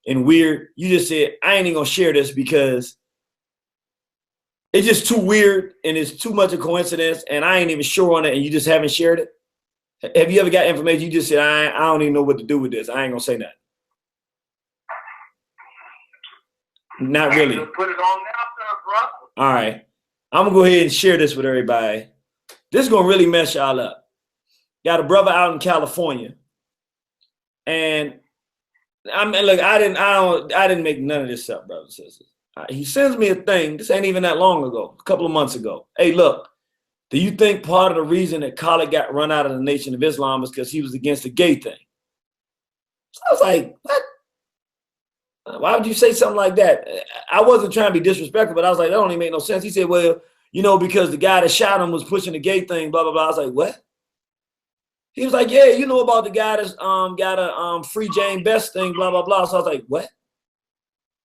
and weird? You just said, I ain't even gonna share this because it's just too weird and it's too much a coincidence, and I ain't even sure on it, and you just haven't shared it. Have you ever got information you just said, I don't even know what to do with this? I ain't gonna say nothing. Not really. Put it on now, brother. All right. I'm gonna go ahead and share this with everybody. This is gonna really mess y'all up. Got a brother out in California, and I mean, look, I didn't make none of this up, brothers and sisters. He sends me a thing. This ain't even that long ago, a couple of months ago. Hey, look, do you think part of the reason that Khaled got run out of the Nation of Islam is because he was against the gay thing? So I was like, what? Why would you say something like that? I wasn't trying to be disrespectful, but I was like, that don't even make no sense. He said, well, you know, because the guy that shot him was pushing the gay thing, blah, blah, blah. I was like, what? He was like, yeah, you know about the guy that's got a free Jane Best thing, blah, blah, blah. So I was like, what?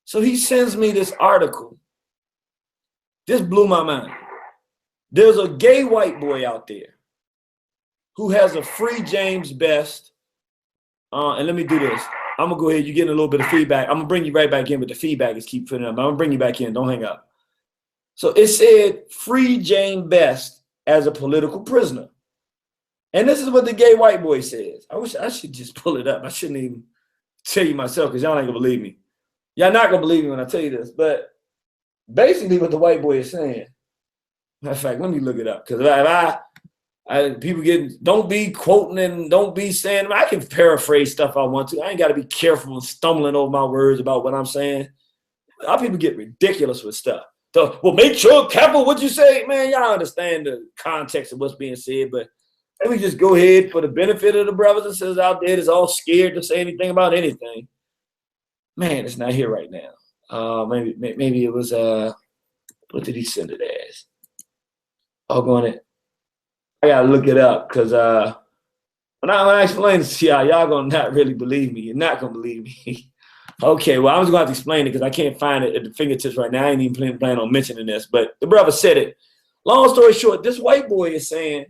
So he sends me this article. This blew my mind. There's a gay white boy out there who has a free James Best. And let me do this. I'm going to go ahead. You're getting a little bit of feedback. I'm going to bring you right back in, but the feedback is keep putting up. I'm going to bring you back in. Don't hang up. So it said free Jane Best as a political prisoner. And this is what the gay white boy says. I wish I should just pull it up. I shouldn't even tell you myself because y'all ain't going to believe me. Y'all not going to believe me when I tell you this. But basically what the white boy is saying. Matter of fact, let me look it up. Because people don't be quoting and don't be saying, I can paraphrase stuff I want to. I ain't got to be careful and stumbling over my words about what I'm saying. A lot of people get ridiculous with stuff. Well, make sure, careful what you say. Man, y'all understand the context of what's being said, but let me just go ahead for the benefit of the brothers and sisters out there that's all scared to say anything about anything. Man, it's not here right now. Maybe it was, what did he send it as? I gotta look it up because when I explain this to y'all gonna not really believe me. You're not gonna believe me. Okay, well, I'm just gonna have to explain it because I can't find it at the fingertips right now. I ain't even planning on mentioning this, but the brother said it. Long story short, this white boy is saying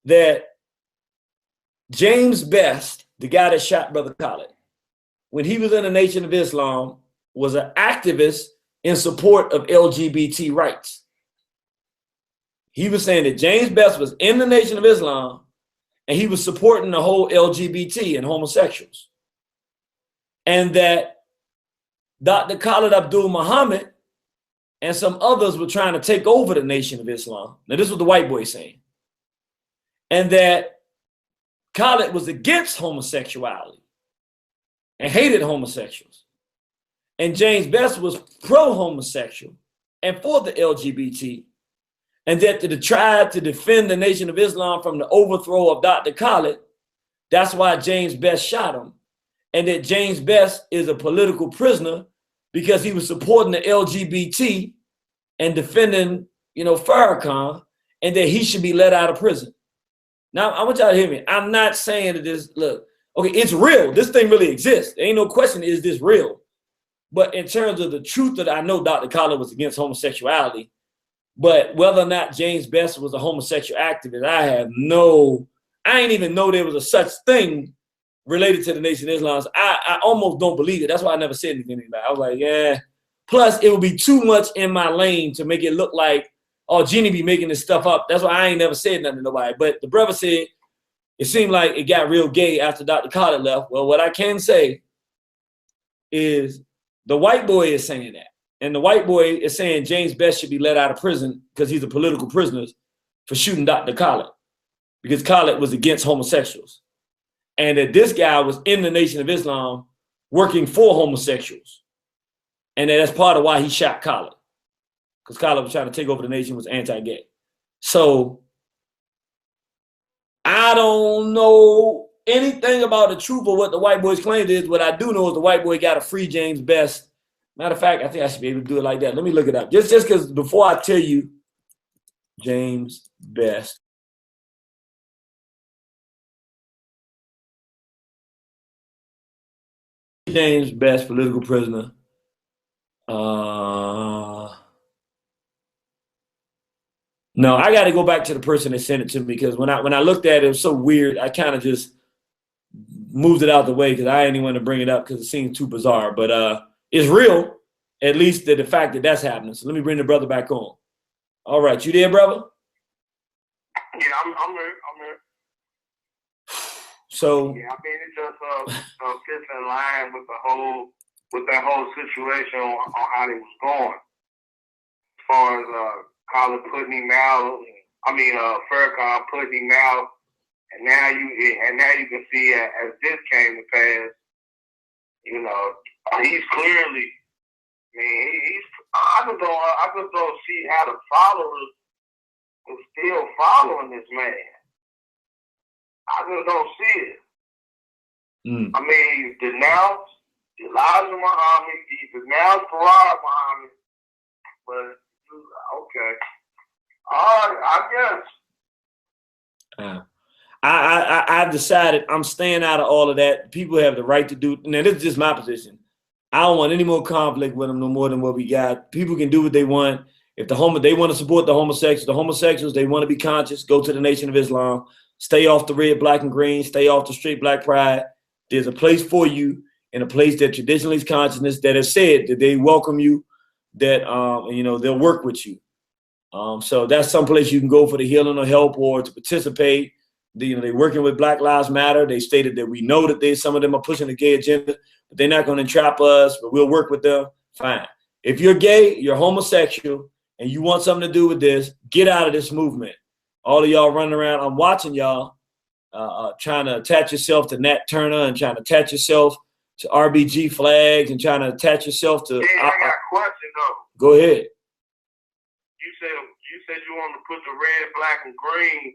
that James Best, the guy that shot Brother Khaled, when he was in the Nation of Islam, was an activist in support of LGBT rights. He was saying that James Best was in the Nation of Islam and he was supporting the whole LGBT and homosexuals. And that Dr. Khalid Abdul Muhammad and some others were trying to take over the Nation of Islam. Now, this is what the white boy is saying. And that Khalid was against homosexuality and hated homosexuals. And James Best was pro-homosexual and for the LGBT. And that to try to defend the Nation of Islam from the overthrow of Dr. Khalid, that's why James Best shot him. And that James Best is a political prisoner because he was supporting the LGBT and defending, Farrakhan, and that he should be let out of prison. Now, I want y'all to hear me. I'm not saying that this, look, okay, it's real. This thing really exists. There ain't no question, is this real? But in terms of the truth that I know Dr. Khalid was against homosexuality, but whether or not James Best was a homosexual activist, I ain't even know there was a such thing related to the Nation of Islam. I almost don't believe it. That's why I never said anything about it. I was like, yeah. Plus, it would be too much in my lane to make it look like, oh, Jeannie be making this stuff up. That's why I ain't never said nothing to nobody. But the brother said it seemed like it got real gay after Dr. Khalid left. Well, what I can say is the white boy is saying that. And the white boy is saying James Best should be let out of prison because he's a political prisoner for shooting Dr. Khalid because Khalid was against homosexuals. And that this guy was in the Nation of Islam working for homosexuals. And that's part of why he shot Khalid. Because Khalid was trying to take over the nation, was anti-gay. So I don't know anything about the truth of what the white boy's claim is. What I do know is the white boy got a free James Best. Matter of fact, I think I should be able to do it like that. Let me look it up. Just because before I tell you James Best. James Best, political prisoner. No, I got to go back to the person that sent it to me, because when I looked at it, it was so weird. I kind of just moved it out the way because I didn't even want to bring it up because it seemed too bizarre. But it's real, at least the fact that that's happening. So let me bring the brother back on. All right, you there, brother? Yeah, I'm here. So Yeah, I mean, it just fits in line with that whole situation on how they was going. As far as Collar putting him out, Farrakhan putting him out, and now you can see as this came to pass, you know, he's clearly. I mean, I just don't see how the followers are still following this man. I just don't see it. I mean, he denounced Elijah Muhammad, he denounced Farad Muhammad, but okay, all right, I guess. I've decided I'm staying out of all of that. People have the right to do. Now, this is just my position. I don't want any more conflict with them, no more than what we got. People can do what they want. If they want to support the homosexuals, they want to be conscious, go to the Nation of Islam, stay off the red, black, and green, stay off the straight black pride. There's a place for you, and a place that traditionally is consciousness that has said that they welcome you, that you know, they'll work with you. So that's some place you can go for the healing or help or to participate. They're working with Black Lives Matter. They stated that we know that some of them are pushing the gay agenda, but they're not going to entrap us, but we'll work with them. Fine. If you're gay, you're homosexual, and you want something to do with this, get out of this movement. All of y'all running around, I'm watching y'all trying to attach yourself to Nat Turner and trying to attach yourself to RBG flags and trying to attach yourself to. I got a question though. Go ahead. You said you want to put the red, black, and green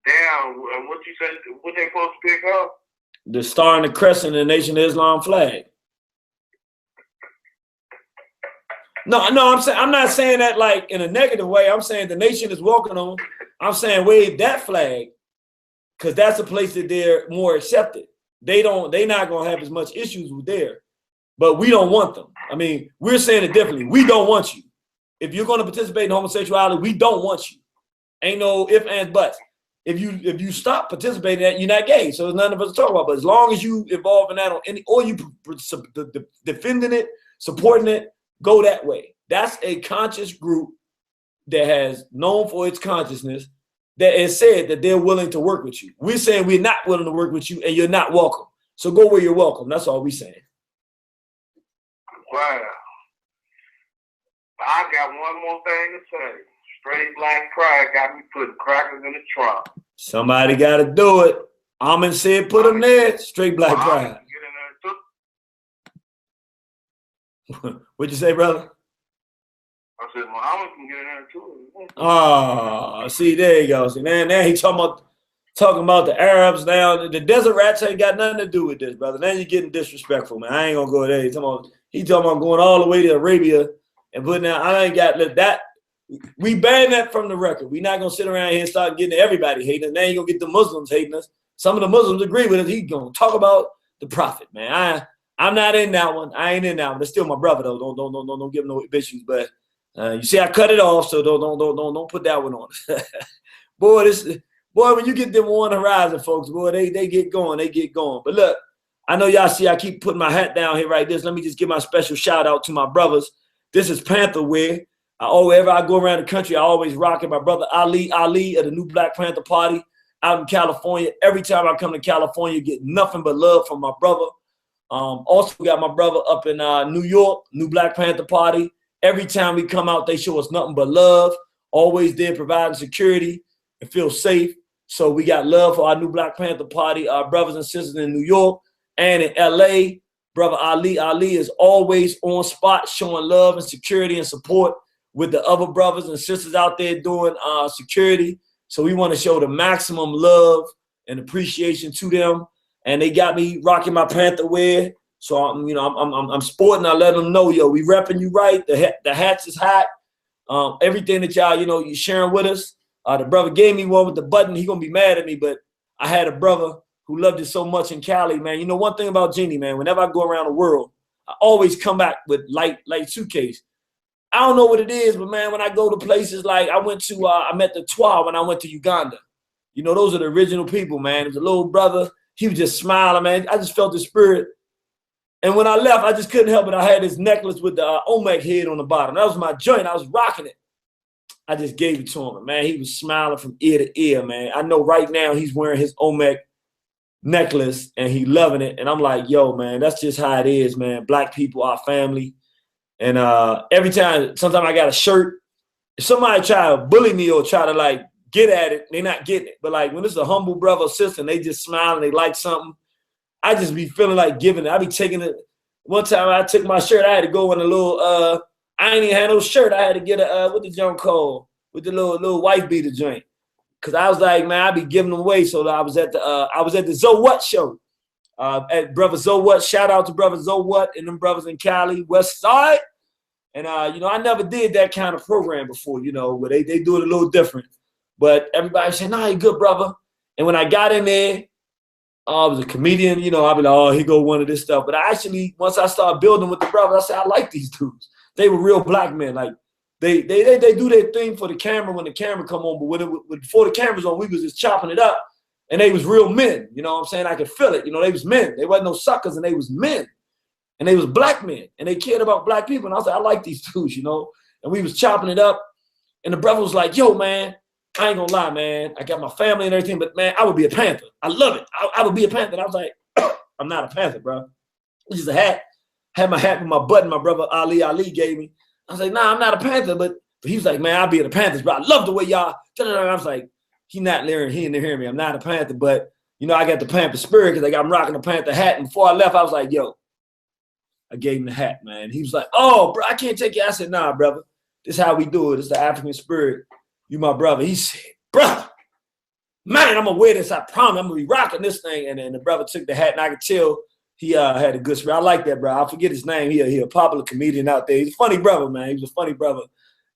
down, and what you said, what they supposed to pick up? The star and the crescent and the Nation of Islam flag. No, I'm not saying that like in a negative way. I'm saying the nation is welcome on. I'm saying wave that flag, because that's a place that they're more accepted. They're not gonna have as much issues with there, but we don't want them. I mean, we're saying it differently. We don't want you. If you're gonna participate in homosexuality, we don't want you. Ain't no ifs, ands, buts. If you stop participating in that, you're not gay. So there's nothing of us to talk about. But as long as you involve in that on any, or you defending it, supporting it, go that way. That's a conscious group that has known for its consciousness that has said that they're willing to work with you. We're saying we're not willing to work with you and you're not welcome. So go where you're welcome. That's all we're saying. Wow. I got one more thing to say. Straight black pride got me putting crackers in the trunk. Somebody got to do it. Amin said put them there. Straight black pride. What'd you say, brother? I said, Muhammad can get in there too. Oh, see, there you go. See, man, now he talking about the Arabs now. The desert rats ain't got nothing to do with this, brother. Now you're getting disrespectful, man. I ain't gonna go there. He talking about going all the way to Arabia and putting out. I ain't got that. We ban that from the record. We're not gonna sit around here and start getting everybody hating us. Now you gonna get the Muslims hating us. Some of the Muslims agree with us. He gonna talk about the prophet, man. I'm not in that one. I ain't in that one. That's still my brother though. Don't give him no issues. But you see, I cut it off, so don't put that one on. Boy, when you get them on the horizon, folks, boy, they get going. They get going. But look, I know y'all see I keep putting my hat down here right this. Let me just give my special shout out to my brothers. This is Panther wear. Wherever I go around the country, I always rock it. My brother Ali of the new Black Panther Party out in California. Every time I come to California, get nothing but love from my brother. Also got my brother up in New York, new Black Panther Party. Every time we come out, they show us nothing but love. Always there providing security and feel safe. So we got love for our new Black Panther Party, our brothers and sisters in New York and in LA. Brother Ali is always on spot, showing love and security and support with the other brothers and sisters out there doing security. So we want to show the maximum love and appreciation to them. And they got me rocking my Panther wear. So I'm sporting. I let them know, yo, we repping you right. The hats is hot. Everything that y'all, you sharing with us. The brother gave me one with the button. He gonna be mad at me, but I had a brother who loved it so much in Cali, man. You know one thing about Jeannie, man. Whenever I go around the world, I always come back with light suitcase. I don't know what it is, but man, when I go to places like I went to, I met the Twa when I went to Uganda. You know, those are the original people, man. It was a little brother. He was just smiling, man. I just felt the spirit. And when I left, I just couldn't help it. I had this necklace with the Olmec head on the bottom. That was my joint. I was rocking it. I just gave it to him, man. He was smiling from ear to ear, man. I know right now he's wearing his Olmec necklace and he loving it. And I'm like, yo, man, that's just how it is, man. Black people, our family. And every time, sometimes I got a shirt. If somebody try to bully me or try to like get at it, they're not getting it. But like when it's a humble brother or sister and they just smile and they like something, I just be feeling like giving it. I be taking it. One time I took my shirt, I had to go in a little, I ain't even had no shirt. I had to get a, what the junk called? With the little wife beater joint. Cause I was like, man, I be giving them away. So I was at the Zo What show. At Brother Zo What. Shout out to Brother Zo What and them brothers in Cali, West Side. And you know, I never did that kind of program before, you know, where they do it a little different. But everybody said, nah, you good, brother. And when I got in there, I was a comedian, you know, I'd be like, oh, he go one of this stuff. But I actually, once I started building with the brothers, I said, I like these dudes. They were real black men. Like they do their thing for the camera when the camera come on. But before the camera's on, we was just chopping it up. And they was real men. You know what I'm saying? I could feel it. You know, they was men. They wasn't no suckers and they was men. And they was black men. And they cared about black people. And I was like, I like these dudes, you know. And we was chopping it up. And the brother was like, yo, man, I ain't gonna lie, man. I got my family and everything, but man, I would be a Panther. I love it. I would be a Panther. And I was like, I'm not a Panther, bro. It's just a hat. I had my hat with my button my brother Ali gave me. I was like, nah, I'm not a Panther, but he was like, man, I'll be in the Panthers, bro. I love the way y'all. I was like, he didn't hear me. I'm not a Panther, but you know, I got the Panther spirit because I'm rocking the Panther hat. And before I left, I was like, yo, I gave him the hat, man. He was like, oh, bro, I can't take it. I said, nah, brother. This is how we do it. It's the African spirit. You my brother. He said, brother, man, I'm going to wear this. I promise. I'm going to be rocking this thing. And then the brother took the hat, and I could tell he had a good spirit. I like that, bro. I forget his name. He a popular comedian out there. He's a funny brother, man. He was a funny brother.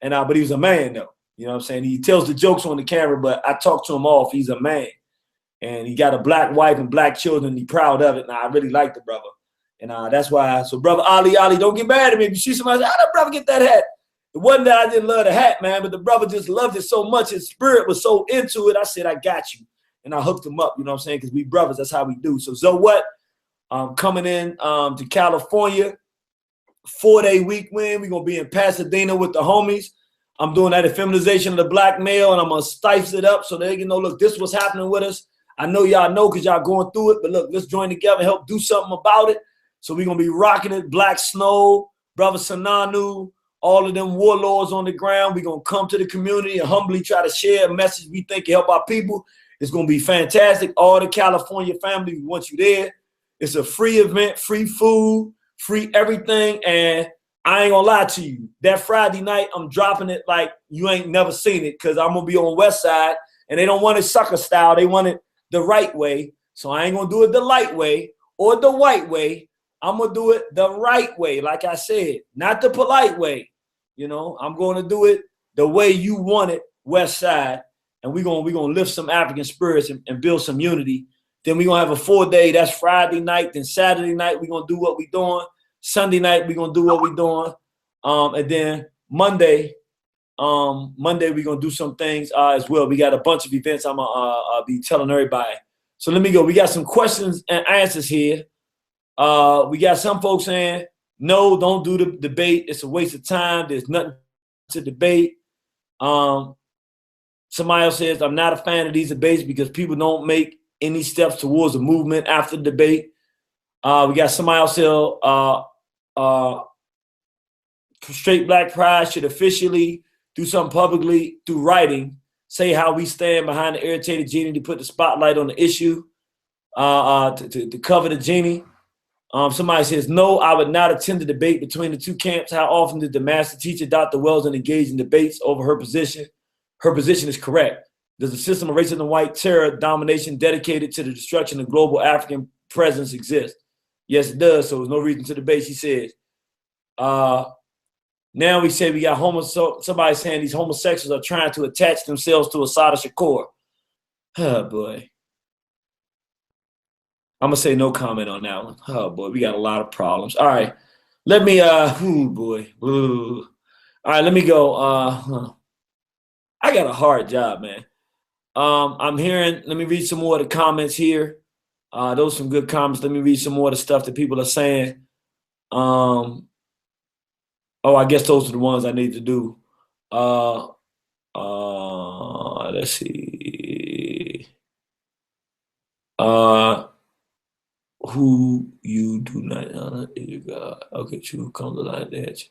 And but he was a man, though. You know what I'm saying? He tells the jokes on the camera, but I talk to him off. He's a man. And he got a black wife and black children. He's proud of it. And I really like the brother. And that's why. So, brother Ali, don't get mad at me. If you see somebody say, how did brother get that hat? It wasn't that I didn't love the hat, man, but the brother just loved it so much. His spirit was so into it. I said, I got you. And I hooked him up, you know what I'm saying? Because we brothers, that's how we do. So, what? Coming in to California, 4-day weekend. We're going to be in Pasadena with the homies. I'm doing that at Feminization of the Black Male, and I'm going to stifle it up so they can know, look, this was happening with us. I know y'all know because y'all going through it, but look, let's join together, help do something about it. So we're going to be rocking it. Black Snow, Brother Sananu, all of them warlords on the ground. We're going to come to the community and humbly try to share a message we think can help our people. It's going to be fantastic. All the California family, we want you there. It's a free event, free food, free everything. And I ain't going to lie to you. That Friday night, I'm dropping it like you ain't never seen it because I'm going to be on West Side. And they don't want it sucker style. They want it the right way. So I ain't going to do it the light way or the white way. I'm going to do it the right way, like I said, not the polite way. You know, I'm going to do it the way you want it, West Side. And we're going to lift some African spirits and build some unity. Then we're going to have a 4-day. That's Friday night. Then Saturday night, we're going to do what we're doing. Sunday night, we're going to do what we're doing. And then Monday, we're going to do some things as well. We got a bunch of events I'm going to be telling everybody. So let me go. We got some questions and answers here. We got some folks saying, no, don't do the debate. It's a waste of time. There's nothing to debate. Somebody else says, I'm not a fan of these debates because people don't make any steps towards a movement after the debate. We got somebody else here, Straight Black Pride should officially do something publicly through writing, say how we stand behind the irritated genie to put the spotlight on the issue, to cover the genie. Somebody says, no, I would not attend the debate between the two camps. How often did the master teacher, Dr. Wells, engage in debates over her position? Her position is correct. Does a system of racism and white terror domination dedicated to the destruction of global African presence exist? Yes, it does. So there's no reason to debate, she says. Now we say we got somebody saying these homosexuals are trying to attach themselves to Assata Shakur. Oh, boy. I'm going to say no comment on that one. Oh, boy, we got a lot of problems. All right. Let me, ooh, boy. Ooh. All right, let me go. I got a hard job, man. I'm hearing, let me read some more of the comments here. Those are some good comments. Let me read some more of the stuff that people are saying. Oh, I guess those are the ones I need to do. Let's see. Who you do not honor is your God. Okay, true. Come to light edge.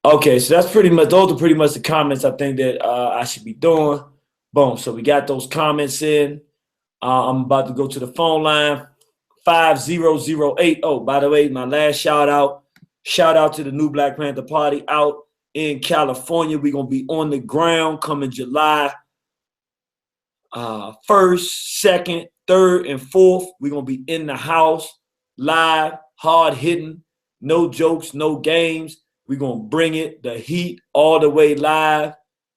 Okay, so that's pretty much, those are pretty much the comments I think that I should be doing. Boom. So we got those comments in. I'm about to go to the phone line, 5008. Oh, by the way, my last shout out to the New Black Panther Party out in California. We're going to be on the ground coming July 1st, 2nd, 3rd, and 4th. We're going to be in the house, live, hard hitting, no jokes, no games. We're going to bring it, the heat, all the way live.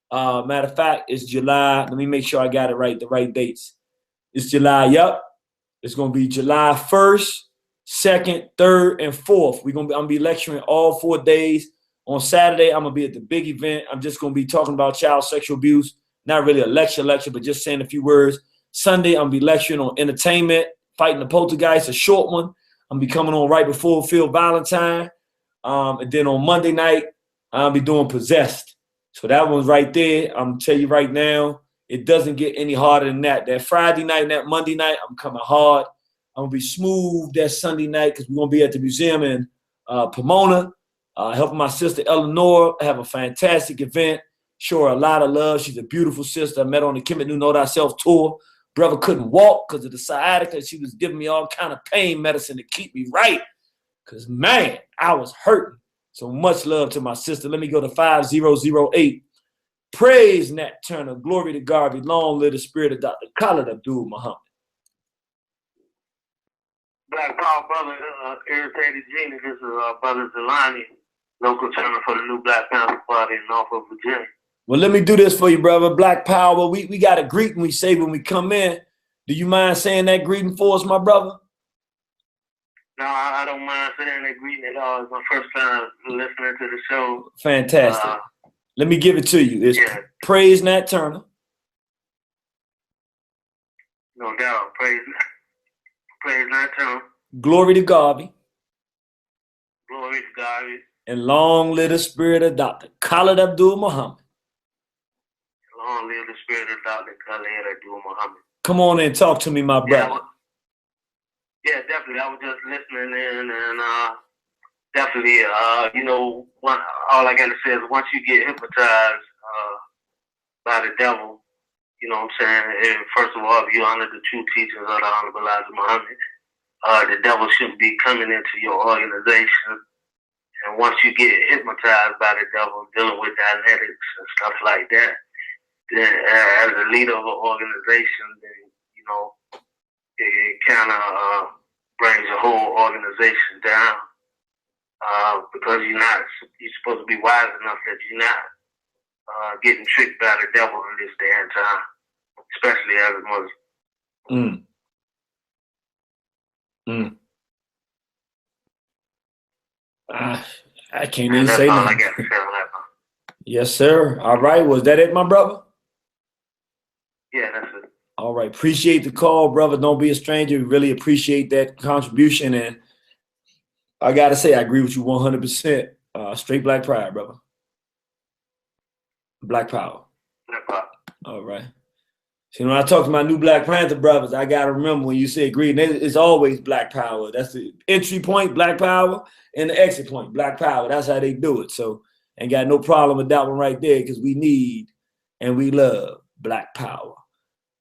Matter of fact, it's July. Let me make sure I got it right, the right dates. It's July, yep. It's going to be July 1st, 2nd, 3rd, and 4th. I'm going to be lecturing all 4 days. On Saturday, I'm going to be at the big event. I'm just going to be talking about child sexual abuse. Not really a lecture, but just saying a few words. Sunday, I'm going to be lecturing on entertainment, fighting the poltergeist, a short one. I'm going to be coming on right before Phil Valentine. And then on Monday night, I'll be doing Possessed. So that one's right there. I'm going to tell you right now, it doesn't get any harder than that. That Friday night and that Monday night, I'm coming hard. I'm going to be smooth that Sunday night because we're going to be at the museum in Pomona, helping my sister Eleanor have a fantastic event. Show her a lot of love. She's a beautiful sister. I met her on the Kim New Know Thyself tour. Brother couldn't walk because of the sciatica. She was giving me all kind of pain medicine to keep me right. Because, man, I was hurting. So much love to my sister. Let me go to 5008. Praise Nat Turner. Glory to God. Long live the spirit of Dr. Khalid Abdul Muhammad. Black Power brother, Irritated Genie. This is Brother Zelani, local chairman for the New Black Panther Party in Norfolk, Virginia. Well, let me do this for you, brother. Black Power. We got a greeting we say when we come in. Do you mind saying that greeting for us, my brother? No, I don't mind saying that greeting at all. It's my first time listening to the show. Fantastic. Let me give it to you. It's Praise Nat Turner. No doubt. Praise Nat Turner. Glory to Garvey. Glory to God. And long live the spirit of Dr. Khalid Abdul Muhammad. Long live the spirit of Dr. Khalid Abdul Muhammad. Come on and talk to me, my brother. Yeah, definitely. I was just listening in and definitely, you know, all I got to say is once you get hypnotized by the devil, you know what I'm saying, first of all, if you honor the true teachings of the Honorable Elijah Muhammad, the devil shouldn't be coming into your organization. And once you get hypnotized by the devil, dealing with dynamics and stuff like that, then as a leader of an organization, then, you know, it kind of brings the whole organization down because you're supposed to be wise enough that you're not getting tricked by the devil in this day and time, especially as a Muslim. I can't even say that. I got to say on that one. Yes, sir. All right. Was that it, my brother? Yeah, that's it. All right. Appreciate the call, brother. Don't be a stranger. We really appreciate that contribution. And I got to say, I agree with you 100%. Straight black pride, brother. Black power. Black power. All right. See, when I talk to my New Black Panther brothers, I got to remember when you say greed, it's always black power. That's the entry point, black power, and the exit point, black power. That's how they do it. So ain't got no problem with that one right there because we need and we love black power.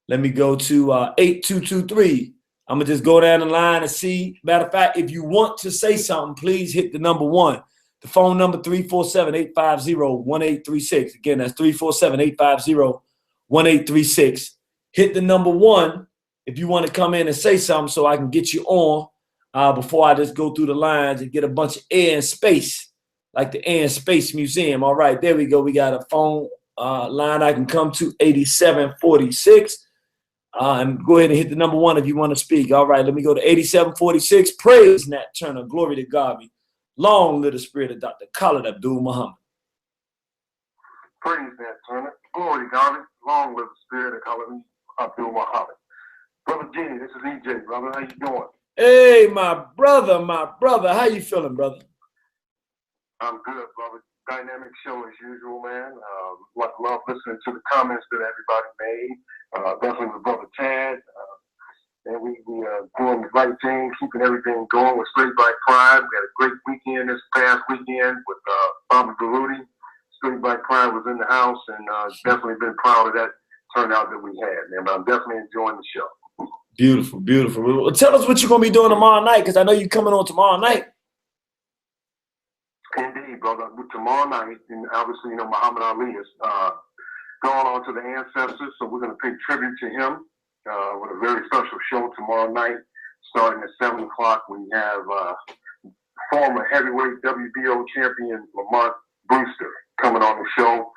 Let me go to 8223. I'm going to just go down the line and see. Matter of fact, if you want to say something, please hit the number 1. The phone number 347-850-1836. Again, that's 347-850-1836. Hit the number 1 if you want to come in and say something so I can get you on before I just go through the lines and get a bunch of air and space, like the Air and Space Museum. All right, there we go. We got a phone line I can come to, 8746. And go ahead and hit the number 1 if you want to speak. All right, let me go to 8746. Praise Nat Turner. Glory to God. Long live the spirit of Dr. Khalid Abdul Muhammad. Praise that, Turner. Glory to God. Long live the spirit of Khalid Abdul Muhammad. Brother Jenny, this is EJ, brother. How you doing? Hey, my brother, how you feeling, brother? I'm good, brother. Dynamic show as usual, man. Love listening to the comments that everybody made. Definitely with Brother Tad. And we doing the right thing, keeping everything going with Straight Black Pride. We had a great weekend this past weekend with Bobby Baruti. Straight Black Pride was in the house, and definitely been proud of that turnout that we had, man. But I'm definitely enjoying the show. Beautiful, beautiful. Well, tell us what you're going to be doing tomorrow night, because I know you're coming on tomorrow night. Indeed, brother. Tomorrow night, and obviously, Muhammad Ali is going on to the ancestors, so we're going to pay tribute to him with a very special show tomorrow night, starting at 7 o'clock. We have former heavyweight WBO champion Lamont Brewster coming on the show.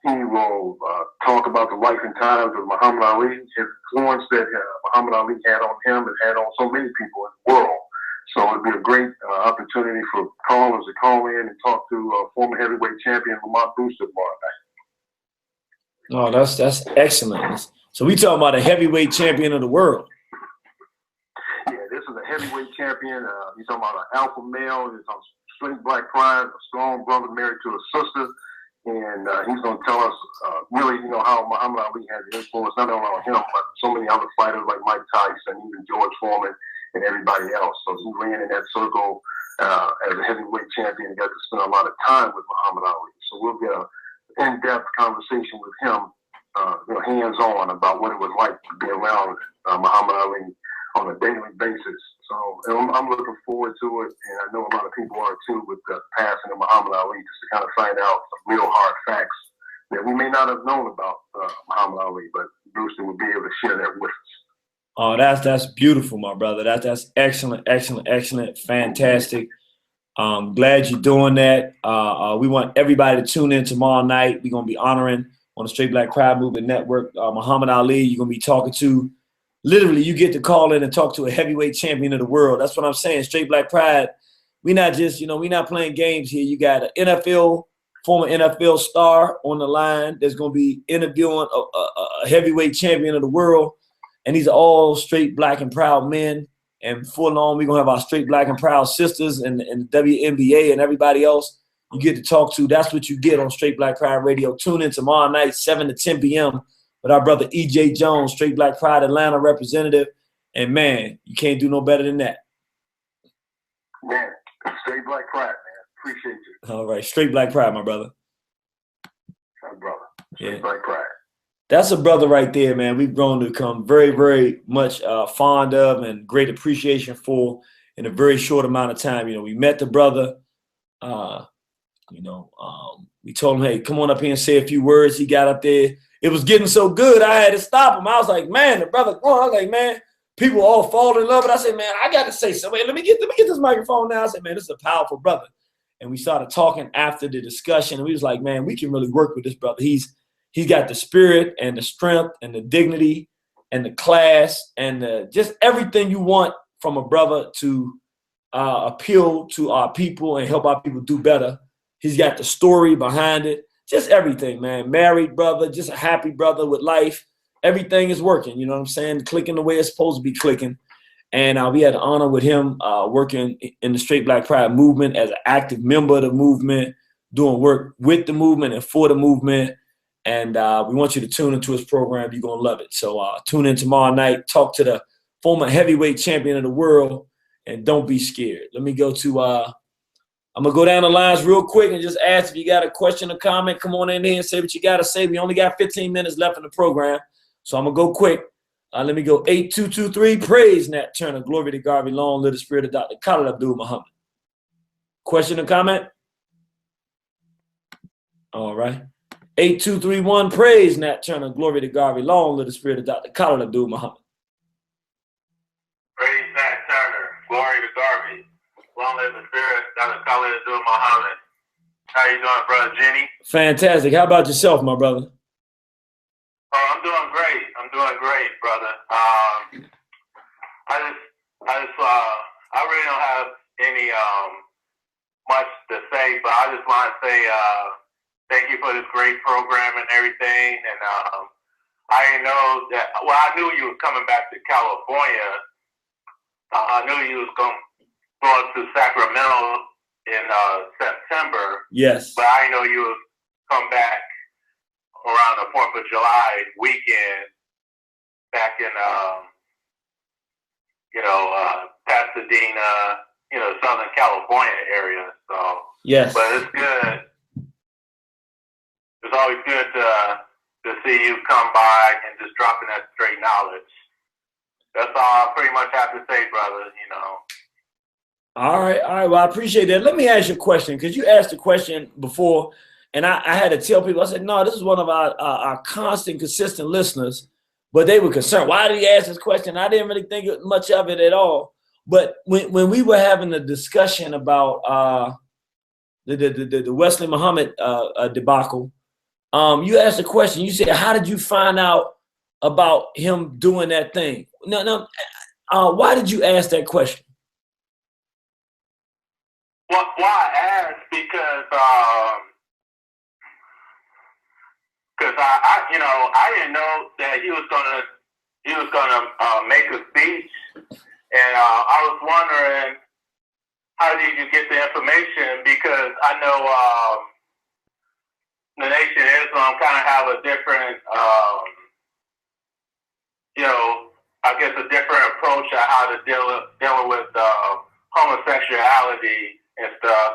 He will talk about the life and times of Muhammad Ali, his influence that Muhammad Ali had on him and had on so many people in the world. So it'll be a great opportunity for callers to call in and talk to former heavyweight champion Lamont Brewster tomorrow night. Oh, that's excellent. So we talking about a heavyweight champion of the world. Yeah, this is a heavyweight champion. He's talking about an alpha male. He's on Straight Black Pride, a strong brother married to a sister. And he's going to tell us really, how Muhammad Ali has influence not only on him, but so many other fighters like Mike Tyson, even George Foreman, and everybody else. So he ran in that circle as a heavyweight champion and got to spend a lot of time with Muhammad Ali. So we'll get an in-depth conversation with him, hands-on about what it was like to be around Muhammad Ali on a daily basis. So I'm looking forward to it, and I know a lot of people are too with the passing of Muhammad Ali, just to kind of find out some real hard facts that we may not have known about Muhammad Ali, but Brewster will be able to share that with us. Oh, that's beautiful, my brother. That's excellent, fantastic. Glad you're doing that. We want everybody to tune in tomorrow night. We're gonna be honoring on the Straight Black Pride Movement Network Muhammad Ali. You're gonna be talking to, literally, you get to call in and talk to a heavyweight champion of the world. That's what I'm saying. Straight Black Pride. We not just, we're not playing games here. You got an former NFL star on the line that's gonna be interviewing a heavyweight champion of the world. And these are all straight black and proud men. And full on, we're going to have our straight black and proud sisters and the WNBA and everybody else you get to talk to. That's what you get on Straight Black Pride Radio. Tune in tomorrow night, 7 to 10 p.m. with our brother EJ Jones, Straight Black Pride Atlanta representative. And, man, you can't do no better than that. Man, Straight Black Pride, man. Appreciate you. All right. Straight Black Pride, my brother. My brother. Straight Black Pride. That's a brother right there, man. We've grown to become very, very much fond of and great appreciation for in a very short amount of time. We met the brother. We told him, hey, come on up here and say a few words. He got up there. It was getting so good, I had to stop him. I was like, man, the brother, I was like, man, people all fall in love. But I said, man, I got to say something. Let me get this microphone now. I said, man, this is a powerful brother. And we started talking after the discussion. And we was like, man, we can really work with this brother. He's got the spirit and the strength and the dignity and the class and just everything you want from a brother to appeal to our people and help our people do better. He's got the story behind it, just everything, man. Married brother, just a happy brother with life. Everything is working, you know what I'm saying? Clicking the way it's supposed to be clicking. And we had the honor with him working in the Straight Black Pride movement as an active member of the movement, doing work with the movement and for the movement. And we want you to tune into his program. You're going to love it. So tune in tomorrow night. Talk to the former heavyweight champion of the world. And don't be scared. Let me go to I'm going to go down the lines real quick and just ask if you got a question or comment. Come on in here and say what you got to say. We only got 15 minutes left in the program. So I'm going to go quick. Let me go 8223. Praise Nat Turner. Glory to Garvey. Long live the spirit of Dr. Khalid Abdul Muhammad. Question or comment? All right. 8231, praise Nat Turner, glory to Garvey, long live the spirit of Dr. Khalid Abdul Muhammad. Praise Nat Turner, glory to Garvey, long live the spirit of Dr. Khalid Abdul Muhammad. How you doing, brother Jenny? Fantastic. How about yourself, my brother? Oh, I'm doing great, brother. I really don't have any much to say, but I just want to say thank you for this great program and everything. And I didn't know that. Well, I knew you was coming back to California. I knew you was going to Sacramento in September. Yes. But I didn't know you would come back around the 4th of July weekend back in, Pasadena, Southern California area. So, Yes. but it's good. It's always good to see you come by and just dropping that straight knowledge. That's all I pretty much have to say, brother, All right. Well, I appreciate that. Let me ask you a question, because you asked a question before, and I had to tell people, I said, no, this is one of our constant, consistent listeners, but they were concerned. Why did he ask this question? I didn't really think much of it at all. But when we were having a discussion about the Wesley Muhammad debacle, you asked a question. You said, how did you find out about him doing that thing? No. Why did you ask that question? Well, why I asked because I didn't know that he was gonna make a speech, and I was wondering how did you get the information, because I know the Nation of Islam kind of have a different I guess a different approach on how to deal with homosexuality and stuff.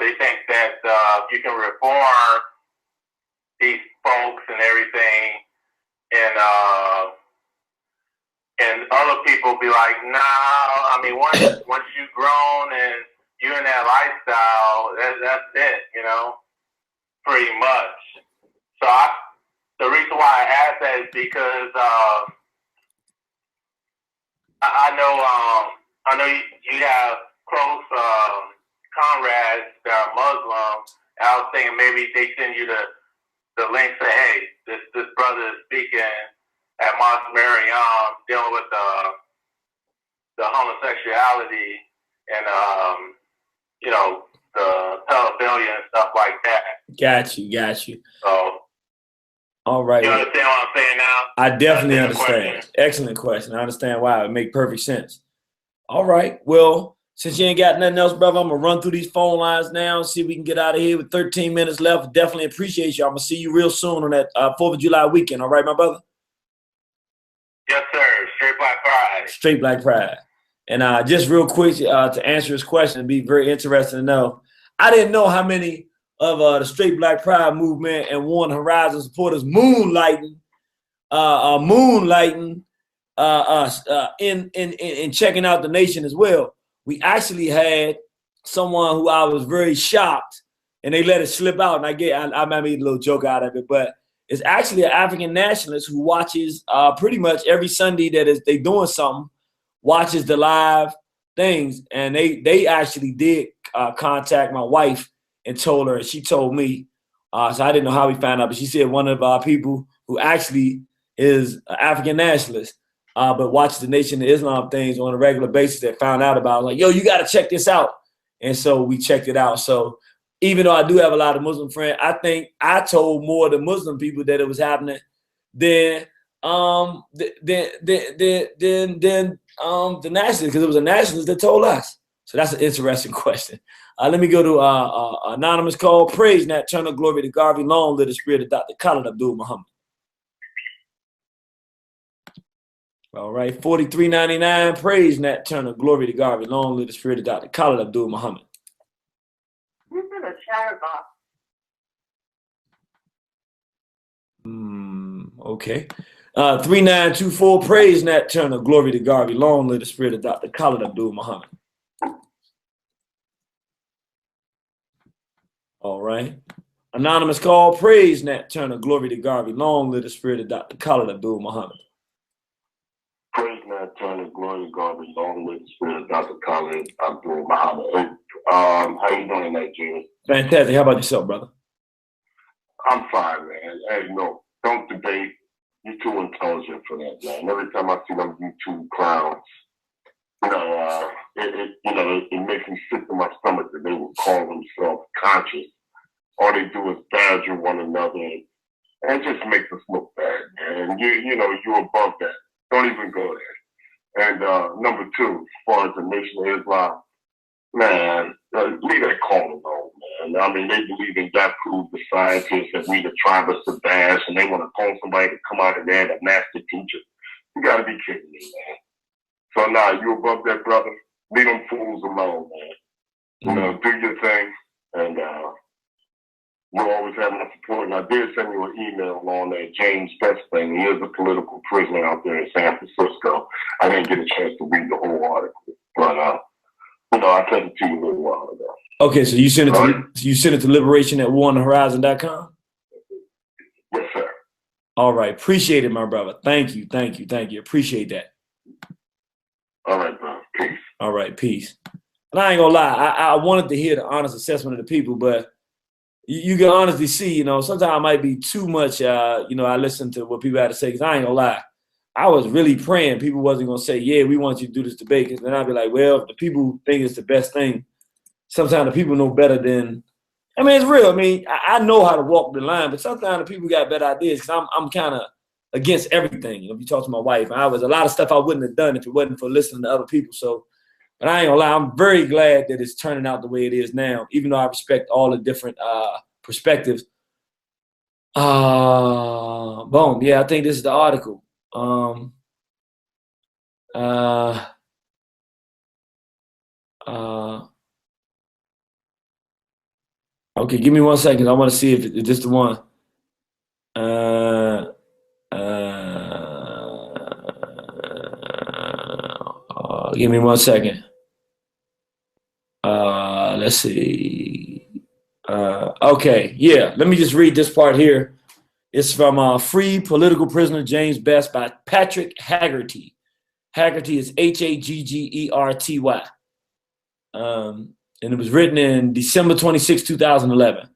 They think that you can reform these folks and everything, and other people be like, nah. I mean, once you've grown and you're in that lifestyle, that's it, pretty much. So the reason why I asked that is because I know you have close comrades that are Muslim. And I was thinking maybe they send you the link, say, hey, this brother is speaking at Mosque Mariam, dealing with the homosexuality and the pedophilia and stuff like that. Got you. So, all right. You understand what I'm saying now? I definitely understand. Excellent question. I understand why. It make perfect sense. All right. Well, since you ain't got nothing else, brother, I'm going to run through these phone lines now and see if we can get out of here with 13 minutes left. Definitely appreciate you. I'm going to see you real soon on that 4th of July weekend. All right, my brother? Yes, sir. Straight Black Pride. Straight Black Pride. And just real quick to answer his question, it'd be very interesting to know. I didn't know how many of the Straight Black Pride movement and One Horizon supporters moonlighting in checking out the Nation as well. We actually had someone who I was very shocked, and they let it slip out. And I made a little joke out of it, but it's actually an African nationalist who watches pretty much every Sunday that they doing something, watches the live things, and they actually did contact my wife and told her, and she told me. So I didn't know how we found out, but she said one of our people who actually is an African nationalist, but watches the Nation of Islam things on a regular basis, that found out about it, like, yo, you got to check this out. And so we checked it out. So even though I do have a lot of Muslim friends, I think I told more of the Muslim people that it was happening than the nationalists, because it was a nationalist that told us. So that's an interesting question. Let me go to anonymous call. Praise Nat Turner, glory to Garvey, long live the spirit of Dr. Khalid Abdul Muhammad. All right, 43.99. Praise Nat Turner, glory to Garvey, long live the spirit of Dr. Khalid Abdul Muhammad. Who's in a chatter box? Okay. 3924. Praise Nat Turner, glory to Garvey, long live the spirit of Dr. Khalid Abdul Muhammad. All right. Anonymous call. Praise Nat Turner, glory to Garvey, long live the spirit of Dr. Khalid Abdul Muhammad. Praise Nat Turner, glory to Garvey, long live the spirit of Dr. Khalid Abdul Muhammad. How you doing tonight, James? Fantastic. How about yourself, brother? I'm fine, man. Hey, no, don't debate. You're too intelligent for that, man. Every time I see them YouTube clowns, It makes me sick to my stomach that they would call themselves conscious. All they do is badger one another, and it just makes us look bad, man. And you're above that. Don't even go there. And number two, as far as the Nation of Islam, man, leave that call alone, man. I mean, they believe in Yakub, the scientists, that we the tribe of Sabash, and they want to call somebody to come out of there, the master teacher. You gotta be kidding me, man. So now you above that, brother. Leave them fools alone, man. Do your thing, and you'll always have my support. And I did send you an email on that James Best thing. He is a political prisoner out there in San Francisco. I didn't get a chance to read the whole article, but I sent it to you a little while ago. Okay, so you sent it to liberation@warnthehorizon.com? Yes, sir. All right, appreciate it, my brother. Thank you. Appreciate that. All right, bro. Peace. All right, peace. And I ain't gonna lie, I wanted to hear the honest assessment of the people, but you can honestly see, sometimes I might be too much, I listen to what people had to say, because I ain't gonna lie. I was really praying people wasn't gonna say, yeah, we want you to do this debate. And then I'd be like, well, the people think it's the best thing. Sometimes the people know better than, it's real. I know how to walk the line, but sometimes the people got better ideas, because I'm kind of against everything. If you talk to my wife, a lot of stuff I wouldn't have done if it wasn't for listening to other people. So, but I ain't gonna lie, I'm very glad that it's turning out the way it is now, even though I respect all the different perspectives. Boom. Yeah, I think this is the article. Okay, give me 1 second. I want to see if it's just the one. Give me 1 second. Let's see. Okay, yeah. Let me just read this part here. It's from Free Political Prisoner James Best by Patrick Haggerty. Haggerty is Haggerty. And it was written in December 26, 2011.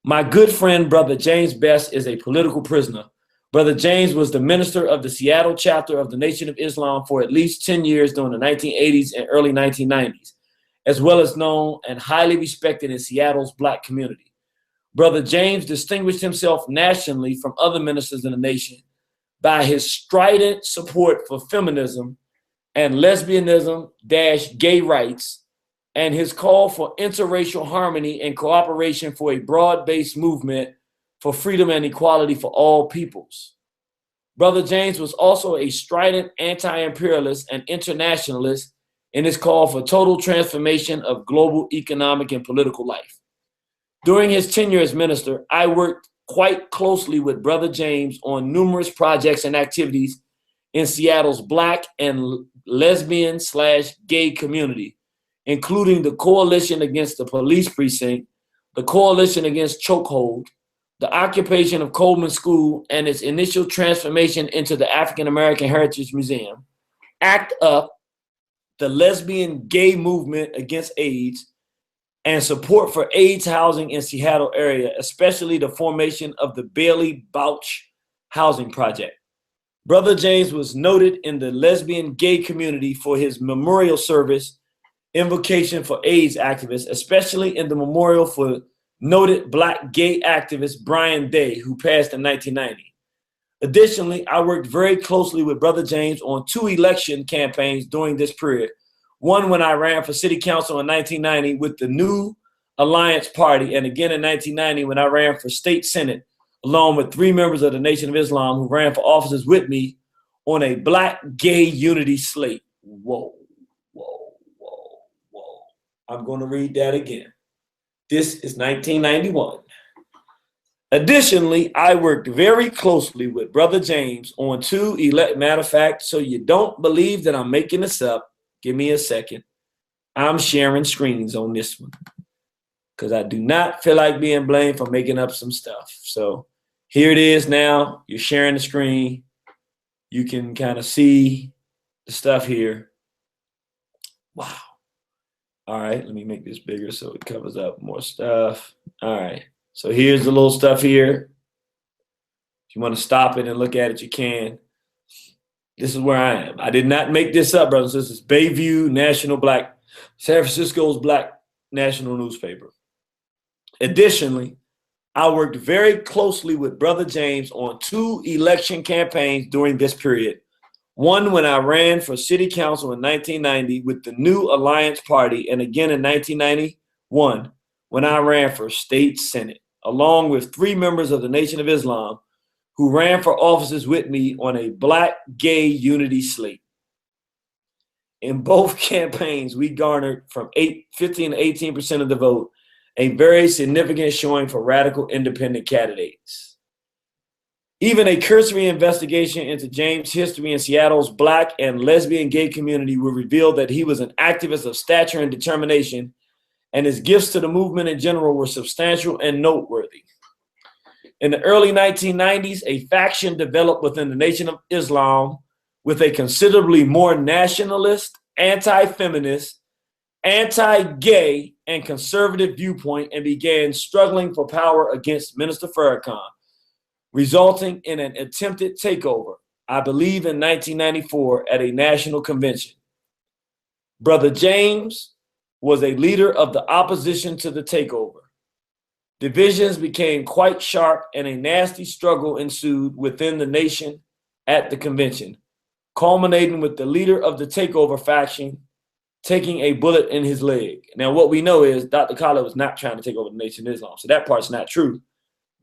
My good friend, Brother James Best, is a political prisoner. Brother James was the minister of the Seattle chapter of the Nation of Islam for at least 10 years during the 1980s and early 1990s, as well as known and highly respected in Seattle's Black community. Brother James distinguished himself nationally from other ministers in the nation by his strident support for feminism and lesbianism-gay rights, and his call for interracial harmony and cooperation for a broad-based movement for freedom and equality for all peoples. Brother James was also a strident anti-imperialist and internationalist in his call for total transformation of global economic and political life. During his tenure as minister, I worked quite closely with Brother James on numerous projects and activities in Seattle's Black and lesbian/gay community, including the Coalition Against the Police Precinct, the Coalition Against Chokehold, the occupation of Coleman School and its initial transformation into the African American Heritage Museum, ACT UP, the lesbian gay movement against AIDS, and support for AIDS housing in Seattle area, especially the formation of the Bailey Bouch Housing Project. Brother James was noted in the lesbian gay community for his memorial service, invocation for AIDS activists, especially in the memorial for noted Black gay activist Brian Day, who passed in 1990. Additionally, I worked very closely with Brother James on 2 election campaigns during this period. One when I ran for city council in 1990 with the New Alliance Party, and again in 1990 when I ran for state senate, along with 3 members of the Nation of Islam who ran for offices with me on a Black gay unity slate. Whoa. I'm going to read that again. This is 1991. Additionally, I worked very closely with Brother James on 2 matter of fact, so you don't believe that I'm making this up, give me a second. I'm sharing screens on this one because I do not feel like being blamed for making up some stuff. So here it is now. You're sharing the screen. You can kind of see the stuff here. Wow. All right, let me make this bigger so it covers up more stuff. All right, so here's the little stuff here. If you want to stop it and look at it, you can. This is where I am. I did not make this up, brothers and sisters. Bayview National Black, San Francisco's black national newspaper. Additionally, I worked very closely with Brother James on 2 election campaigns during this period. One when I ran for city council in 1990 with the New Alliance Party, and again in 1991 when I ran for state senate, along with 3 members of the Nation of Islam who ran for offices with me on a black gay unity slate. In both campaigns, we garnered from 15 to 18% of the vote, a very significant showing for radical independent candidates. Even a cursory investigation into James' history in Seattle's black and lesbian gay community will reveal that he was an activist of stature and determination, and his gifts to the movement in general were substantial and noteworthy. In the early 1990s, a faction developed within the Nation of Islam with a considerably more nationalist, anti-feminist, anti-gay, and conservative viewpoint, and began struggling for power against Minister Farrakhan, resulting in an attempted takeover, I believe in 1994 at a national convention. Brother James was a leader of the opposition to the takeover. Divisions became quite sharp and a nasty struggle ensued within the nation at the convention, culminating with the leader of the takeover faction taking a bullet in his leg. Now, what we know is Dr. Khaled was not trying to take over the Nation of Islam, so that part's not true.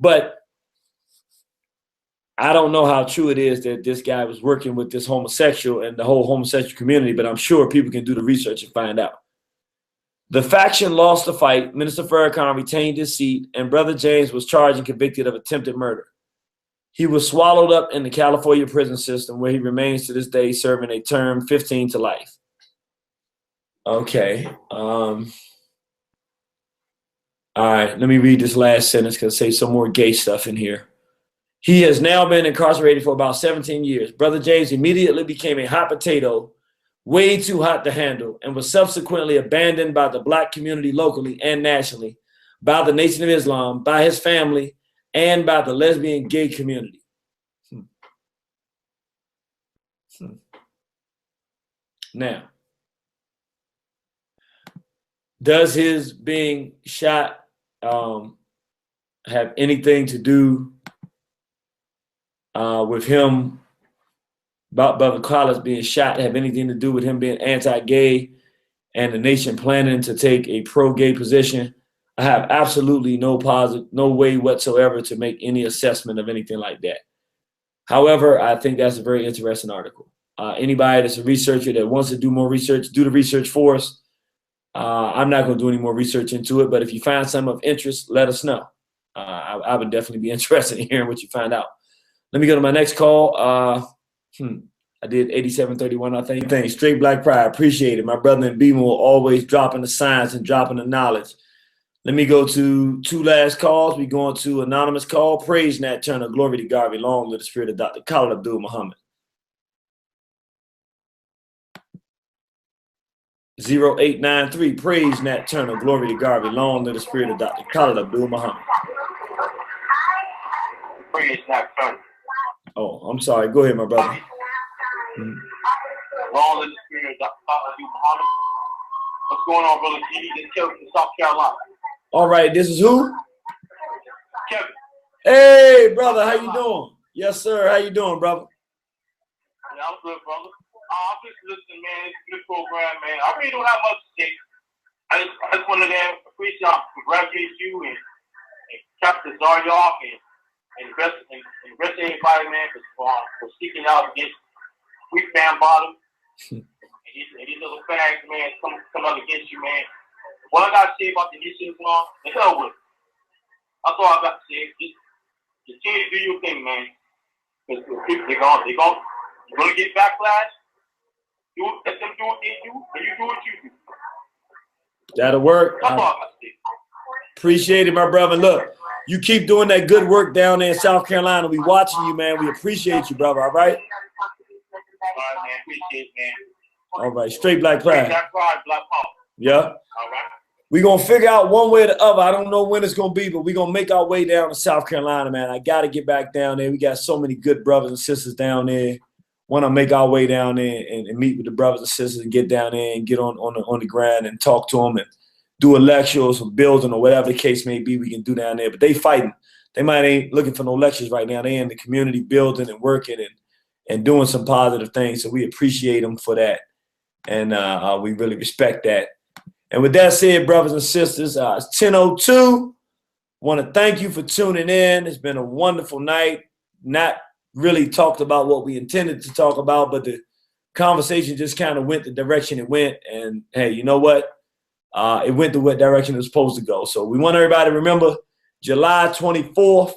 But I don't know how true it is that this guy was working with this homosexual and the whole homosexual community, but I'm sure people can do the research and find out. The faction lost the fight. Minister Farrakhan retained his seat, and Brother James was charged and convicted of attempted murder. He was swallowed up in the California prison system, where he remains to this day, serving a term 15 to life. Okay. All right, let me read this last sentence because I say some more gay stuff in here. He has now been incarcerated for about 17 years. Brother James immediately became a hot potato, way too hot to handle, and was subsequently abandoned by the black community locally and nationally, by the Nation of Islam, by his family, and by the lesbian gay community. Now, does his being shot have anything to do with him, Brother Carlos being shot, have anything to do with him being anti-gay and the nation planning to take a pro-gay position? I have absolutely no way whatsoever to make any assessment of anything like that. However, I think that's a very interesting article. Anybody that's a researcher that wants to do more research, do the research for us. I'm not going to do any more research into it, but if you find some of interest, let us know. I would definitely be interested in hearing what you find out. Let me go to my next call. I did 8731, I think. Thanks. Straight Black Pride. Appreciate it. My brother in Beamer will always dropping the science and dropping the knowledge. Let me go to 2 last calls. We going to anonymous call. Praise Nat Turner. Glory to God. Long live the spirit of Dr. Khalid Abdul Muhammad. 0893. Praise Nat Turner. Glory to God. Long live the spirit of Dr. Khalid Abdul Muhammad. Praise Nat Turner. Oh, I'm sorry. Go ahead, my brother. Long live the spirit of Dr. Khalid Abdul Muhammad. What's going on, brother G? This is Kevin from South Carolina. All right, this is who? Kevin. Hey, brother, how you doing? Yes, sir. How you doing, brother? Yeah, I'm good, brother. I'm just listening, man. It's a good program, man. I really don't have much to say. I just wanted to appreciate y'all, congratulate you and Captain Zaryoff and the rest of everybody, man, for speaking out against weak man bottom. And these little fags, man, come up against you, man. What I got to say about the issues, man, the hell with it. That's all I got to say. Just continue to do your thing, man. Because people, they're gonna get backlash. Let them do what they do, and you do what you do. That'll work. That's all I got to say. Appreciate it, my brother. Look, you keep doing that good work down there in South Carolina. We watching you, man. We appreciate you, brother. All right? All right, man. Appreciate it, man. All right. Straight Black Pride. Black Pride, Black Power. Yeah. All right. We're going to figure out one way or the other. I don't know when it's going to be, but we're going to make our way down to South Carolina, man. I got to get back down there. We got so many good brothers and sisters down there. want to make our way down there and meet with the brothers and sisters and get down there and get on the ground and talk to them and do a lecture or some building or whatever the case may be we can do down there. But they fighting. They might ain't looking for no lectures right now. They in the community building and working and doing some positive things. So we appreciate them for that. And we really respect that. And with that said, brothers and sisters, it's 10:02. Want to thank you for tuning in. It's been a wonderful night. Not really talked about what we intended to talk about, but the conversation just kind of went the direction it went. And hey, you know what? It went the what direction it was supposed to go. So we want everybody to remember July 24th.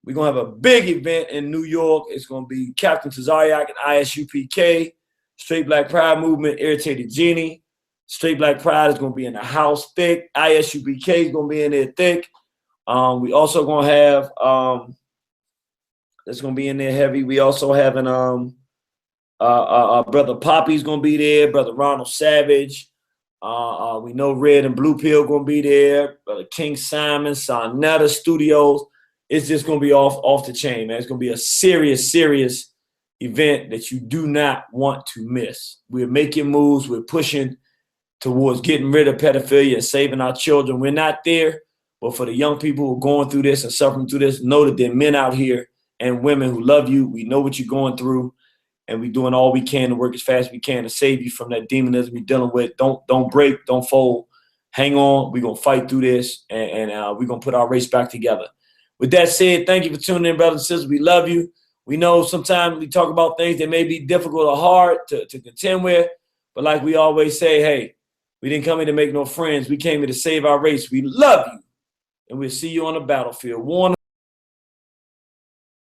We're going to have a big event in New York. It's going to be Captain Tazariak and ISUPK, Straight Black Pride Movement, Irritated Genie. Straight Black Pride is going to be in the house thick. ISUPK is going to be in there thick. We also going to have, that's going to be in there heavy. We also having Brother Poppy's going to be there, Brother Ronald Savage. We know Red and Blue Pill going to be there. Brother King Simon, Sonetta Studios. It's just going to be off the chain, man. It's going to be a serious event that you do not want to miss. We're making moves. We're pushing towards getting rid of pedophilia and saving our children. We're not there, but for the young people who are going through this and suffering through this, know that there are men out here and women who love you. We know what you're going through, and we're doing all we can to work as fast as we can to save you from that demonism you're dealing with. Don't break, don't fold. Hang on. We're going to fight through this, and we're going to put our race back together. With that said, thank you for tuning in, brothers and sisters. We love you. We know sometimes we talk about things that may be difficult or hard to contend with, but like we always say, hey, we didn't come here to make no friends. We came here to save our race. We love you, and we'll see you on the battlefield.